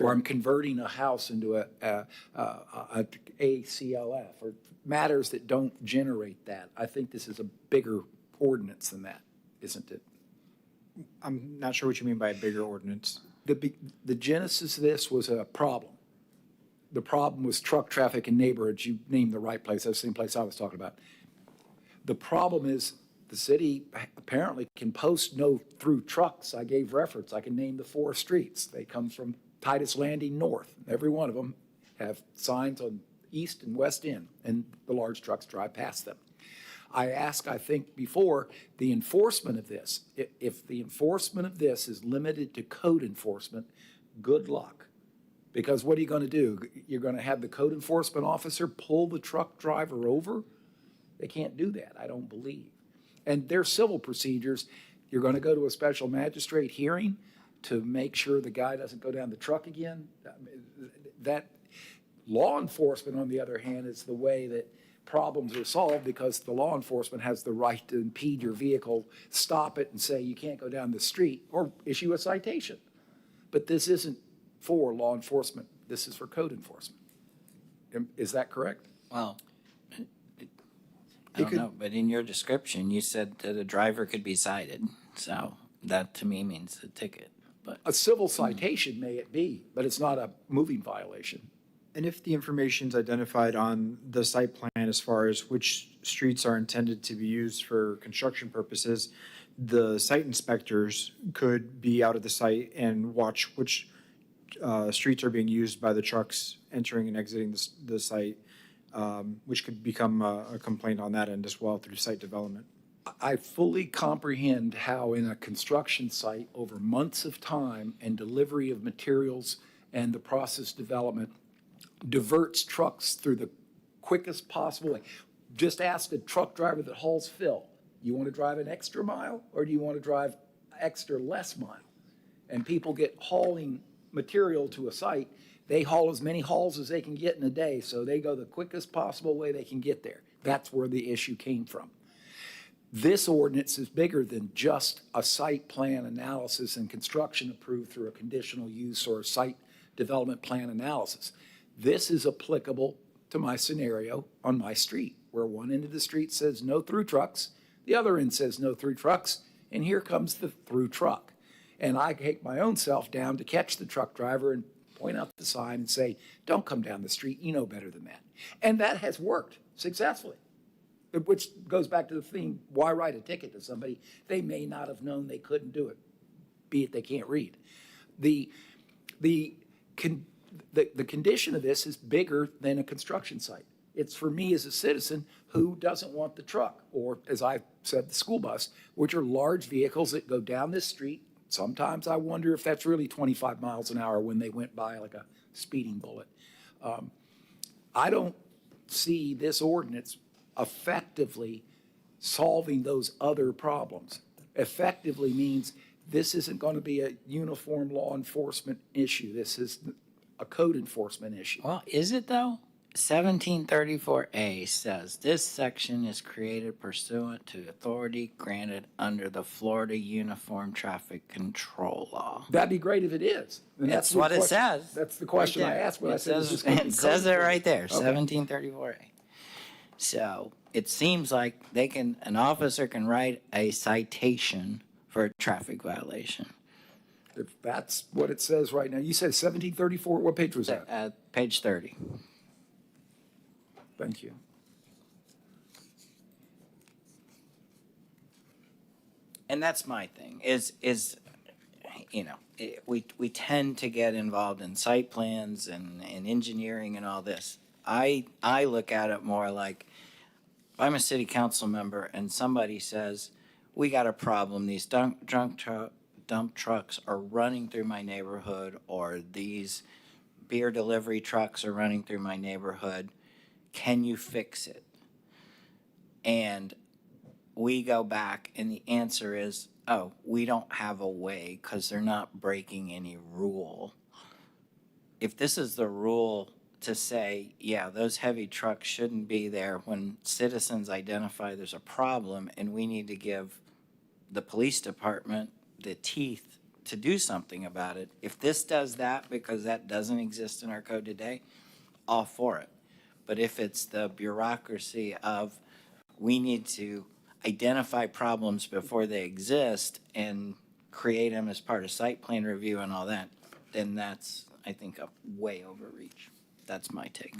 Or I'm converting a house into a ACLF, or matters that don't generate that. I think this is a bigger ordinance than that, isn't it? I'm not sure what you mean by a bigger ordinance. The genesis of this was a problem. The problem was truck traffic in neighborhoods. You named the right place. That's the same place I was talking about. The problem is the city apparently can post no through trucks. I gave reference. I can name the 4 streets. They come from Titus Landing north. Every one of them have signs on east and west end, and the large trucks drive past them. I asked, I think before, the enforcement of this. If the enforcement of this is limited to code enforcement, good luck. Because what are you going to do? You're going to have the code enforcement officer pull the truck driver over? They can't do that, I don't believe. And their civil procedures, you're going to go to a special magistrate hearing to make sure the guy doesn't go down the truck again. That law enforcement, on the other hand, is the way that problems are solved, because the law enforcement has the right to impede your vehicle, stop it and say you can't go down the street, or issue a citation. But this isn't for law enforcement. This is for code enforcement. Is that correct? Well, I don't know, but in your description, you said that a driver could be cited. So that to me means a ticket. But A civil citation may it be, but it's not a moving violation. And if the information's identified on the site plan as far as which streets are intended to be used for construction purposes, the site inspectors could be out at the site and watch which streets are being used by the trucks entering and exiting the site, which could become a complaint on that end as well through site development. I fully comprehend how in a construction site, over months of time and delivery of materials and the process development, diverts trucks through the quickest possible way. Just ask a truck driver that hauls fill, you want to drive an extra mile or do you want to drive extra less mile? And people get hauling material to a site, they haul as many hauls as they can get in a day, so they go the quickest possible way they can get there. That's where the issue came from. This ordinance is bigger than just a site plan analysis and construction approved through a conditional use or a site development plan analysis. This is applicable to my scenario on my street, where one end of the street says no through trucks, The other end says no through trucks, and here comes the through truck. And I take my own self down to catch the truck driver and point out the sign and say, don't come down the street, you know better than that. And that has worked successfully, which goes back to the theme, why write a ticket to somebody? They may not have known they couldn't do it, be it they can't read. The condition of this is bigger than a construction site. It's for me as a citizen who doesn't want the truck, or as I said, the school bus, which are large vehicles that go down this street. Sometimes I wonder if that's really 25 miles an hour when they went by like a speeding bullet. I don't see this ordinance effectively solving those other problems. Effectively means this isn't going to be a uniform law enforcement issue. This is a code enforcement issue. Well, is it though? 1734A says this section is created pursuant to authority granted under the Florida Uniform Traffic Control Law. That'd be great if it is. And That's what it says. That's the question Right I there. asked when I It said, is says, this going to be it says it code right there, enforcement? 1734A. So it seems like an officer can write a citation for a traffic violation. If that's what it says right now. You said 1734, what page was that? Page 30. Thank you. And that's my thing, we tend to get involved in site plans and engineering and all this. I look at it more like, if I'm a city council member and somebody says, we got a problem, these dump trucks are running through my neighborhood, or these beer delivery trucks are running through my neighborhood, can you fix it? And we go back and the answer is, oh, we don't have a way because they're not breaking any rule. If this is the rule to say, yeah, those heavy trucks shouldn't be there when citizens identify there's a problem and we need to give the police department the teeth to do something about it. If this does that because that doesn't exist in our code today, all for it. But if it's the bureaucracy of we need to identify problems before they exist and create them as part of site plan review and all that, then that's, I think, a way overreach. That's my take.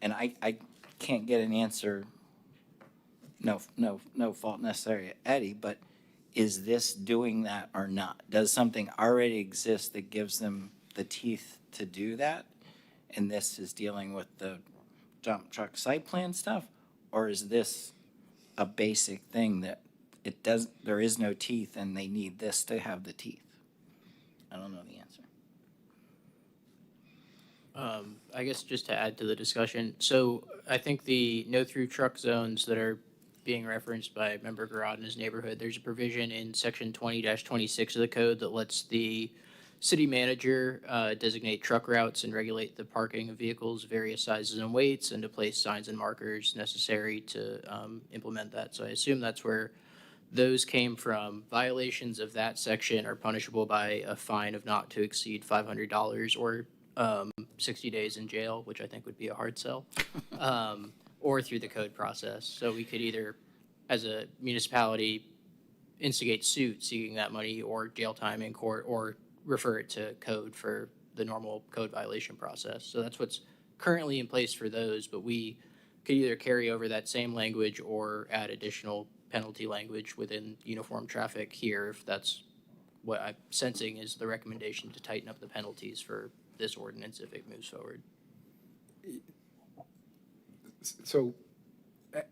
And I can't get an answer, no fault necessarily at Eddie, but is this doing that or not? Does something already exist that gives them the teeth to do that? And this is dealing with the dump truck site plan stuff? Or is this a basic thing that there is no teeth and they need this to have the teeth? I don't know the answer. I guess just to add to the discussion, so I think the no-through truck zones that are being referenced by Member Garrod in his neighborhood, there's a provision in section 20-26 of the code that lets the city manager designate truck routes and regulate the parking of vehicles, various sizes and weights, and to place signs and markers necessary to implement that. So I assume that's where those came from. Violations of that section are punishable by a fine of not to exceed $500 or 60 days in jail, which I think would be a hard sell, or through the code process. So we could either, as a municipality, instigate suit seeking that money, or jail time in court, or refer it to code for the normal code violation process. So that's what's currently in place for those, but we could either carry over that same language or add additional penalty language within uniform traffic here, if that's what I'm sensing is the recommendation to tighten up the penalties for this ordinance if it moves forward. So,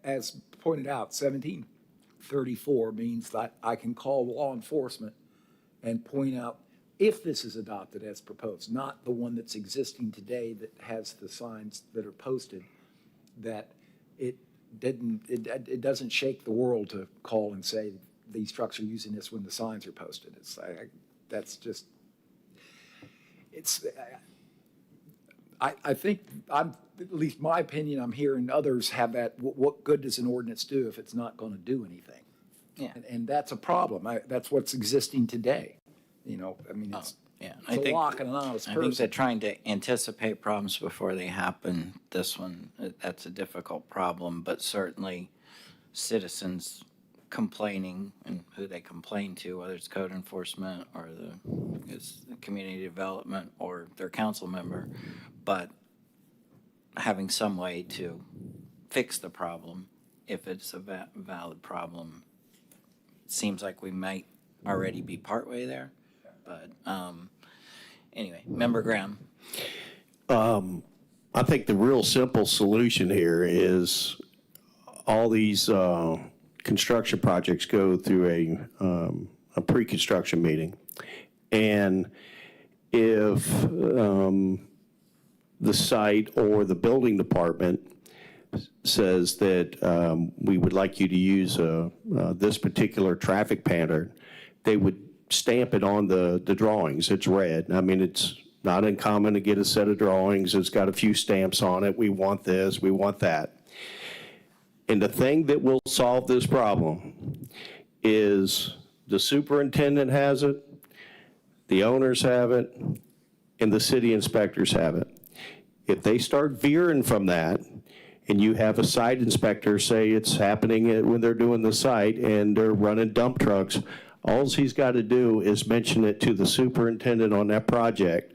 as pointed out, 1734 means that I can call law enforcement and point out if this is adopted as proposed, not the one that's existing today that has the signs that are posted, that it doesn't shake the world to call and say these trucks are using this when the signs are posted. It's that's just, it's, I think, at least my opinion, I'm hearing others have that, what good does an ordinance do if it's not going to do anything? Yeah. And that's a problem. That's what's existing today. I mean, it's a lock and an honest I person. think that trying to anticipate problems before they happen, this one, that's a difficult problem, but certainly citizens complaining and who they complain to, whether it's code enforcement or it's the community development or their council member, but having some way to fix the problem if it's a valid problem. Seems like we might already be partway there, but anyway, Member Graham. I think the real simple solution here is all these construction projects go through a pre-construction meeting. And if the site or the building department says that we would like you to use this particular traffic pattern, they would stamp it on the drawings. It's red. I mean, it's not uncommon to get a set of drawings. It's got a few stamps on it. We want this, we want that. And the thing that will solve this problem is the superintendent has it, the owners have it, and the city inspectors have it. If they start veering from that, and you have a site inspector say it's happening when they're doing the site and they're running dump trucks, all he's got to do is mention it to the superintendent on that project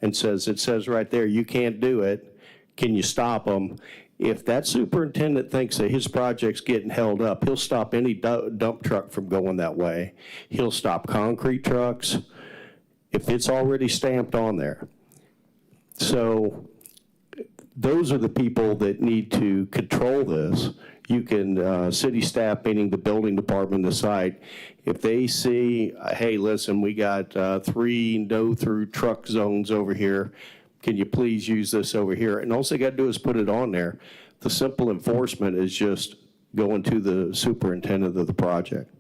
and it says right there, you can't do it. Can you stop them? If that superintendent thinks that his project's getting held up, he'll stop any dump truck from going that way. He'll stop concrete trucks if it's already stamped on there. So those are the people that need to control this. You can, city staff, meaning the building department, the site, if they see, hey, listen, we got 3 no-through truck zones over here, can you please use this over here? And all they got to do is put it on there. The simple enforcement is just going to the superintendent of the project.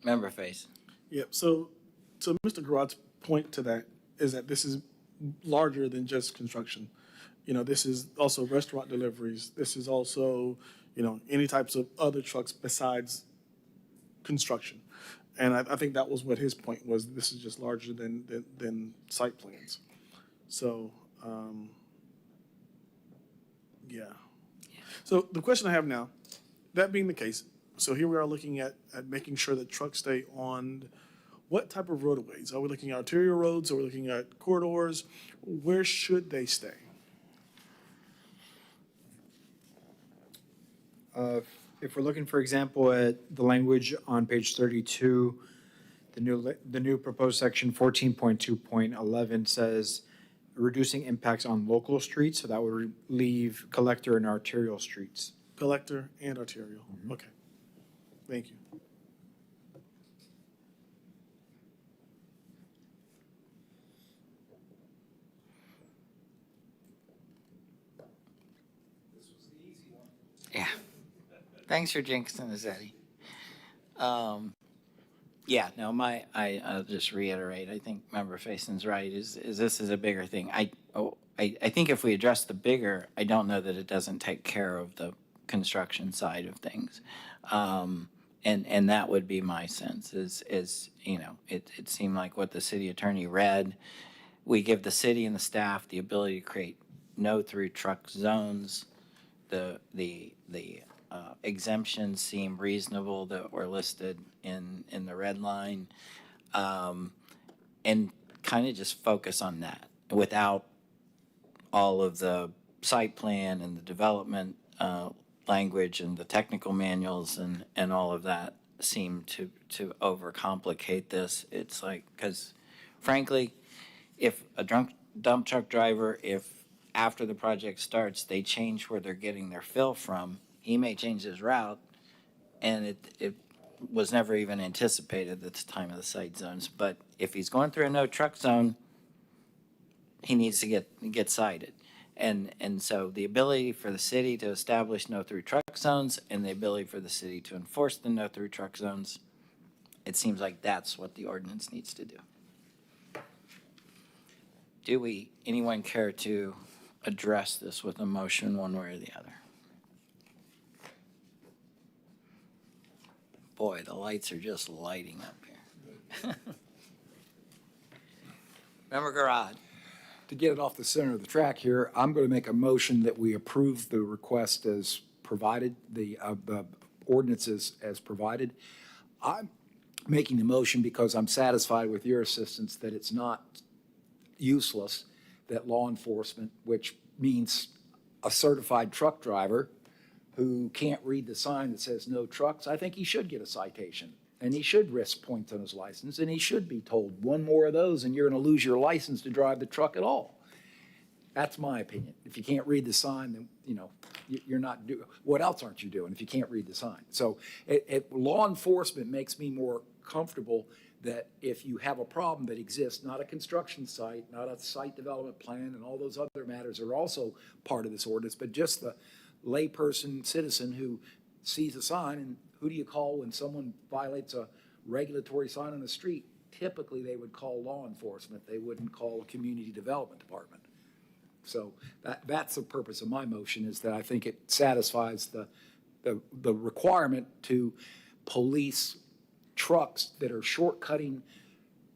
Member Face. Yep, so Mr. Garrod's point to that is that this is larger than just construction. You know, this is also restaurant deliveries. This is also, you know, any types of other trucks besides construction. And I think that was what his point was. This is just larger than site plans. So, yeah. So the question I have now, that being the case, so here we are looking at making sure that trucks stay on what type of roadways? Are we looking at arterial roads? Are we looking at corridors? Where should they stay? If we're looking, for example, at the language on page 32, the new proposed section 14.2.11 says reducing impacts on local streets, so that would leave collector and arterial streets. Collector and arterial. Mm-hmm. Okay. Thank you. Yeah. Thanks for jinxing us, Eddie. Yeah, no, I'll just reiterate, I think Member Fason's right, is this is a bigger thing. I think if we address the bigger, I don't know that it doesn't take care of the construction side of things. And that would be my sense is you know, it seemed like what the city attorney read, we give the city and the staff the ability to create no-through truck zones. The exemptions seem reasonable that were listed in the red line, and kind of just focus on that without all of the site plan and the development language and the technical manuals and all of that seem to overcomplicate this. It's like, because frankly, if a dump truck driver, if after the project starts, they change where they're getting their fill from, he may change his route, and it was never even anticipated at the time of the site zones. But if he's going through a no truck zone, he needs to get cited. And so the ability for the city to establish no through truck zones and the ability for the city to enforce the no through truck zones, it seems like that's what the ordinance needs to do. Anyone care to address this with a motion one way or the other? Boy, the lights are just lighting up here. Member Garrod. To get it off the center of the track here, I'm going to make a motion that we approve the request as provided, the ordinances as provided. I'm making the motion because I'm satisfied with your assistance that it's not useless, that law enforcement, which means a certified truck driver who can't read the sign that says no trucks, I think he should get a citation. And he should risk points on his license, and he should be told, one more of those and you're going to lose your license to drive the truck at all. That's my opinion. If you can't read the sign, then, you're not doing, what else aren't you doing if you can't read the sign? So law enforcement makes me more comfortable that if you have a problem that exists, not a construction site, not a site development plan, and all those other matters are also part of this ordinance, but just the layperson citizen who sees a sign, and who do you call when someone violates a regulatory sign on the street? Typically, they would call law enforcement. They wouldn't call a community development department. So that's the purpose of my motion, is that I think it satisfies the requirement to police trucks that are shortcutting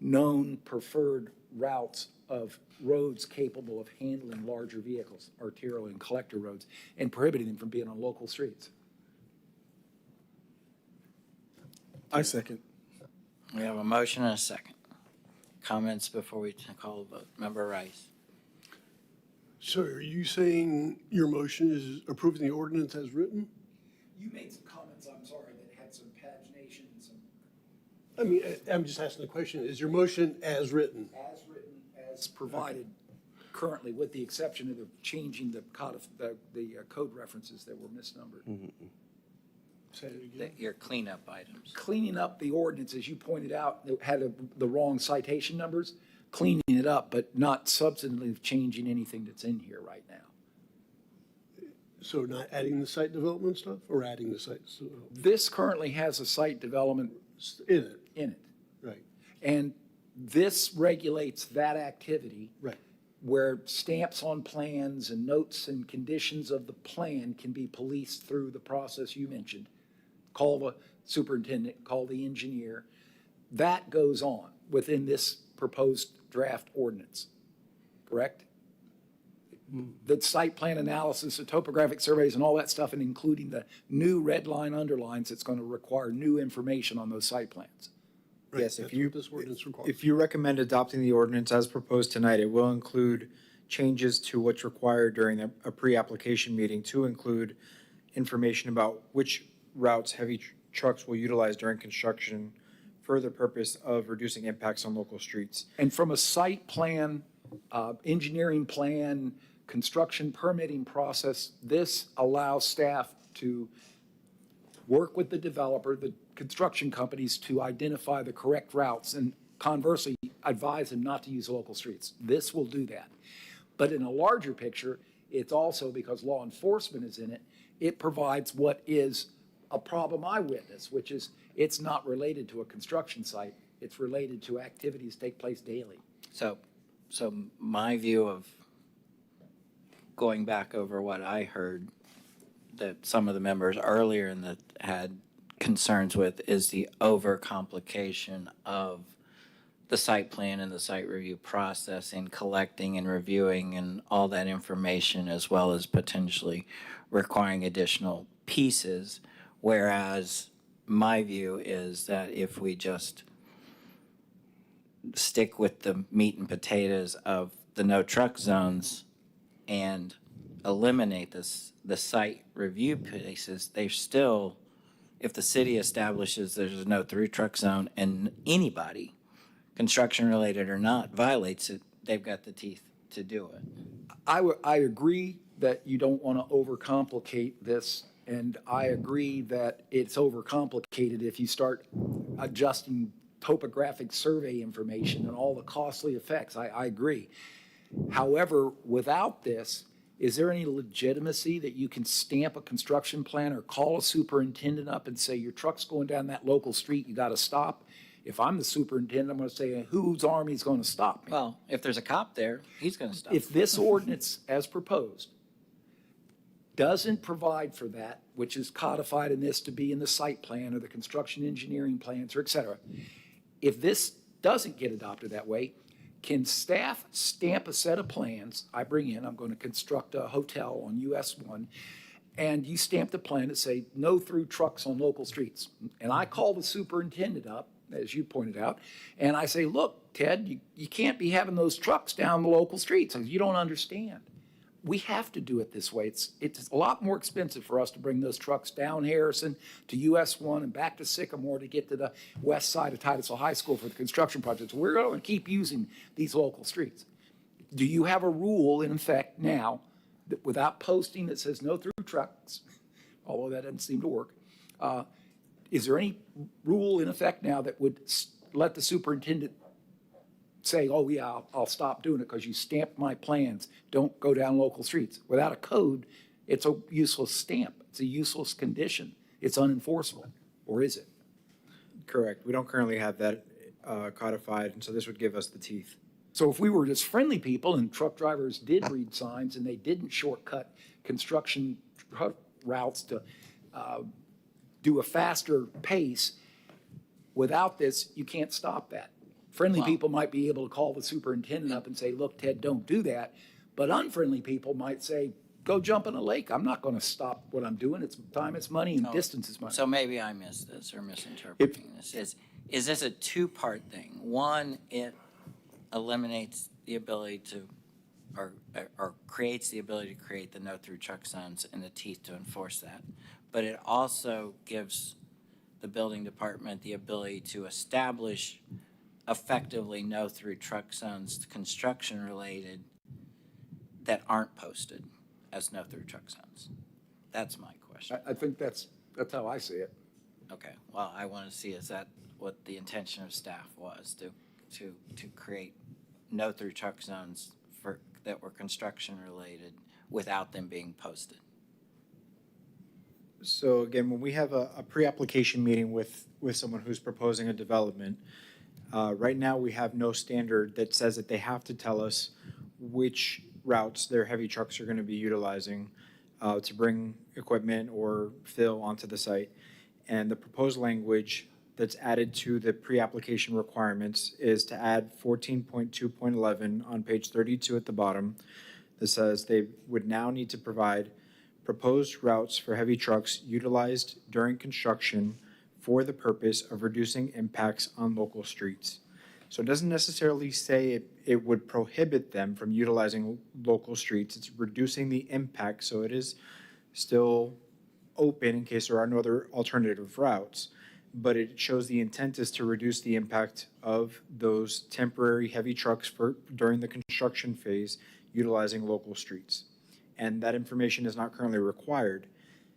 known preferred routes of roads capable of handling larger vehicles, arterial and collector roads, and prohibiting them from being on local streets. I second. We have a motion and a second. Comments before we call the vote? Member Rice. So are you saying your motion is approving the ordinance as written? You made some comments, I'm sorry, that had some pagination and some. I mean, I'm just asking the question, is your motion as written? As written, as provided currently, with the exception of the changing the code references that were misnumbered. Say it again. Your cleanup items. Cleaning up the ordinance, as you pointed out, that had the wrong citation numbers, cleaning it up, but not substantively changing anything that's in here right now. So not adding the site development stuff or adding the sites This currently has a site development in it? in it, Right, and this regulates that activity. right. Where stamps on plans and notes and conditions of the plan can be policed through the process you mentioned. Call the superintendent, call the engineer. That goes on within this proposed draft ordinance, correct? The site plan analysis, the topographic surveys and all that stuff, and including the new red line underlines, that's going to require new information on those site plans. Right. Yes, That's what this ordinance requires. If you recommend adopting the ordinance as proposed tonight, it will include changes to what's required during a pre-application meeting to include information about which routes heavy trucks will utilize during construction for the purpose of reducing impacts on local streets. And from a site plan, engineering plan, construction permitting process, this allows staff to work with the developer, the construction companies, to identify the correct routes, and conversely, advise them not to use local streets. This will do that. But in a larger picture, it's also, because law enforcement is in it, it provides what is a problem I witness, which is it's not related to a construction site. It's related to activities that take place daily. So my view of going back over what I heard that some of the members earlier in the had concerns with is the overcomplication of the site plan and the site review process in collecting and reviewing and all that information, as well as potentially requiring additional pieces. Whereas my view is that if we just stick with the meat and potatoes of the no truck zones and eliminate the site review pieces, they still, if the city establishes there's a no through truck zone and anybody, construction related or not, violates it, they've got the teeth to do it. I agree that you don't want to overcomplicate this, and I agree that it's overcomplicated if you start adjusting topographic survey information and all the costly effects. I agree. However, without this, is there any legitimacy that you can stamp a construction plan or call a superintendent up and say, your truck's going down that local street, you got to stop? If I'm the superintendent, I'm going to say, whose army's going to stop me? Well, if there's a cop there, he's going to stop. If this ordinance, as proposed, doesn't provide for that, which is codified in this to be in the site plan or the construction engineering plans or et cetera, if this doesn't get adopted that way, Can staff stamp a set of plans I bring in, I'm going to construct a hotel on US 1, and you stamp the plan that say, no through trucks on local streets. And I call the superintendent up, as you pointed out, and I say, look, Ted, you can't be having those trucks down the local streets. You don't understand. We have to do it this way. It's a lot more expensive for us to bring those trucks down Harrison to US 1 and back to Sycamore to get to the west side of Titusville High School for the construction projects. We're going to keep using these local streets. Do you have a rule in effect now that without posting that says no through trucks, although that doesn't seem to work, is there any rule in effect now that would let the superintendent say, oh, yeah, I'll stop doing it because you stamped my plans, don't go down local streets? Without a code, it's a useless stamp. It's a useless condition. It's unenforceable. Or is it? Correct. We don't currently have that codified, and so this would give us the teeth. So if we were just friendly people and truck drivers did read signs and they didn't shortcut construction routes to do a faster pace, without this, you can't stop that. Friendly people might be able to call the superintendent up and say, look, Ted, don't do that. But unfriendly people might say, go jump in a lake. I'm not going to stop what I'm doing. It's time, it's money, and distance is money. So maybe I missed this or misinterpreting this. Is this a two-part thing? One, it eliminates the ability to, or creates the ability to create the no-through truck zones and the teeth to enforce that. But it also gives the building department the ability to establish effectively no-through truck zones, construction-related, that aren't posted as no-through truck zones. That's my question. I think that's how I see it. Okay, well, I want to see, is that what the intention of staff was, to create no-through truck zones that were construction-related without them being posted? So again, when we have a pre-application meeting with someone who's proposing a development, right now we have no standard that says that they have to tell us which routes their heavy trucks are going to be utilizing to bring equipment or fill onto the site. And the proposed language that's added to the pre-application requirements is to add 14.2.11 on page 32 at the bottom that says they would now need to provide proposed routes for heavy trucks utilized during construction for the purpose of reducing impacts on local streets. So it doesn't necessarily say it would prohibit them from utilizing local streets. It's reducing the impact, so it is still open in case there are no other alternative routes. But it shows the intent is to reduce the impact of those temporary heavy trucks during the construction phase utilizing local streets. And that information is not currently required.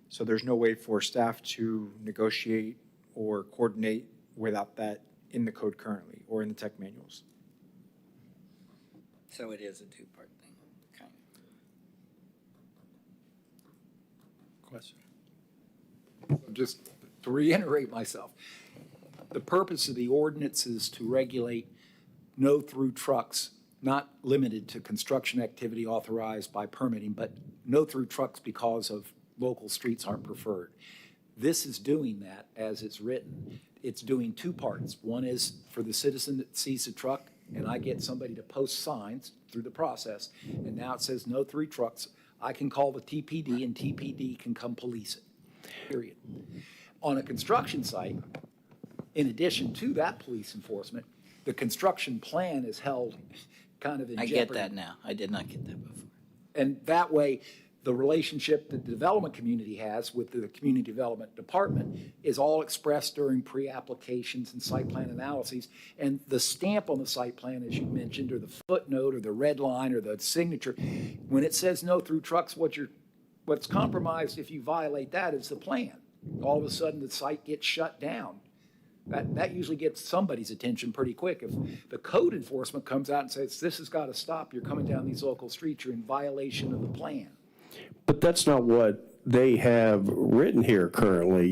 So there's no way for staff to negotiate or coordinate without that in the code currently or in the tech manuals. So it is a two-part thing, okay. Question. Just to reiterate myself, the purpose of the ordinance is to regulate no-through trucks, not limited to construction activity authorized by permitting, but no-through trucks because of local streets aren't preferred. This is doing that as it's written. It's doing two parts. One is for the citizen that sees the truck, and I get somebody to post signs through the process, and now it says no through trucks. I can call the TPD, and TPD can come police it, period. On a construction site, in addition to that police enforcement, the construction plan is held kind of in jeopardy. I get that now. I did not get that before. And that way, the relationship that the development community has with the community development department is all expressed during pre-applications and site plan analyses. And the stamp on the site plan, as you mentioned, or the footnote or the red line or the signature, when it says no through trucks, what's compromised if you violate that is the plan. All of a sudden, the site gets shut down. That usually gets somebody's attention pretty quick. If the code enforcement comes out and says, this has got to stop, you're coming down these local streets, you're in violation of the plan. But that's not what they have written here currently.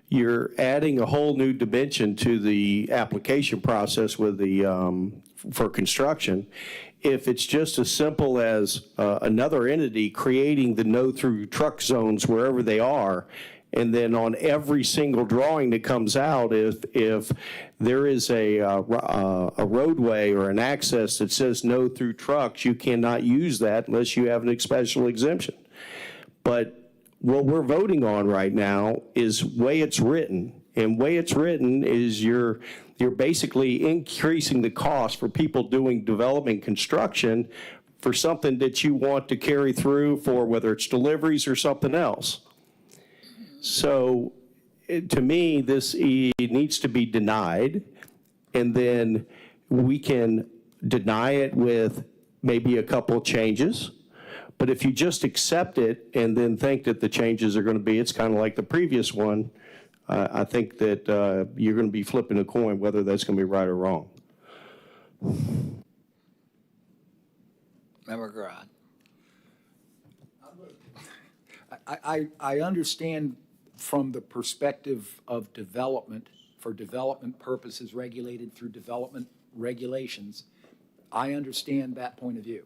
You're adding a whole new dimension to the application process with the for construction. If it's just as simple as another entity creating the no-through truck zones wherever they are, And then on every single drawing that comes out, if there is a roadway or an access that says no through trucks, you cannot use that unless you have a special exemption. But what we're voting on right now is way it's written. And way it's written is you're basically increasing the cost for people doing development construction for something that you want to carry through for whether it's deliveries or something else. So to me, this needs to be denied, and then we can deny it with maybe a couple of changes. But if you just accept it and then think that the changes are going to be, it's kind of like the previous one, I think that you're going to be flipping a coin whether that's going to be right or wrong. Member Garad. I understand from the perspective of development, for development purposes regulated through development regulations, I understand that point of view.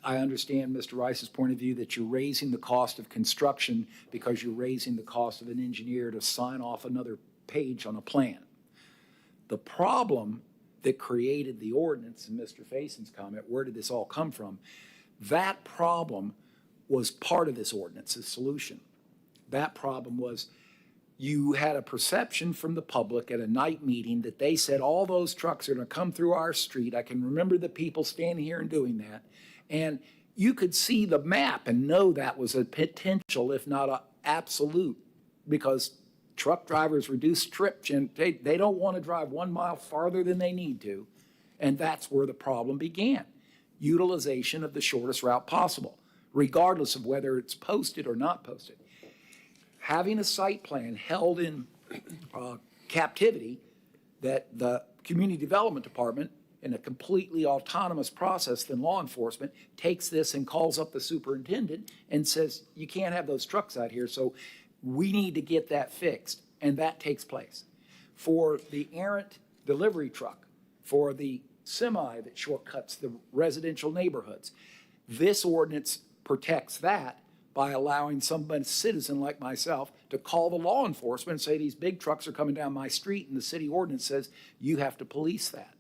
I understand Mr. Rice's point of view that you're raising the cost of construction because you're raising the cost of an engineer to sign off another page on a plan. The problem that created the ordinance, in Mr. Fason's comment, where did this all come from? That problem was part of this ordinance, the solution. That problem was you had a perception from the public at a night meeting that they said all those trucks are going to come through our street. I can remember the people standing here and doing that. And you could see the map and know that was a potential, if not an absolute, because truck drivers reduce trips and they don't want to drive 1 mile farther than they need to. And that's where the problem began. Utilization of the shortest route possible, regardless of whether it's posted or not posted. Having a site plan held in captivity that the Community Development Department, in a completely autonomous process than law enforcement, takes this and calls up the superintendent and says, you can't have those trucks out here, so we need to get that fixed, and that takes place. For the errant delivery truck, for the semi that shortcuts the residential neighborhoods, this ordinance protects that by allowing somebody, citizen like myself, to call the law enforcement and say, these big trucks are coming down my street, and the city ordinance says you have to police that.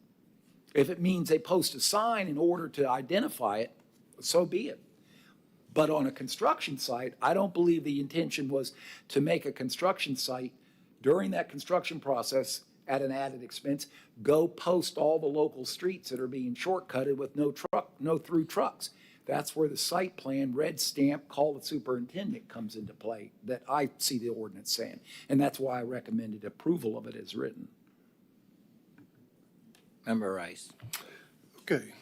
If it means they post a sign in order to identify it, so be it. But on a construction site, I don't believe the intention was to make a construction site during that construction process at an added expense, go post all the local streets that are being shortcutted with no through trucks. That's where the site plan, red stamp, call the superintendent comes into play, that I see the ordinance saying. And that's why I recommended approval of it as written. Member Rice. Okay.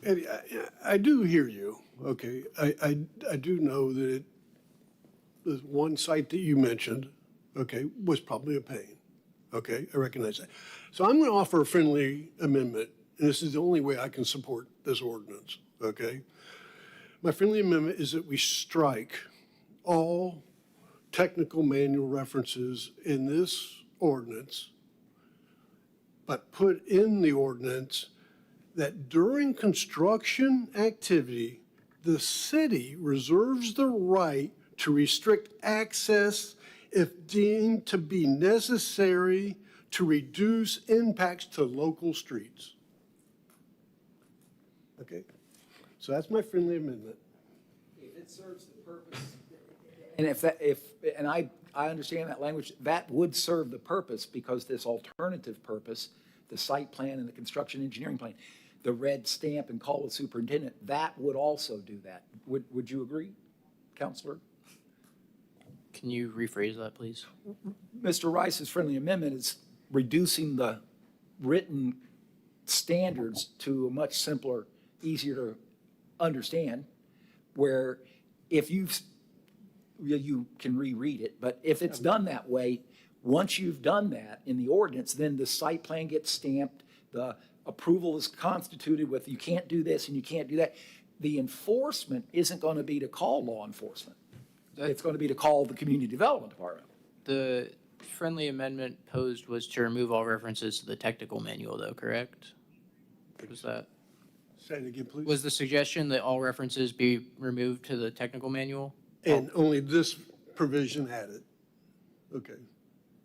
Eddie, I do hear you, okay? I do know that the one site that you mentioned, okay, was probably a pain, okay? I recognize that. So I'm going to offer a friendly amendment, and this is the only way I can support this ordinance, okay? My friendly amendment is that we strike all technical manual references in this ordinance, but put in the ordinance that during construction activity, the city reserves the right to restrict access if deemed to be necessary to reduce impacts to local streets. Okay? So that's my friendly amendment. If it serves the purpose, and I understand that language, that would serve the purpose because this alternative purpose, the site plan and the construction engineering plan, the red stamp and call the superintendent, that would also do that. Would you agree, Counselor? Can you rephrase that, please? Mr. Rice's friendly amendment is reducing the written standards to a much simpler, easier to understand, where if you can reread it, but if it's done that way, once you've done that in the ordinance, then the site plan gets stamped, the approval is constituted with you can't do this and you can't do that. The enforcement isn't going to be to call law enforcement. It's going to be to call the Community Development Department. The friendly amendment posed was to remove all references to the technical manual, though, correct? Was that? Say it again, please. Was the suggestion that all references be removed to the technical manual? And only this provision added. Okay.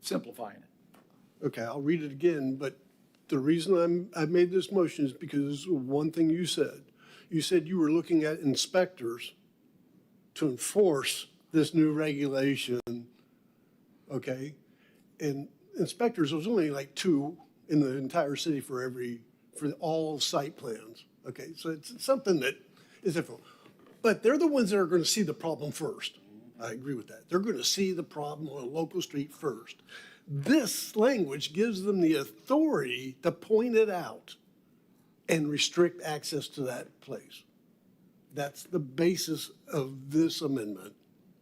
Simplifying it. Okay, I'll read it again, but the reason I made this motion is because of one thing you said. You said you were looking at inspectors to enforce this new regulation, okay? And inspectors, there's only like 2 in the entire city for all site plans, okay? So it's something that is different. But they're the ones that are gonna see the problem first. I agree with that. They're gonna see the problem on a local street first. This language gives them the authority to point it out and restrict access to that place. That's the basis of this amendment,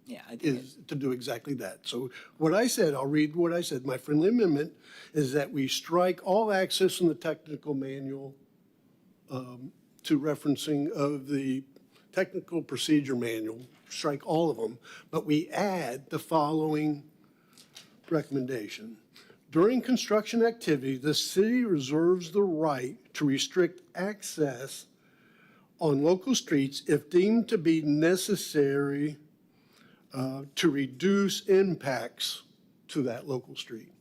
Yeah, I think is to do exactly that. So what I said, I'll read what I said. My friendly amendment is that we strike all access in the technical manual to referencing of the technical procedure manual, strike all of them, but we add the following recommendation. During construction activity, the city reserves the right to restrict access on local streets if deemed to be necessary to reduce impacts to that local street.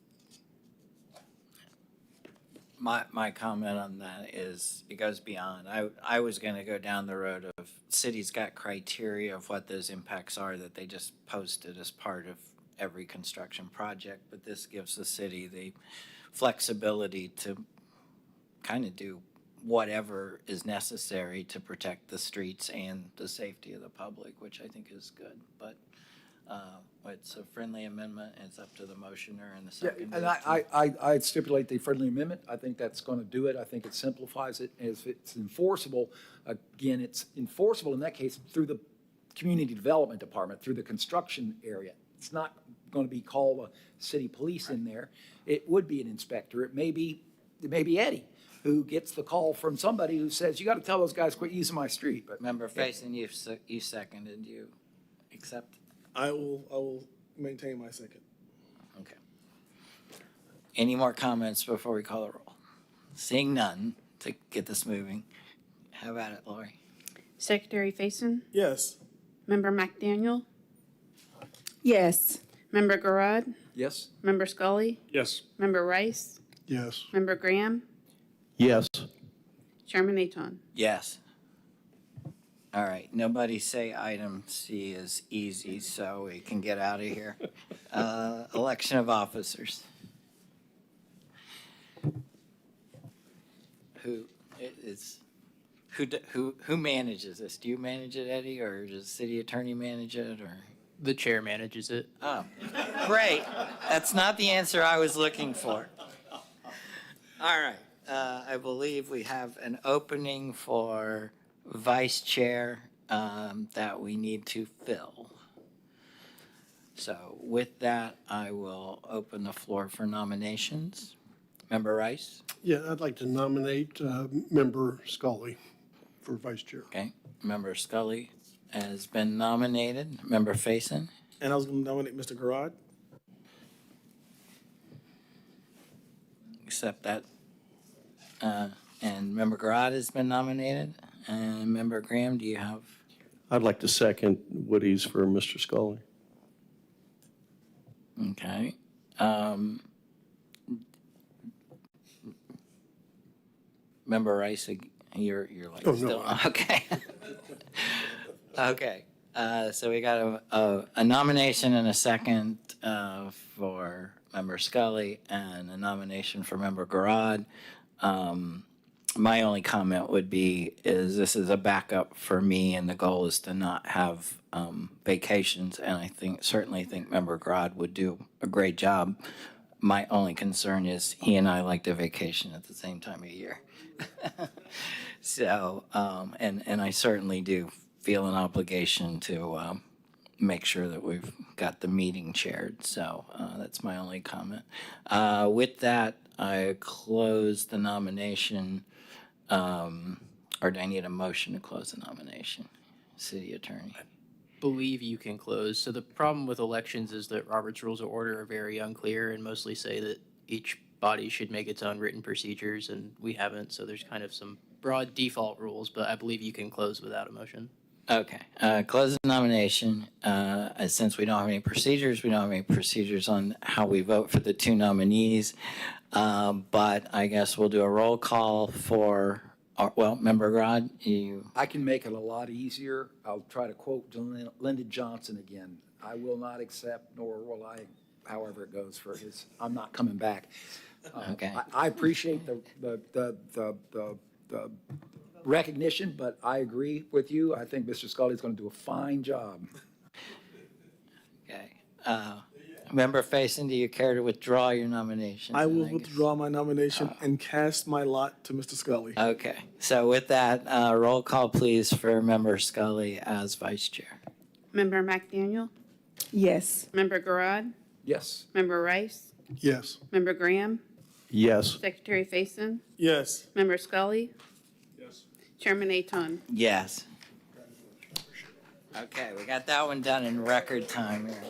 my comment on that is it goes beyond. I was gonna go down the road of cities got criteria of what those impacts are that they just posted as part of every construction project, but this gives the city the flexibility to kind of do whatever is necessary to protect the streets and the safety of the public, which I think is good. But it's a friendly amendment, and it's up to the motioner and the Yeah, second. and I'd stipulate the friendly amendment. I think that's going to do it. I think it simplifies it. If it's enforceable, again, it's enforceable in that case through the community development department, through the construction area. It's not going to be called a city police in there. It would be an inspector. It may be Eddie, who gets the call from somebody who says, you got to tell those guys quit using my street. But Member Faison, you seconded, you accept? I will maintain my second. Okay. Any more comments before we call the roll? Seeing none, to get this moving. How about it, Lori? Secretary Faison, Yes. Member McDaniel, Yes. Member Garad, yes, Member Scully, Yes. Member Rice, Yes. Member Graham, Yes. Chairman Aton. Yes. All right, nobody say item C is easy, so we can get out of here. Election of officers. Who manages this? Do you manage it, Eddie, or does the city attorney manage it, or? The chair manages it. Oh, great. That's not the answer I was looking for. All right, I believe we have an opening for vice chair that we need to fill. So with that, I will open the floor for nominations. Member Rice? Yeah, I'd like to nominate Member Scully for vice chair. Okay. Member Scully has been nominated. Member Faison? And I was going to nominate Mr. Garad. Accept that. And Member Garad has been nominated. And Member Graham, do you have? I'd like to second Woody's for Mr. Scully. Okay. Member Rice, you're like Oh, no, still, okay. Okay, so we got a nomination and a second for Member Scully and a nomination for Member Garad. My only comment would be is this is a backup for me, and the goal is to not have vacations, and I certainly think Member Garad would do a great job. My only concern is he and I like to vacation at the same time of year. So, and I certainly do feel an obligation to make sure that we've got the meeting chaired. So that's my only comment. With that, I close the nomination. Or do I need a motion to close the nomination? City Attorney. Believe you can close. So the problem with elections is that Robert's Rules of Order are very unclear and mostly say that each body should make its own written procedures, and we haven't, so there's kind of some broad default rules, but I believe you can close without a motion. Okay, close the nomination. Since we don't have any procedures, we don't have any procedures on how we vote for the two nominees. But I guess we'll do a roll call for, well, Member Rod, you, I can make it a lot easier. I'll try to quote Lyndon Johnson again. I will not accept, nor will I, however it goes for his, I'm not coming back. Okay. I appreciate the recognition, but I agree with you. I think Mr. Scully's going to do a fine job. okay. Member Faison, do you care to withdraw your nomination? I will guess- withdraw my nomination and cast my lot to Mr. Scully. Okay, so with that, roll call please for Member Scully as vice chair. Member McDaniel, Yes. Member Garad, Yes. Member Rice, Yes. Member Graham, Yes. Secretary Faison, Yes. Member Scully, Yes. Chairman Aton. Yes. Okay, we got that one done in record time here.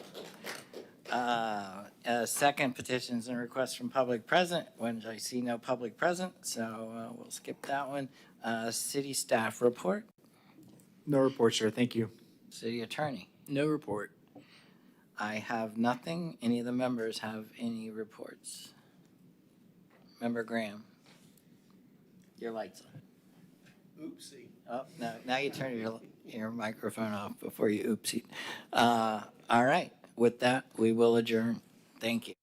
Second, petitions and requests from public present, when I see no public present, so we'll skip that one. City staff report, No report, sir. Thank you. city attorney. No report. I have nothing. Any of the members have any reports? Member Graham? Your light's on. Oopsie. Oh, no, now you turn your microphone off before you oopsie. All right, with that, we will adjourn. Thank you.